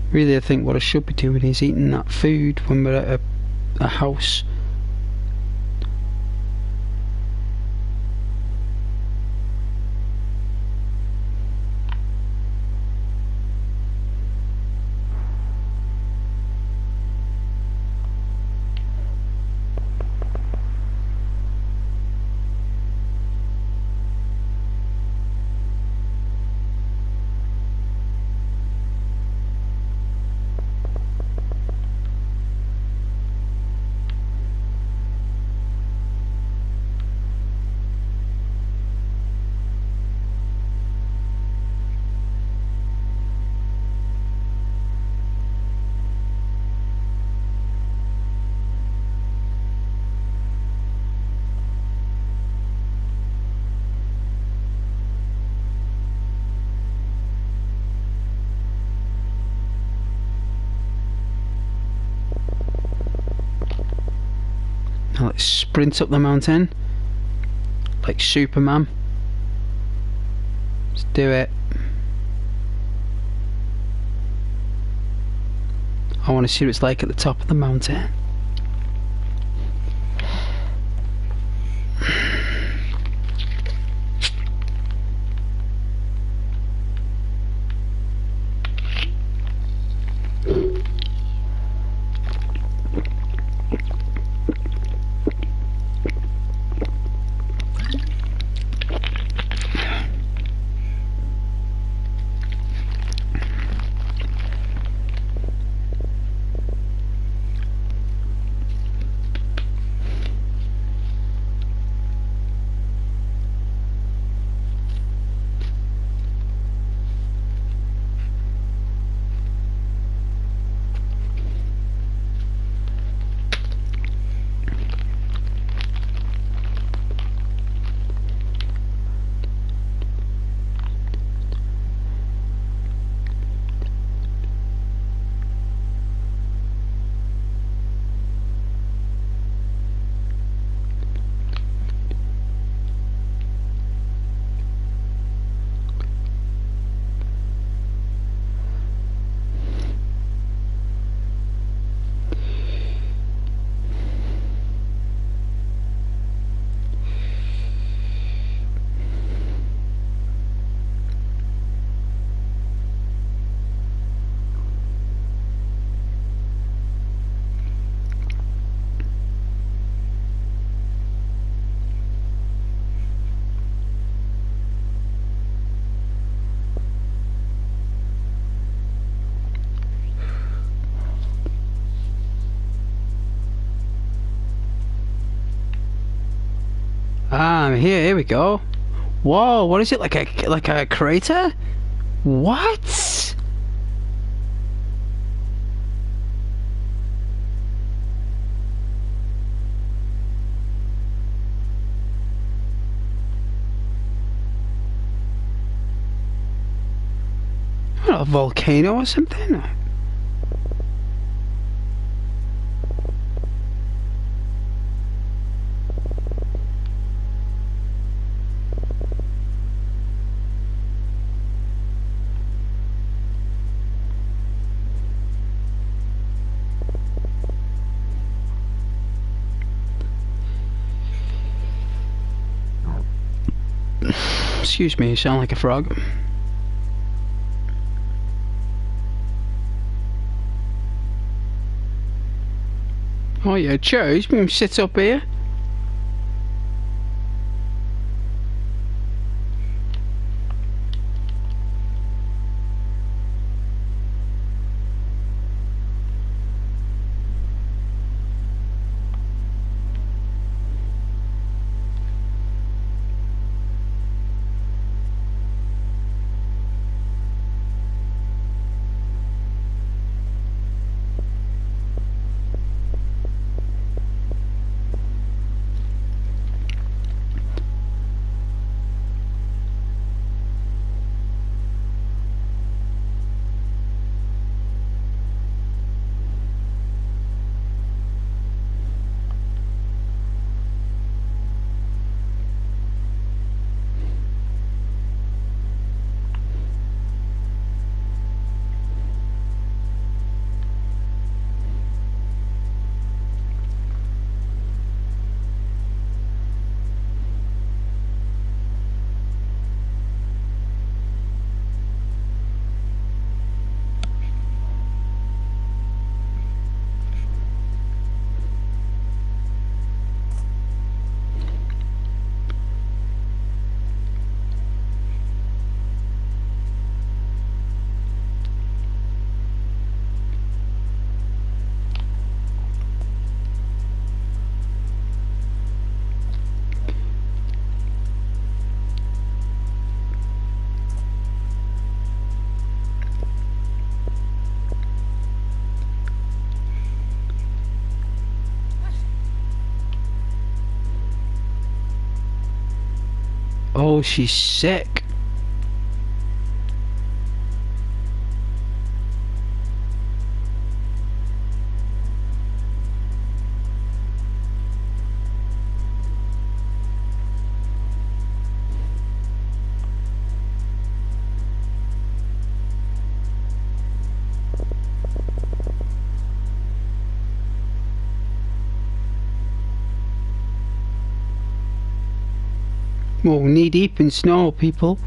Really, I think what I should be doing is eating that food when we're at a house. Now let's sprint up the mountain like Superman. Let's do it. I want to see what it's like at the top of the mountain. Ah, here we go. Whoa, what is it, like a crater? What? A volcano or something? Excuse me, you sound like a frog. Oh yeah, Joe, sit up here. Oh, she's sick. Well, knee deep in snow, people.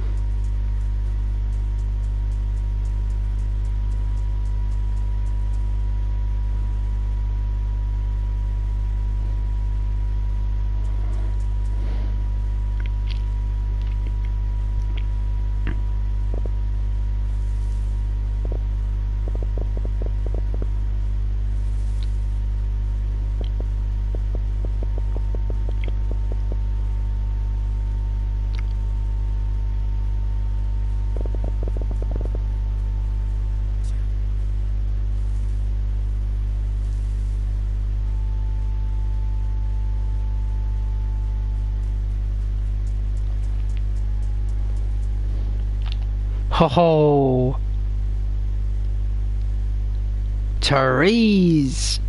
Ho ho! Therese!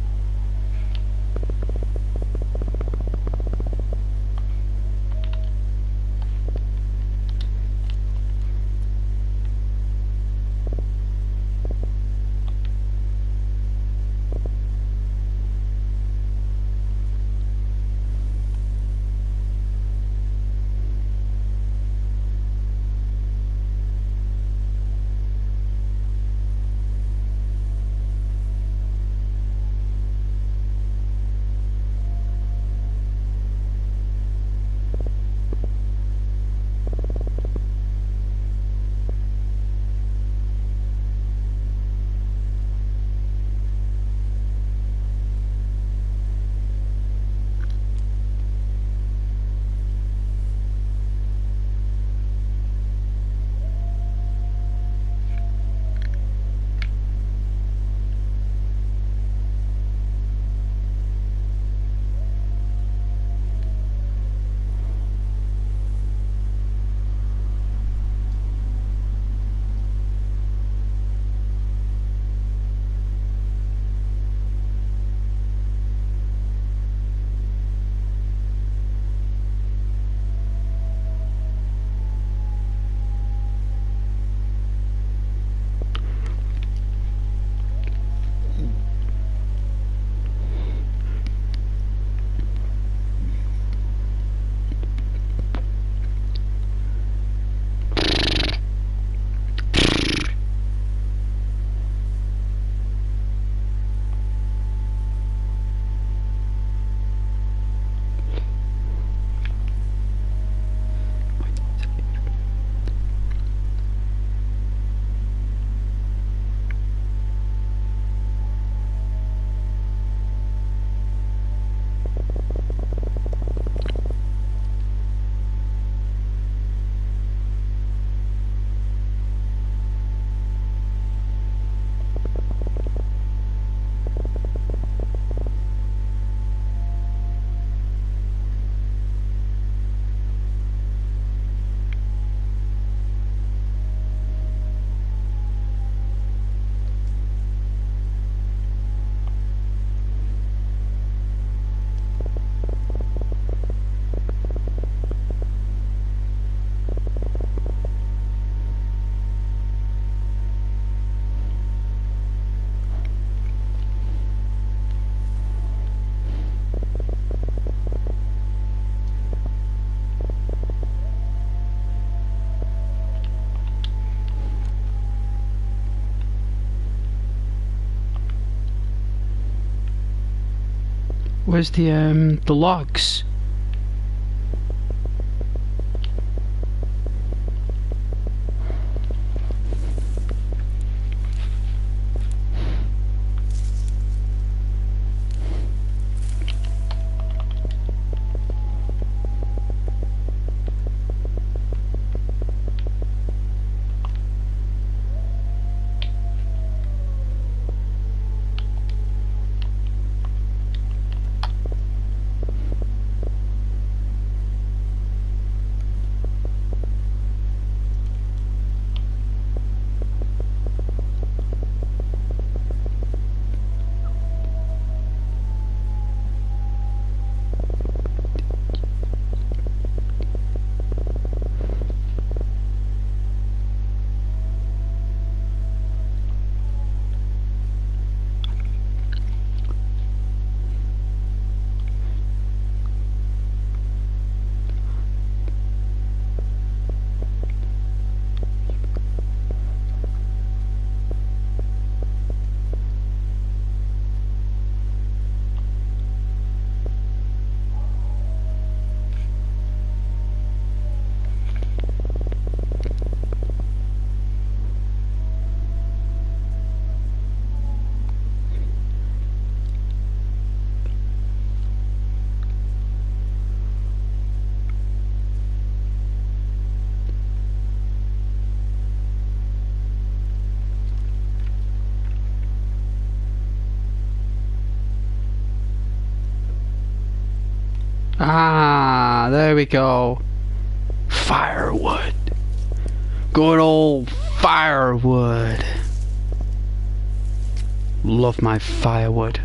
Where's the logs? Ah, there we go. Firewood. Good old firewood. Love my firewood.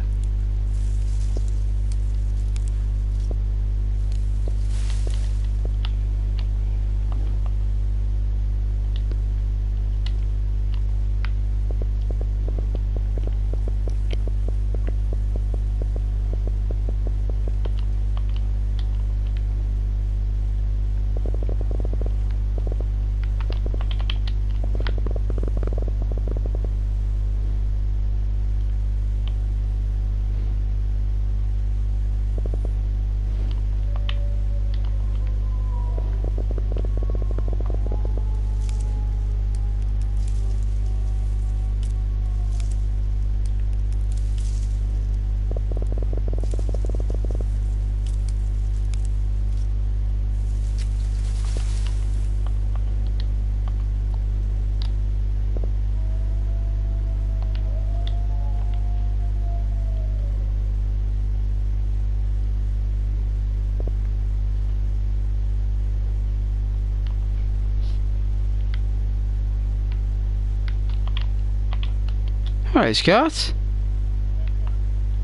Alright, Scott.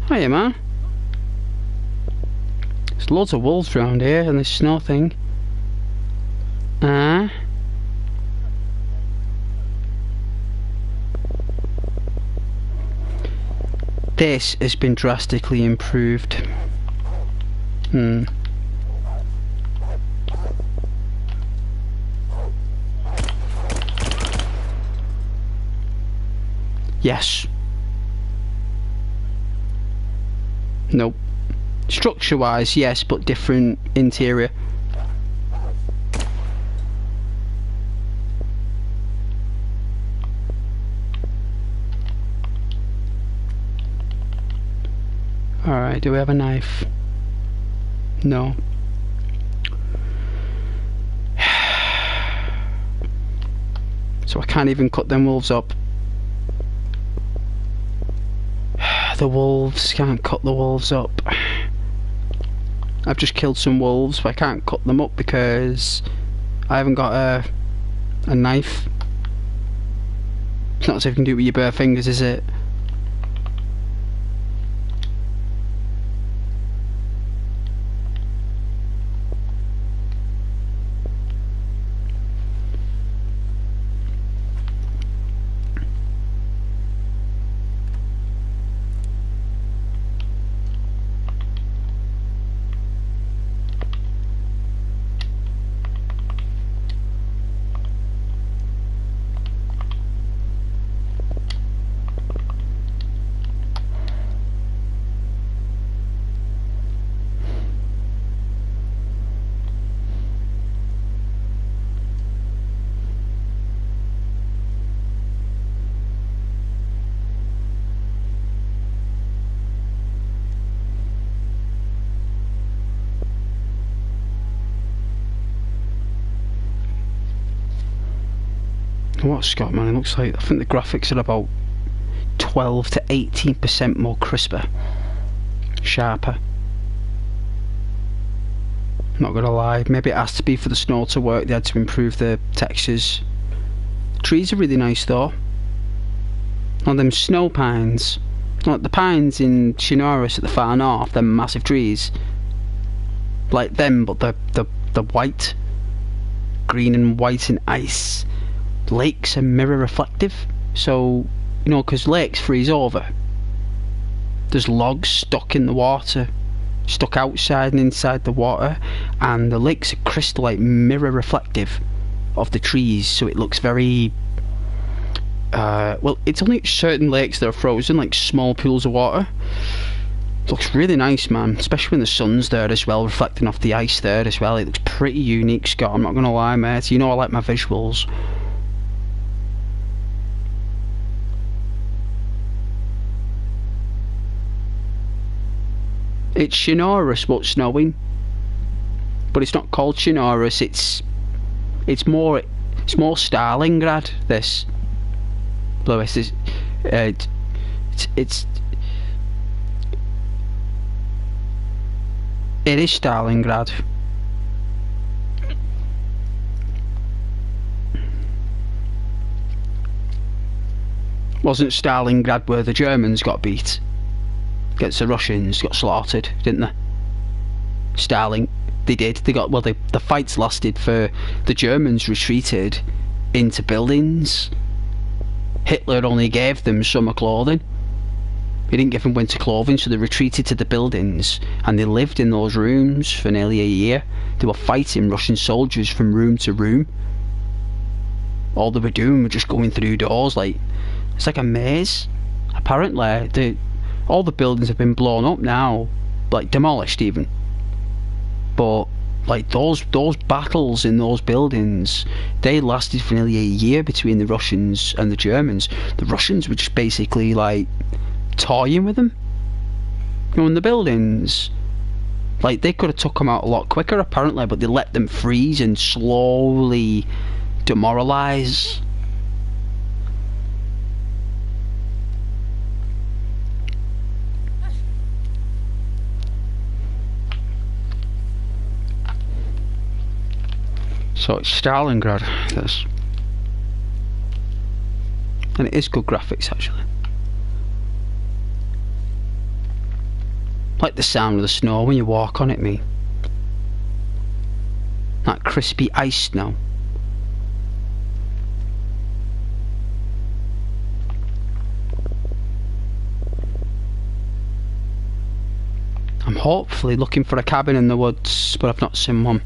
Hiya, man. There's loads of wolves around here and this snow thing. This has been drastically improved. Yes. Nope. Structure-wise, yes, but different interior. Alright, do we have a knife? No. So I can't even cut them wolves up. The wolves, can't cut the wolves up. I've just killed some wolves, but I can't cut them up because I haven't got a knife. It's not as if you can do it with your bare fingers, is it? What's got, man? It looks like, I think the graphics are about 12 to 18% more crisper, sharper. Not gonna lie, maybe it has to be for the snow to work. They had to improve the textures. The trees are really nice though. On them snow pines, like the pines in Chinoris at the far north, them massive trees, like them, but the white, green and white and ice. Lakes are mirror reflective, so you know, because lakes freeze over, there's logs stuck in the water, stuck outside and inside the water, and the lakes are crystal, like mirror reflective of the trees, so it looks very well, it's only certain lakes that are frozen, like small pools of water. It looks really nice, man, especially when the sun's there as well, reflecting off the ice there as well. It looks pretty unique, Scott, I'm not gonna lie, mate. You know I like my visuals. It's Chinoris but snowing, but it's not called Chinoris. It's more Stalingrad. This Lewis is it is Stalingrad. Wasn't Stalingrad where the Germans got beat? Against the Russians, got slaughtered, didn't they? They did. They got, well, the fights lasted for, the Germans retreated into buildings. Hitler only gave them summer clothing. He didn't give them winter clothing, so they retreated to the buildings, and they lived in those rooms for nearly a year. They were fighting Russian soldiers from room to room. All they were doing was just going through doors, like, it's like a maze. Apparently, all the buildings have been blown up now, like demolished even. But like those battles in those buildings, they lasted for nearly a year between the Russians and the Germans. The Russians were just basically like toying with them, you know, in the buildings. Like they could have took them out a lot quicker apparently, but they let them freeze and slowly demoralise. So it's Stalingrad, this. And it is good graphics actually. Like the sound of the snow when you walk on it, me. That crispy ice snow. I'm hopefully looking for a cabin in the woods, but I've not seen one.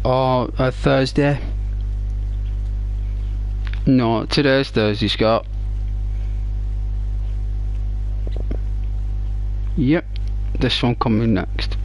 Or Thursday. No, today's Thursday, Scott. Yep, this one coming next.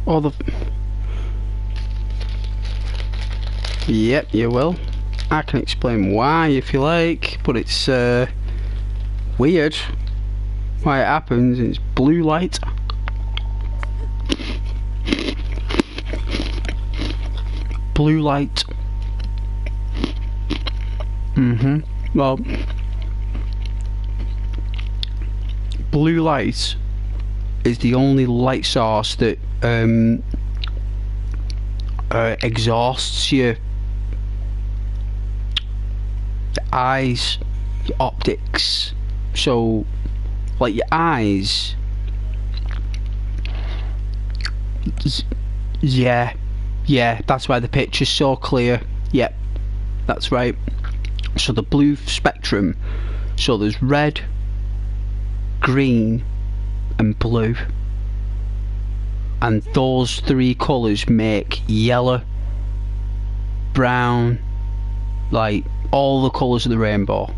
All the... Yep, you will. I can explain why if you like, but it's weird why it happens. It's blue light. Blue light. Well, blue light is the only light source that exhausts your eyes, your optics. So like your eyes, yeah, that's why the picture's so clear. Yep, that's right. So the blue spectrum, so there's red, green and blue, and those three colours make yellow, brown, like all the colours of the rainbow.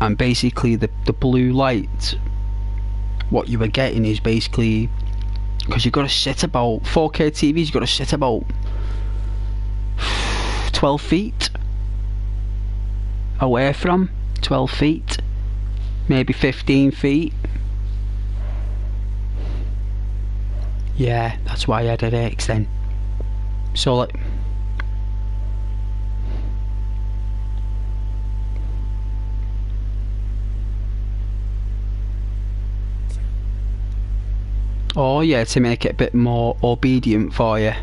And basically the blue light, what you were getting is basically, because you've got to sit about 4K TVs, you've got to sit about 12 feet away from 12 feet, maybe 15 feet. Yeah, that's why I had headaches then. So like, oh yeah, to make it a bit more obedient for you.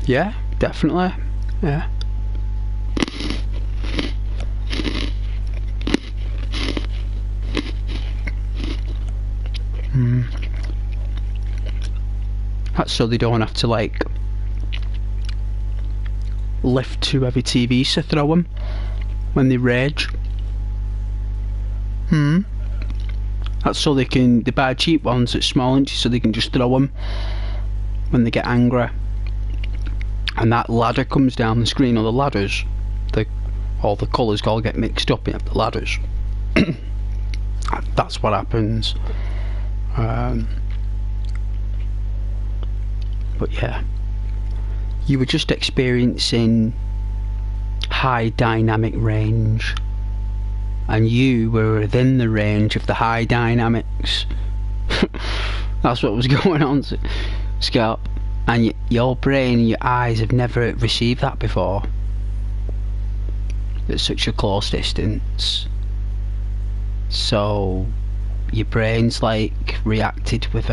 Yeah, definitely. Yeah. That's so they don't have to like lift too heavy TVs to throw them when they rage. That's so they buy cheap ones at small inches so they can just throw them when they get angry. And that ladder comes down the screen, or the ladders, all the colours all get mixed up in the ladders. That's what happens. But yeah, you were just experiencing high dynamic range, and you were within the range of the high dynamics. That's what was going on, Scott. And your brain and your eyes have never received that before at such a close distance. So your brain's like reacted with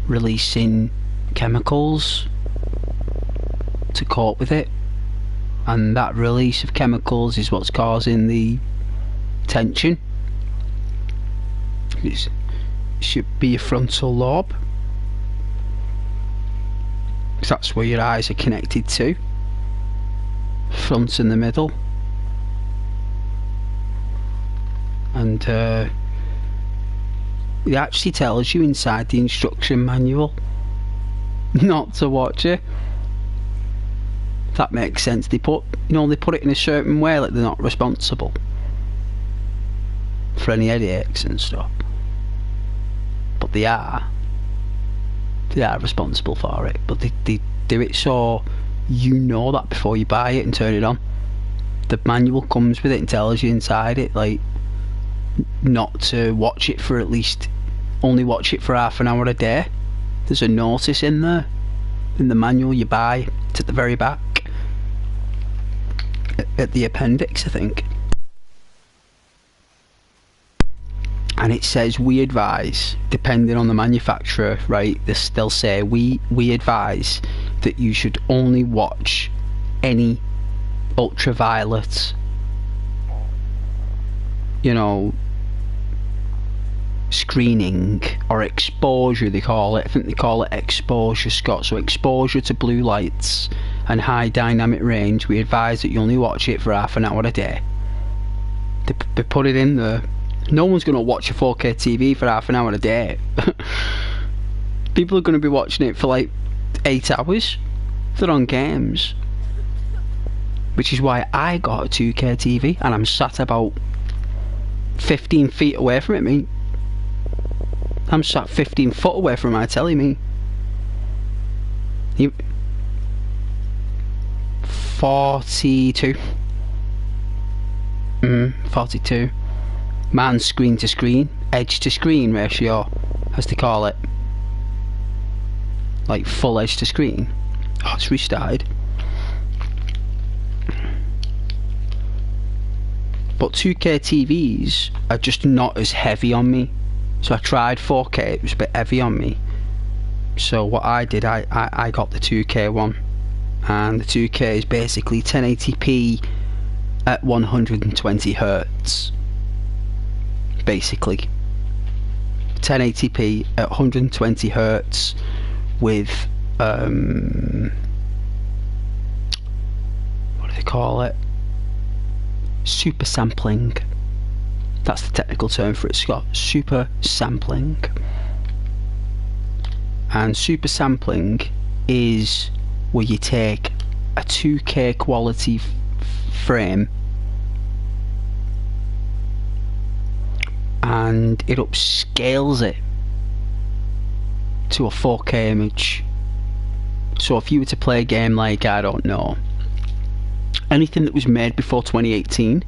releasing chemicals to cope with it, and that release of chemicals is what's causing the tension. It should be your frontal lobe, because that's where your eyes are connected to, front in the middle. And it actually tells you inside the instruction manual not to watch it. If that makes sense. They put it in a certain way, like they're not responsible for any headaches and stuff, but they are responsible for it. But they do it so you know that before you buy it and turn it on. The manual comes with it and tells you inside it, like, not to watch it for only watch it for half an hour a day. There's a notice in there, in the manual you buy. It's at the very back, at the appendix, I think. And it says, we advise, depending on the manufacturer, right, they'll say, we advise that you should only watch any ultraviolet, screening or exposure, they call it. I think they call it exposure, Scott. So exposure to blue lights and high dynamic range, we advise that you only watch it for half an hour a day. They put it in there. No one's going to watch a 4K TV for half an hour a day. People are going to be watching it for like 8 hours. They're on games. which is why I got a 2K TV, and I'm sat about 15 feet away from it, mate. I'm sat 15 foot away from my telly, mate. 42. 42. Man's screen to screen, edge to screen ratio, as they call it. Like full edge to screen. Oh, it's restarted. But 2K TVs are just not as heavy on me. So I tried 4K, it was a bit heavy on me. So what I did, I got the 2K one. And the 2K is basically 1080p at 120 Hertz. Basically. 1080p at 120 Hertz with, what do they call it? Super sampling. That's the technical term for it, Scott. Super sampling. And super sampling is where you take a 2K quality frame and it upscales it to a 4K image. So if you were to play a game like, I don't know, anything that was made before 2018,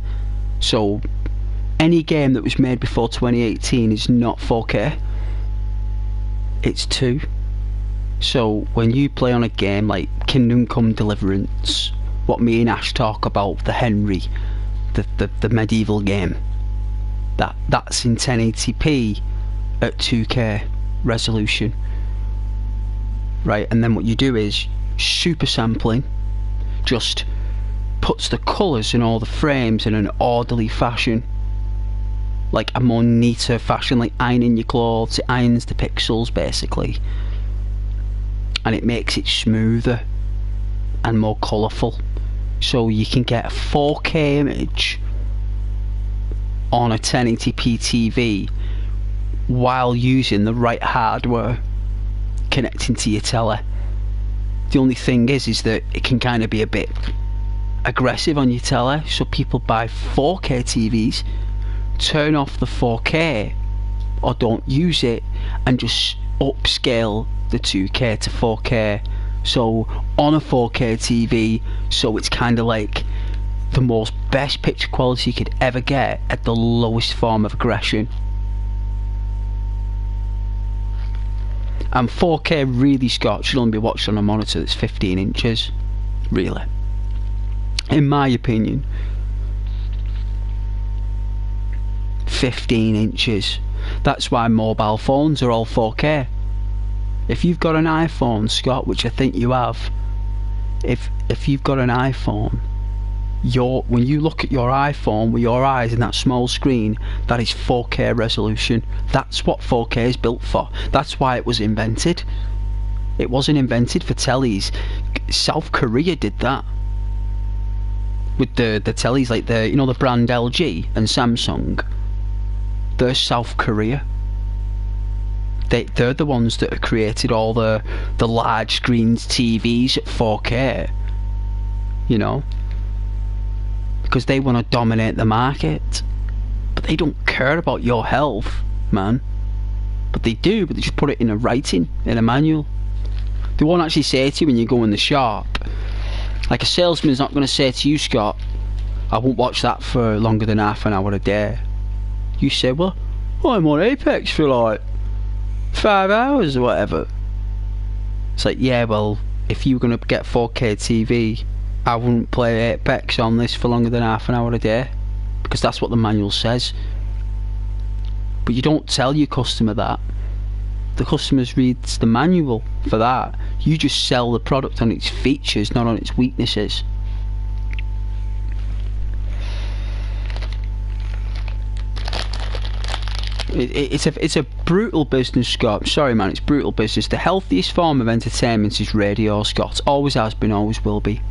so any game that was made before 2018 is not 4K, it's 2. So when you play on a game like Kingdom Come Deliverance, what me and Ash talk about, the Henry, the medieval game, that's in 1080p at 2K resolution, right? And then what you do is super sampling just puts the colours in all the frames in an orderly fashion, like a more neater fashion, like ironing your clothes. It irons the pixels basically, and it makes it smoother and more colourful, so you can get a 4K image on a 1080p TV while using the right hardware connecting to your telly. The only thing is that it can kind of be a bit aggressive on your telly, so people buy 4K TVs, turn off the 4K or don't use it, and just upscale the 2K to 4K. So on a 4K TV, so it's kind of like the most best picture quality you could ever get at the lowest form of aggression. And 4K really, Scott, should only be watched on a monitor that's 15 inches, really, in my opinion. 15 inches. That's why mobile phones are all 4K. If you've got an iPhone, Scott, which I think you have, if you've got an iPhone, when you look at your iPhone with your eyes in that small screen, that is 4K resolution. That's what 4K is built for. That's why it was invented. It wasn't invented for tellies. South Korea did that with the tellies, like the brand LG and Samsung. They're South Korea. They're the ones that have created all the large screens TVs at 4K, because they want to dominate the market. But they don't care about your health, man. But they do, but they just put it in a writing, in a manual. They won't actually say to you when you go in the shop, like a salesman's not going to say to you, Scott, I won't watch that for longer than half an hour a day. You say, well, I'm on Apex for like 5 hours or whatever. It's like, yeah, well, if you were going to get 4K TV, I wouldn't play Apex on this for longer than half an hour a day, because that's what the manual says. But you don't tell your customer that. The customer reads the manual for that. You just sell the product on its features, not on its weaknesses. It's a brutal business, Scott. Sorry, man, it's brutal business. The healthiest form of entertainment is radio, Scott. Always has been, always will be.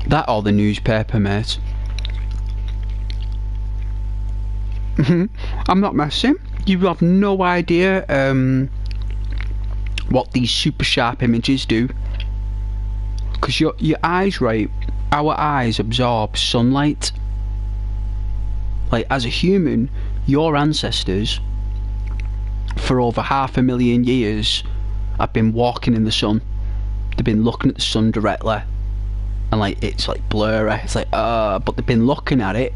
That or the newspaper, mate. I'm not messing. You have no idea what these super sharp images do. Because your eyes, right? Our eyes absorb sunlight. Like, as a human, your ancestors, for over 500,000 years, have been walking in the sun. They've been looking at the sun directly. And, like, it's, like, blurry. It's like, but they've been looking at it.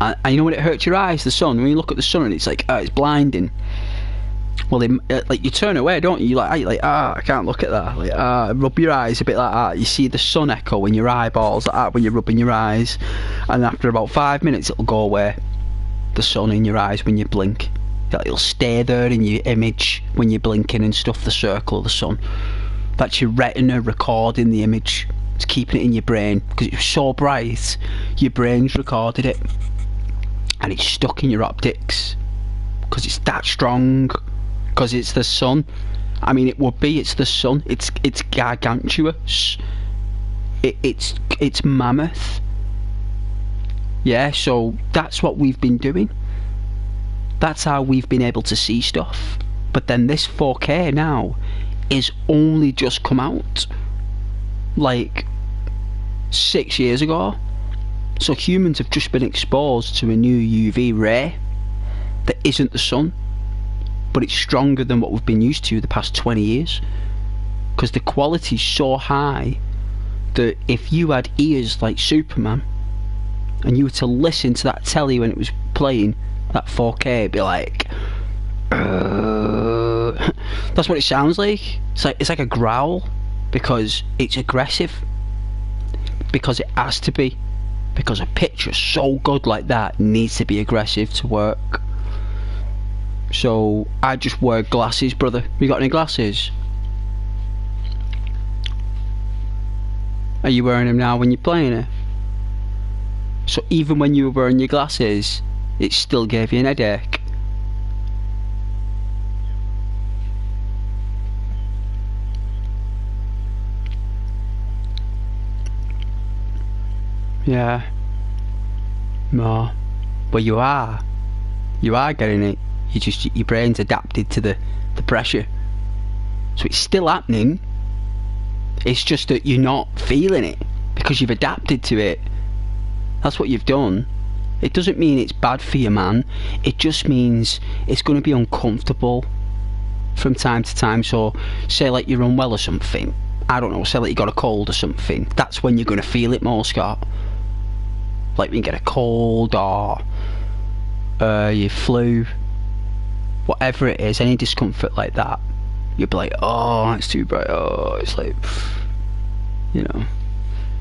And you know when it hurts your eyes, the sun? When you look at the sun and it's like, it's blinding. Well, like, you turn away, don't you? You're like, I can't look at that. Like, rub your eyes a bit like that. You see the sun echo in your eyeballs like that when you're rubbing your eyes. And after about 5 minutes, it'll go away. The sun in your eyes when you blink. It'll stay there in your image when you're blinking and stuff, the circle of the sun. That's your retina recording the image. It's keeping it in your brain. Because it was so bright, your brain's recorded it. And it's stuck in your optics. Because it's that strong. Because it's the sun. I mean, it would be. It's the sun. It's gargantuous. It's mammoth. Yeah, so that's what we've been doing. That's how we've been able to see stuff. But then this 4K now is only just come out. Like 6 years ago. So humans have just been exposed to a new UV ray that isn't the sun. But it's stronger than what we've been used to the past 20 years. Because the quality's so high that if you had ears like Superman and you were to listen to that telly when it was playing, that 4K, it'd be like... That's what it sounds like. It's like a growl. Because it's aggressive. Because it has to be. Because a picture so good like that needs to be aggressive to work. So I just wear glasses, brother. You got any glasses? Are you wearing them now when you're playing it? So even when you were wearing your glasses, it still gave you an headache. Yeah. No. But you are getting it. Your brain's adapted to the pressure. So it's still happening. It's just that you're not feeling it because you've adapted to it. That's what you've done. It doesn't mean it's bad for you, man. It just means it's going to be uncomfortable from time to time. So say like you're unwell or something. I don't know, say like you got a cold or something. That's when you're going to feel it more, Scott. Like when you get a cold or your flu, whatever it is, any discomfort like that, you'll be like, oh, it's too bright, oh, it's like, you know.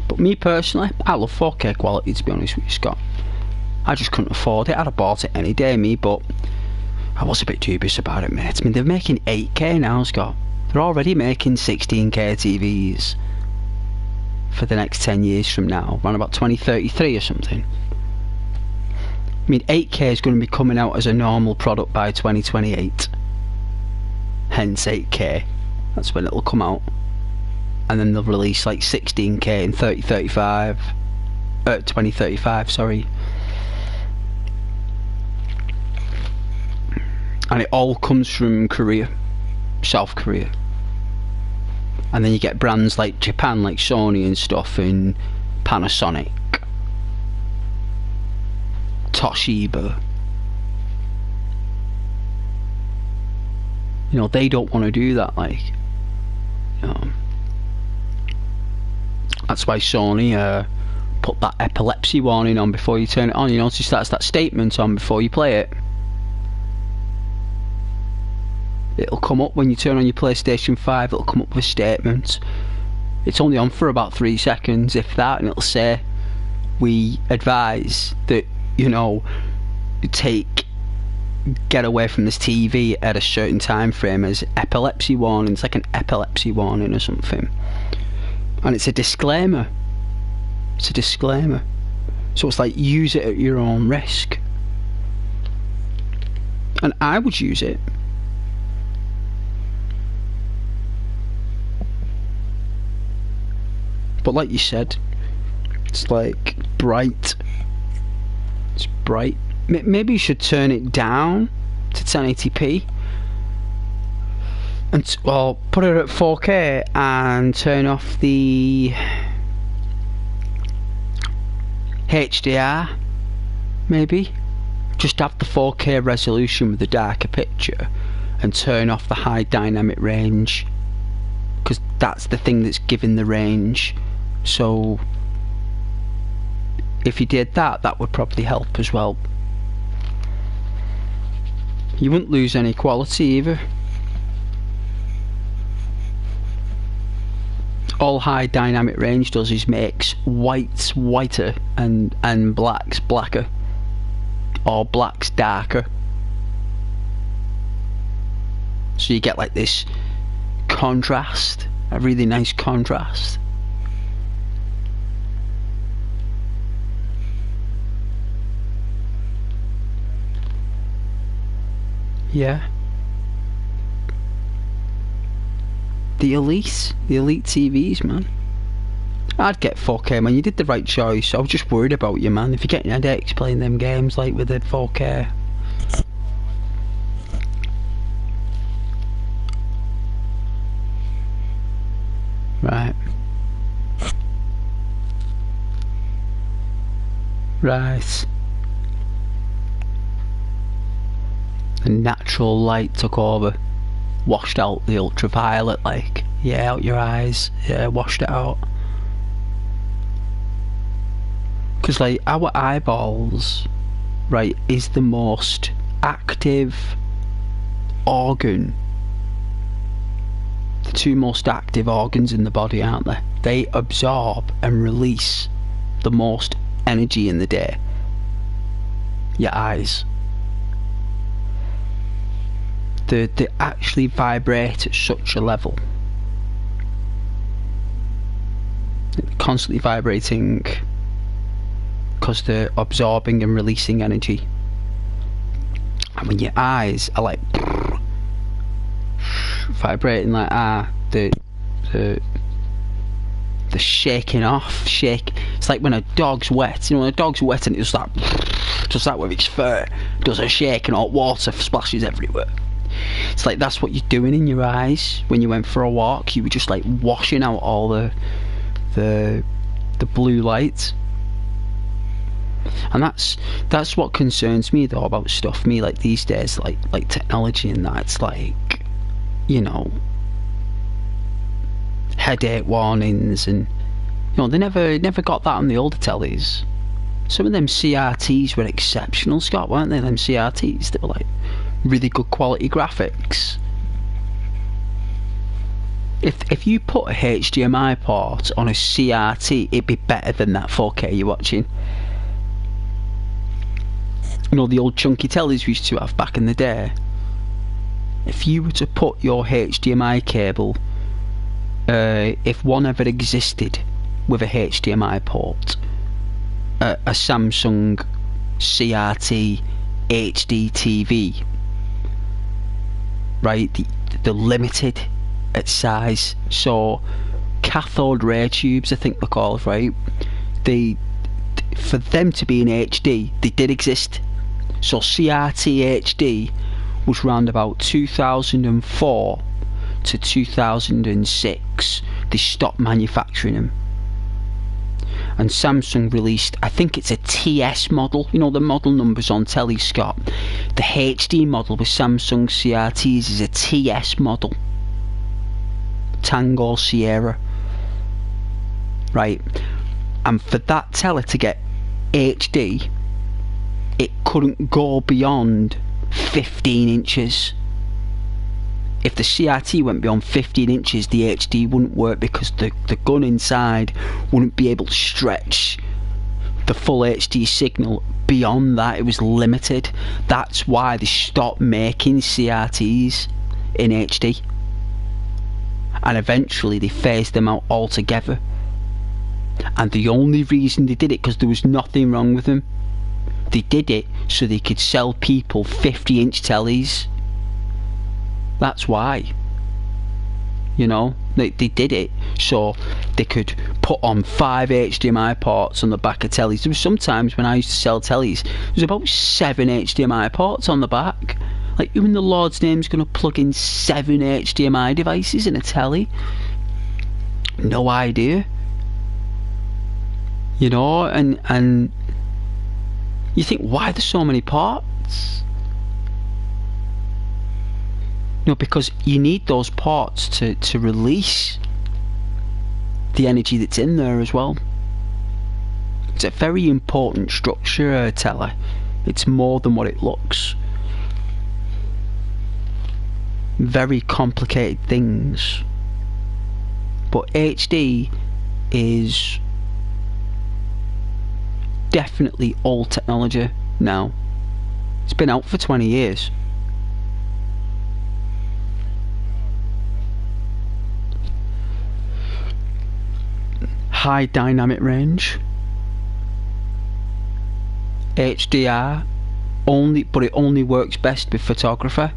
But me personally, I love 4K quality, to be honest with you, Scott. I just couldn't afford it. I'd have bought it any day, me, but I was a bit dubious about it, mate. I mean, they're making 8K now, Scott. They're already making 16K TVs for the next 10 years from now, around about 2033 or something. I mean, 8K is going to be coming out as a normal product by 2028. Hence 8K. That's when it'll come out. And then they'll release like 16K in 2035, sorry. And it all comes from Korea, South Korea. And then you get brands like Japan, like Sony and stuff, and Panasonic, Toshiba. You know, they don't want to do that, like, you know. That's why Sony put that epilepsy warning on before you turn it on. You notice that's that statement on before you play it. It'll come up when you turn on your PlayStation 5, it'll come up with a statement. It's only on for about 3 seconds, if that, and it'll say, we advise that, you know, get away from this TV at a certain time frame as epilepsy warning. It's like an epilepsy warning or something. And it's a disclaimer. It's a disclaimer. So it's like, use it at your own risk. And I would use it. But like you said, it's like bright. It's bright. maybe you should turn it down to 1080p and well, put it at 4K and turn off the HDR. Maybe just have the 4K resolution with the darker picture and turn off the high dynamic range, because that's the thing that's giving the range. So if you did that, that would probably help as well. You wouldn't lose any quality either. All high dynamic range does is makes whites whiter and blacks blacker, or blacks darker. So you get like this contrast, a really nice contrast. Yeah. The Elite TVs, man. I'd get 4K, man. You did the right choice. I was just worried about you, man. If you're getting headaches playing them games like with the 4K. Right. Right. The natural light took over. Washed out the ultraviolet, like, yeah, out your eyes. Yeah, washed it out. Because, like, our eyeballs, right, is the most active organ. The two most active organs in the body, aren't they? They absorb and release the most energy in the day. Your eyes. They actually vibrate at such a level. They're constantly vibrating because they're absorbing and releasing energy. And when your eyes are like vibrating like the shaking off, it's like when a dog's wet. You know, when a dog's wet and it just like does that with its fur, does a shake and hot water splashes everywhere. It's like that's what you're doing in your eyes when you went for a walk. You were just like washing out all the blue light. And that's what concerns me though about stuff. Me, like these days, like technology and that, it's like, you know, headache warnings, and you know, they never got that on the older tellies. Some of them CRTs were exceptional, Scott, weren't they? Them CRTs, they were like really good quality graphics. If you put a HDMI port on a CRT, it'd be better than that 4K you're watching. You know, the old chunky tellies we used to have back in the day. If you were to put your HDMI cable, if one ever existed with a HDMI port, a Samsung CRT HD TV, right, they're limited at size. So cathode ray tubes, I think they're called, right, for them to be in HD, they did exist. So CRT HD was round about 2004 to 2006. They stopped manufacturing them, and Samsung released, I think it's a TS model. You know the model numbers on telly, Scott. The HD model with Samsung CRTs is a TS model, Tango Sierra, right? And for that telly to get HD, it couldn't go beyond 15 inches. If the CRT went beyond 15 inches, the HD wouldn't work, because the gun inside wouldn't be able to stretch the full HD signal beyond that. It was limited. That's why they stopped making CRTs in HD, and eventually they phased them out altogether. And the only reason they did it, because there was nothing wrong with them, they did it so they could sell people 50-inch tellies. That's why. You know, they did it so they could put on 5 HDMI ports on the back of tellies. There was sometimes when I used to sell tellies, there was about 7 HDMI ports on the back. Like, who in the Lord's name is going to plug in 7 HDMI devices in a telly? No idea. You know, and you think, why are there so many ports? No, because you need those ports to release the energy that's in there as well. It's a very important structure, telly. It's more than what it looks. Very complicated things. But HD is definitely old technology now. It's been out for 20 years. High dynamic range, HDR only, but it only works best with photography.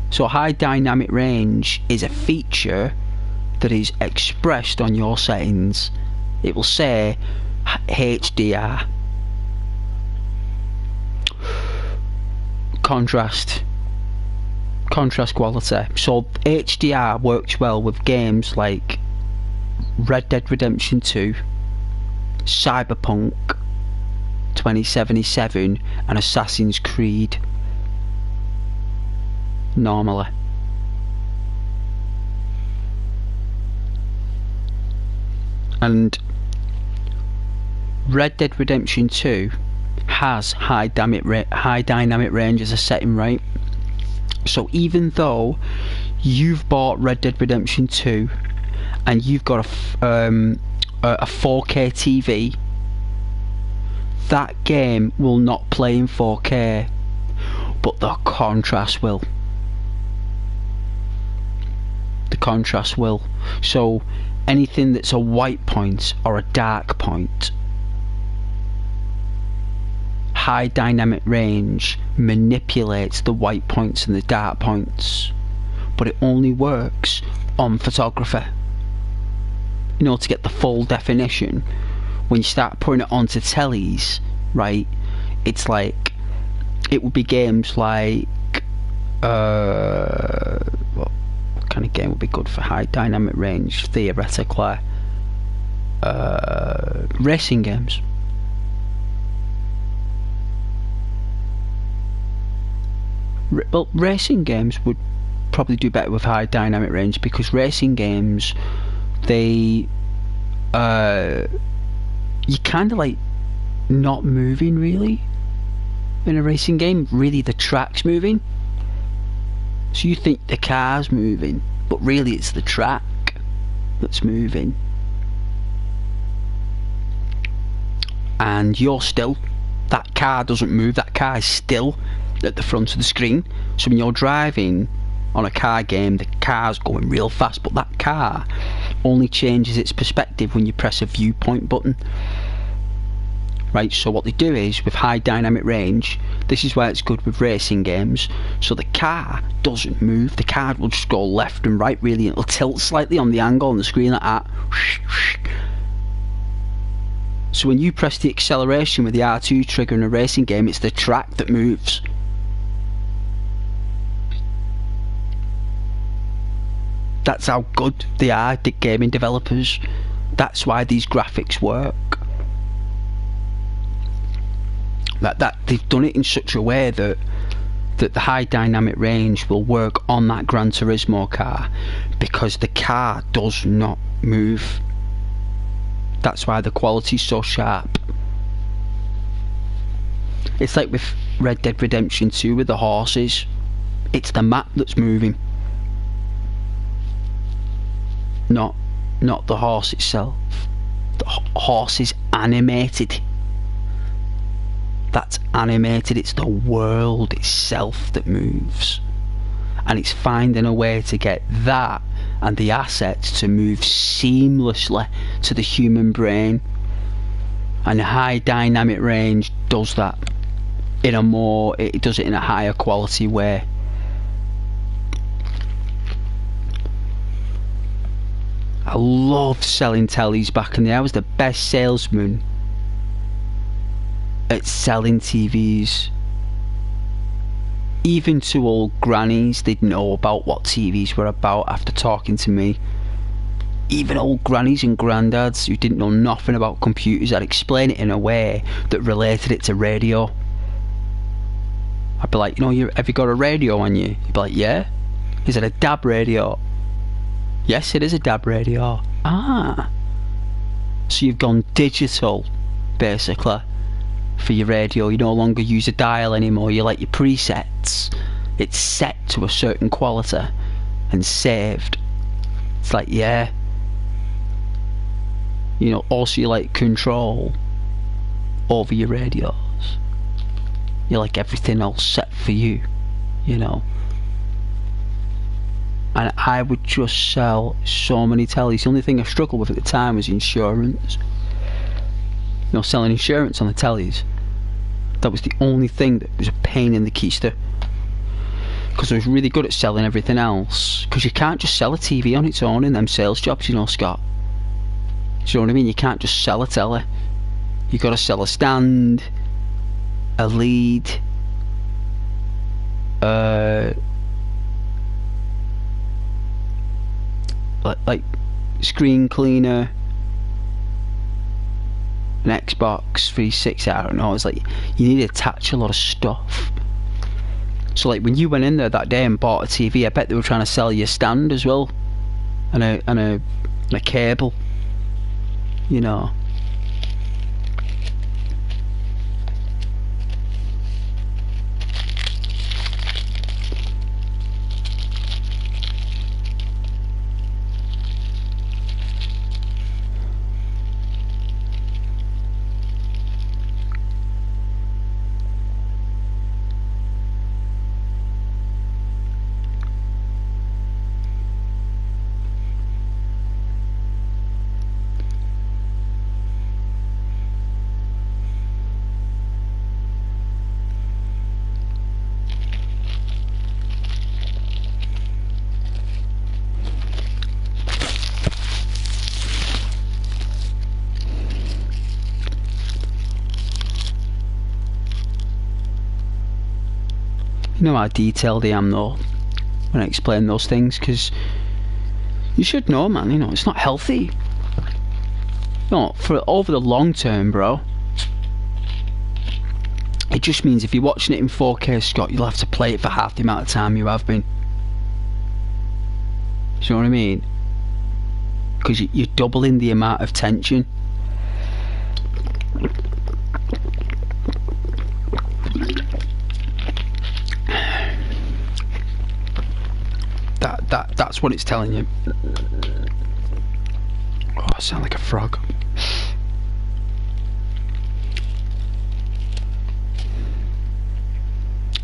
So high dynamic range is a feature that is expressed on your settings. It will say HDR. Contrast quality. So HDR works well with games like Red Dead Redemption 2, Cyberpunk 2077 and Assassin's Creed normally. And Red Dead Redemption 2 has high dynamic range as a setting, right? So even though you've bought Red Dead Redemption 2 and you've got a 4K TV, that game will not play in 4K, but the contrast will. The contrast will. So anything that's a white point or a dark point, high dynamic range manipulates the white points and the dark points, but it only works on photography. You know, to get the full definition, when you start putting it onto tellies, right, it's like, it would be games like what kind of game would be good for high dynamic range theoretically? Racing games. Well, racing games would probably do better with high dynamic range, because racing games, they you kind of like not moving really in a racing game. Really, the track's moving, so you think the car's moving, but really it's the track that's moving, and you're still. That car doesn't move, that car is still at the front of the screen. So when you're driving on a car game, the car's going real fast, but that car only changes its perspective when you press a viewpoint button, right? So what they do is, with high dynamic range, this is why it's good with racing games, so the car doesn't move, the car will just go left and right really, and it'll tilt slightly on the angle on the screen like that. So when you press the acceleration with the R2 trigger in a racing game, it's the track that moves. That's how good they are, the gaming developers. That's why these graphics work. That they've done it in such a way that the high dynamic range will work on that Gran Turismo car, because the car does not move. That's why the quality's so sharp. It's like with Red Dead Redemption 2 with the horses. It's the map that's moving, not the horse itself. The horse is animated. That's animated. It's the world itself that moves, and it's finding a way to get that and the assets to move seamlessly to the human brain. And high dynamic range does that in a more, it does it in a higher quality way. I loved selling tellies back in the day. I was the best salesman at selling TVs. Even to old grannies, they'd know about what TVs were about after talking to me. Even old grannies and granddads who didn't know nothing about computers, I'd explain it in a way that related it to radio. I'd be like, have you got a radio on you? You'd be like, yeah. Is it a DAB radio? Yes, it is a DAB radio. Ah. So you've gone digital, basically, for your radio. You no longer use a dial anymore. You like your presets. It's set to a certain quality and saved. It's like, yeah. Also you like control over your radios. You like everything else set for you, And I would just sell so many tellies. The only thing I struggled with at the time was insurance. Selling insurance on the tellies. That was the only thing that was a pain in the keister. Because I was really good at selling everything else. Because you can't just sell a TV on its own in them sales jobs, Scott. Do you know what I mean? You can't just sell a telly. You got to sell a stand, a lead, like screen cleaner, an Xbox 360. I don't know. It's like you need to attach a lot of stuff. So like when you went in there that day and bought a TV, I bet they were trying to sell you a stand as well, and a cable. You know how detailed I am though when I explain those things, because you should know, man. It's not healthy. For over the long term, bro. It just means if you're watching it in 4K, Scott, you'll have to play it for half the amount of time you have been. Do you know what I mean? Because you're doubling the amount of tension. That's what it's telling you. Oh, I sound like a frog.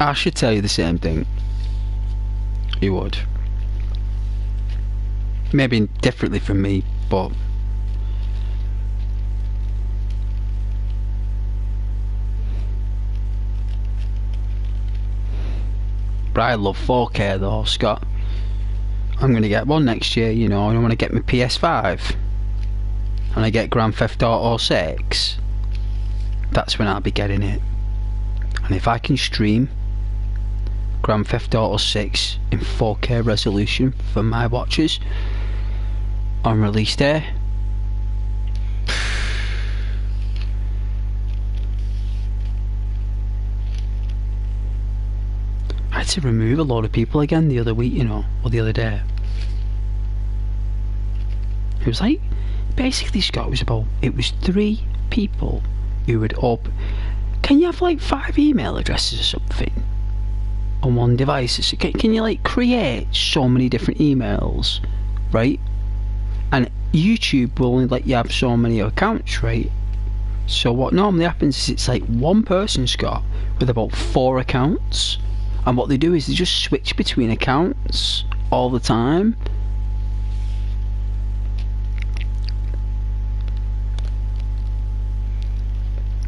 I should tell you the same thing. You would. Maybe differently from me, but I love 4K though, Scott. I'm gonna get one next year, and I want to get my PS5 and I get Grand Theft Auto 6. That's when I'll be getting it. And if I can stream Grand Theft Auto 6 in 4K resolution for my watches on release day, I had to remove a lot of people again the other week, or the other day. It was like, basically, Scott, it was 3 people who would can you have like 5 email addresses or something on one device? Can you like create so many different emails, right? And YouTube will only let you have so many accounts, right? So what normally happens is it's like one person, Scott, with about 4 accounts, and what they do is they just switch between accounts all the time.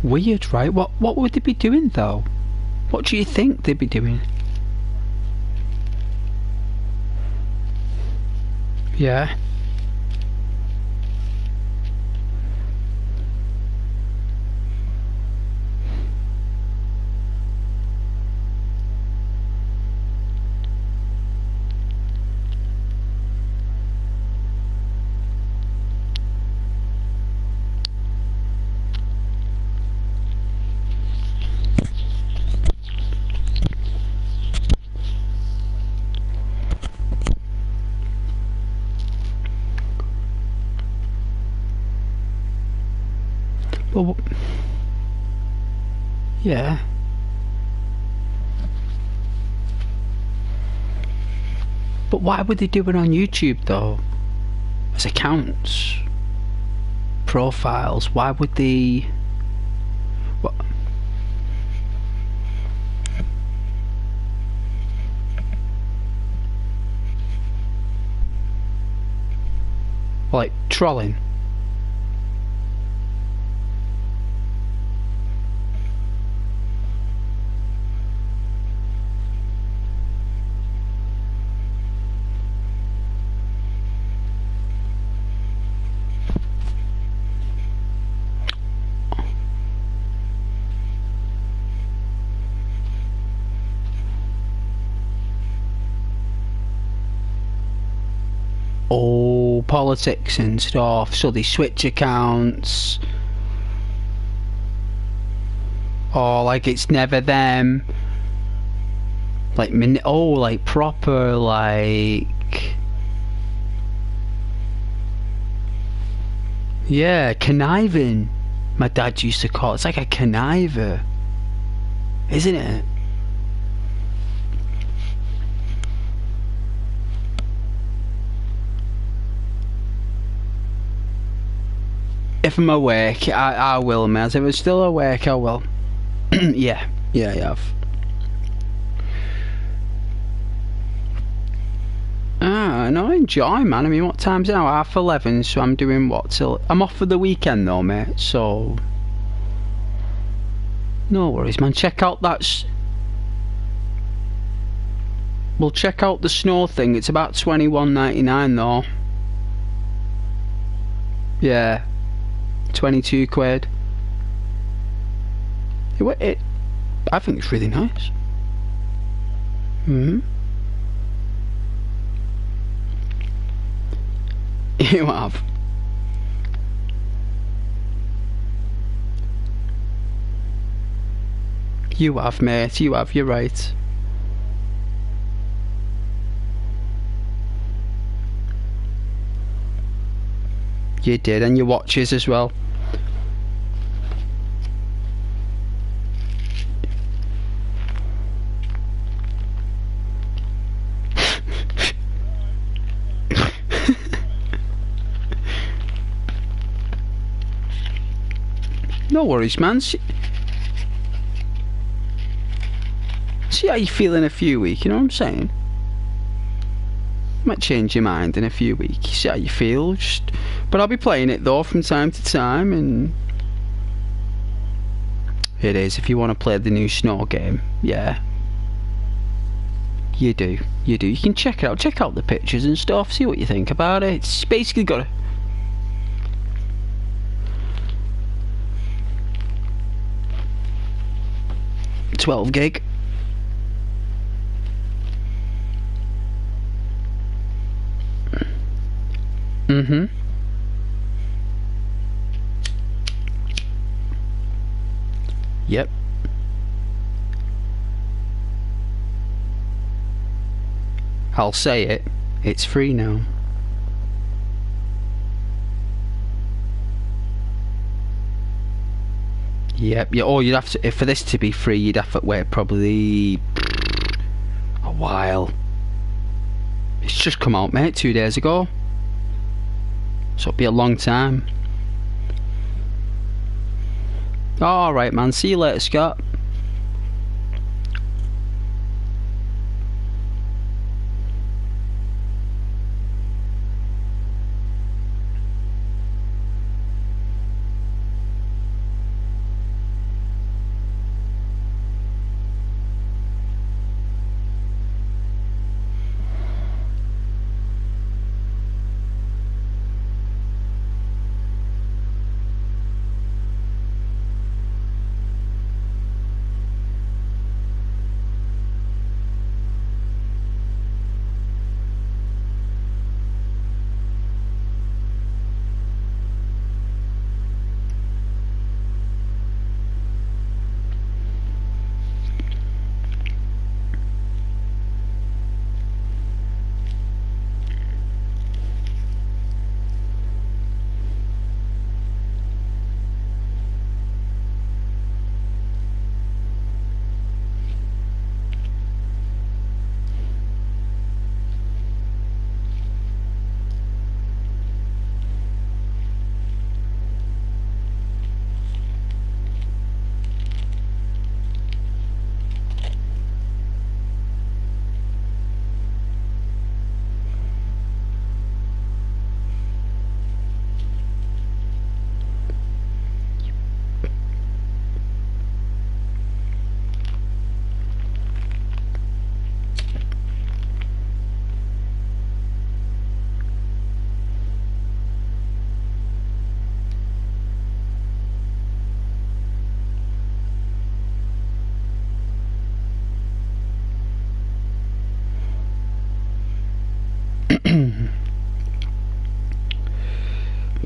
Weird, right? What would they be doing though? What do you think they'd be doing? Yeah. Well, yeah. But why would they do it on YouTube though? As accounts, profiles. Why would they? What? Like trolling. Oh, politics and stuff, so they switch accounts. Or like it's never them. Like like proper like. Yeah, conniving. My dad used to call it. It's like a conniver, isn't it? If I'm awake, I will, mate. If I'm still awake, I will. Yeah, I have. No, I enjoy, man. I mean, what time's it now? 11:30, so I'm doing what till... I'm off for the weekend though, mate, so... No worries, man. Check out that... We'll check out the snow thing. It's about £21.99 though. Yeah. 22 quid. I think it's really nice. You have. You have, mate. You have. You're right. You did, and your watches as well. No worries, man. See how you feel in a few weeks, you know what I'm saying? Might change your mind in a few weeks. See how you feel. But I'll be playing it though from time to time, and it is if you want to play the new Snow game. Yeah, you do. You can check it out. Check out the pictures and stuff. See what you think about it. It's basically got a 12 gig. Yep. I'll say it. It's free now. Yep. Yeah. Or you'd have to, for this to be free, you'd have to wait probably a while. It's just come out, mate, 2 days ago. So it'll be a long time. Alright, man. See you later, Scott.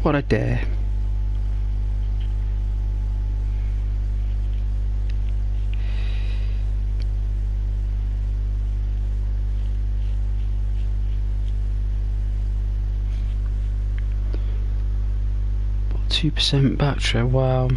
What a day. But 2% battery, wow.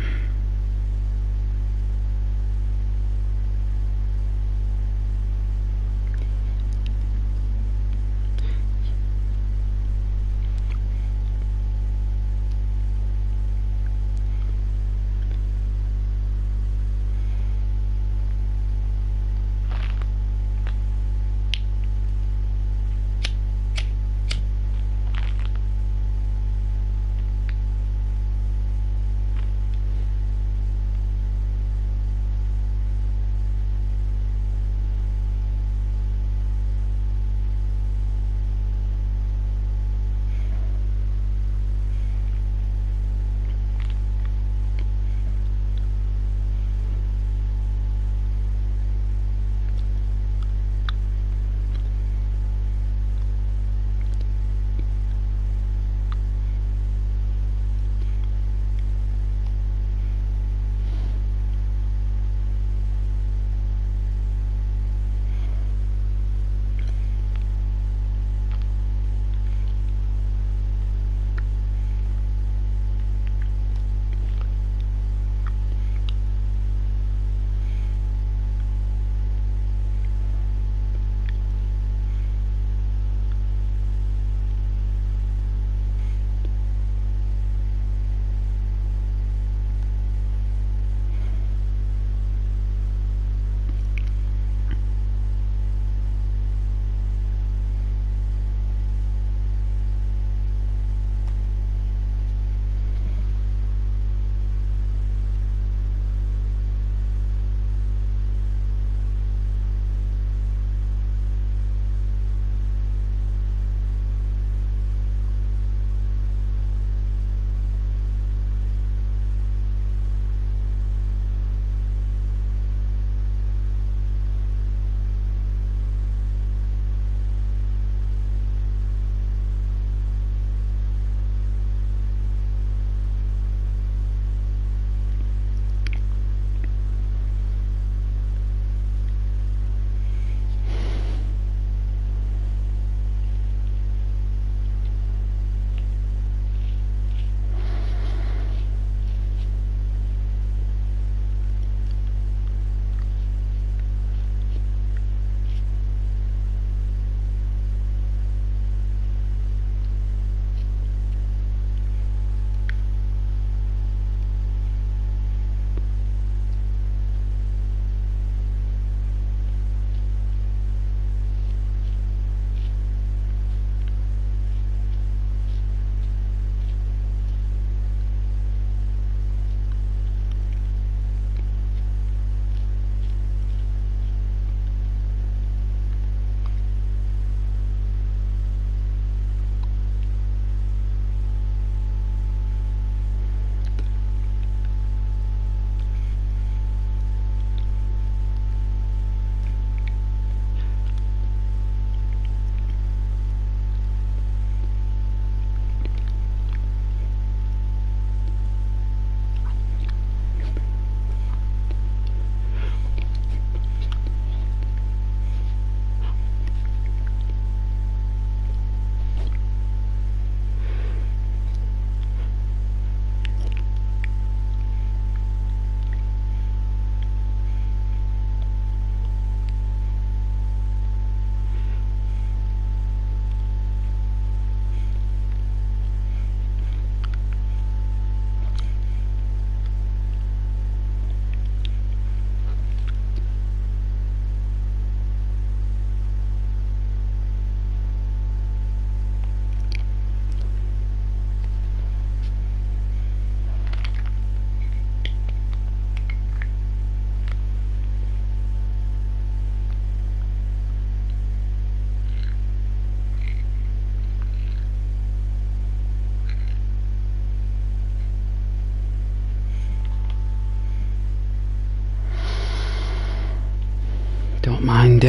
Don't mind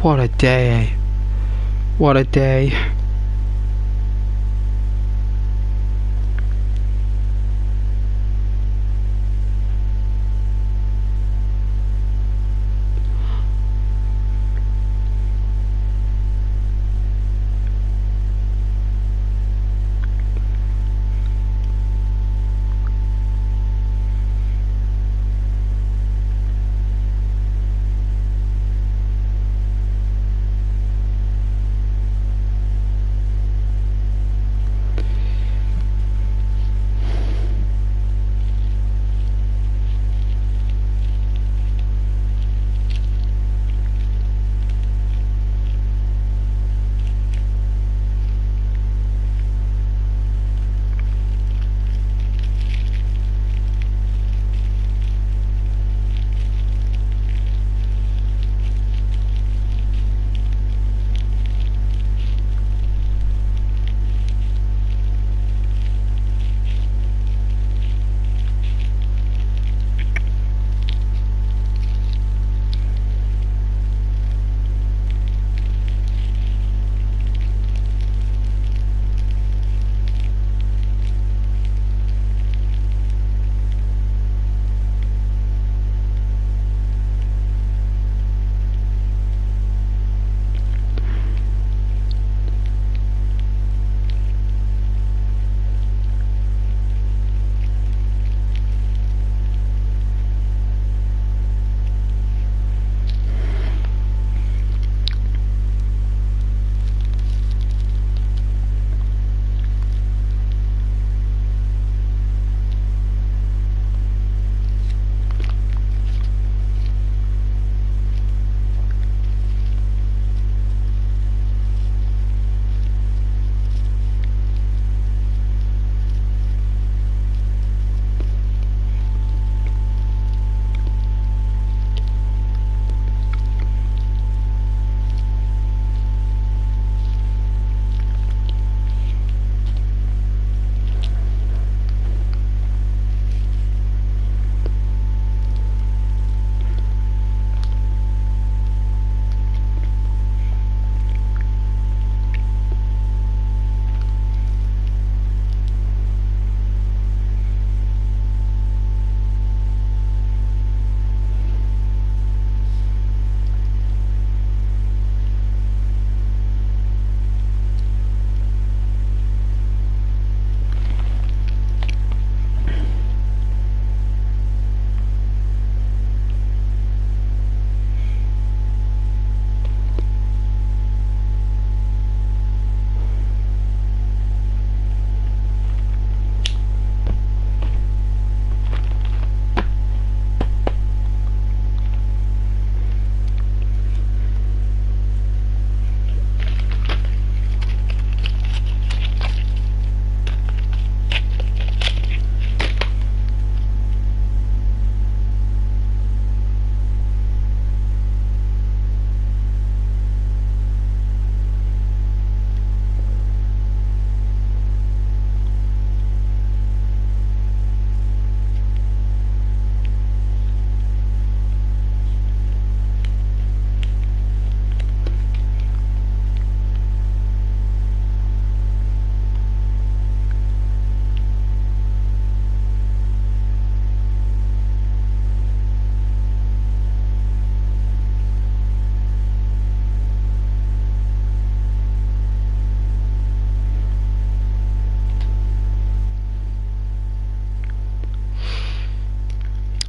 What a day. What a day.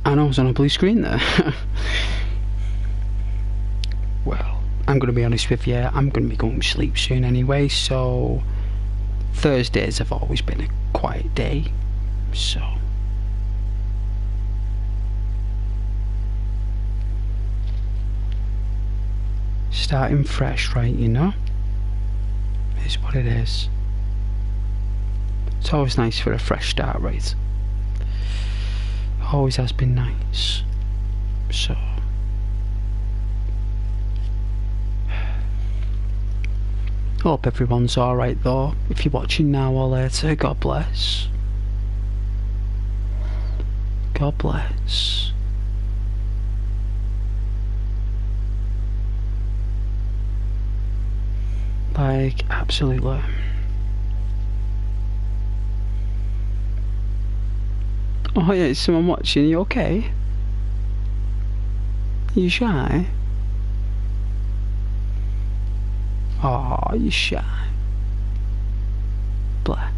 And I was on a blue screen there. Well, I'm going to be honest with you, I'm going to be going to sleep soon anyway, so Thursdays have always been a quiet day, so starting fresh, right, you know? Is what it is. It's always nice for a fresh start, right? Always has been nice. So hope everyone's alright though. If you're watching now or later, God bless. God bless. Like, absolutely. Oh yeah, is someone watching? Are you okay? Are you shy? Oh, you shy. Bless.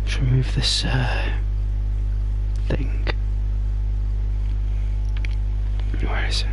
Let's remove this thing. Where is it?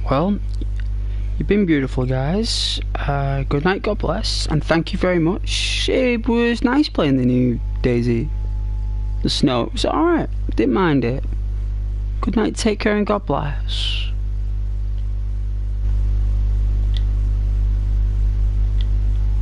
well, you've been beautiful, guys. Good night, God bless, and thank you very much. It was nice playing the new Daisy. The snow, it was alright, didn't mind it. Good night, take care, and God bless.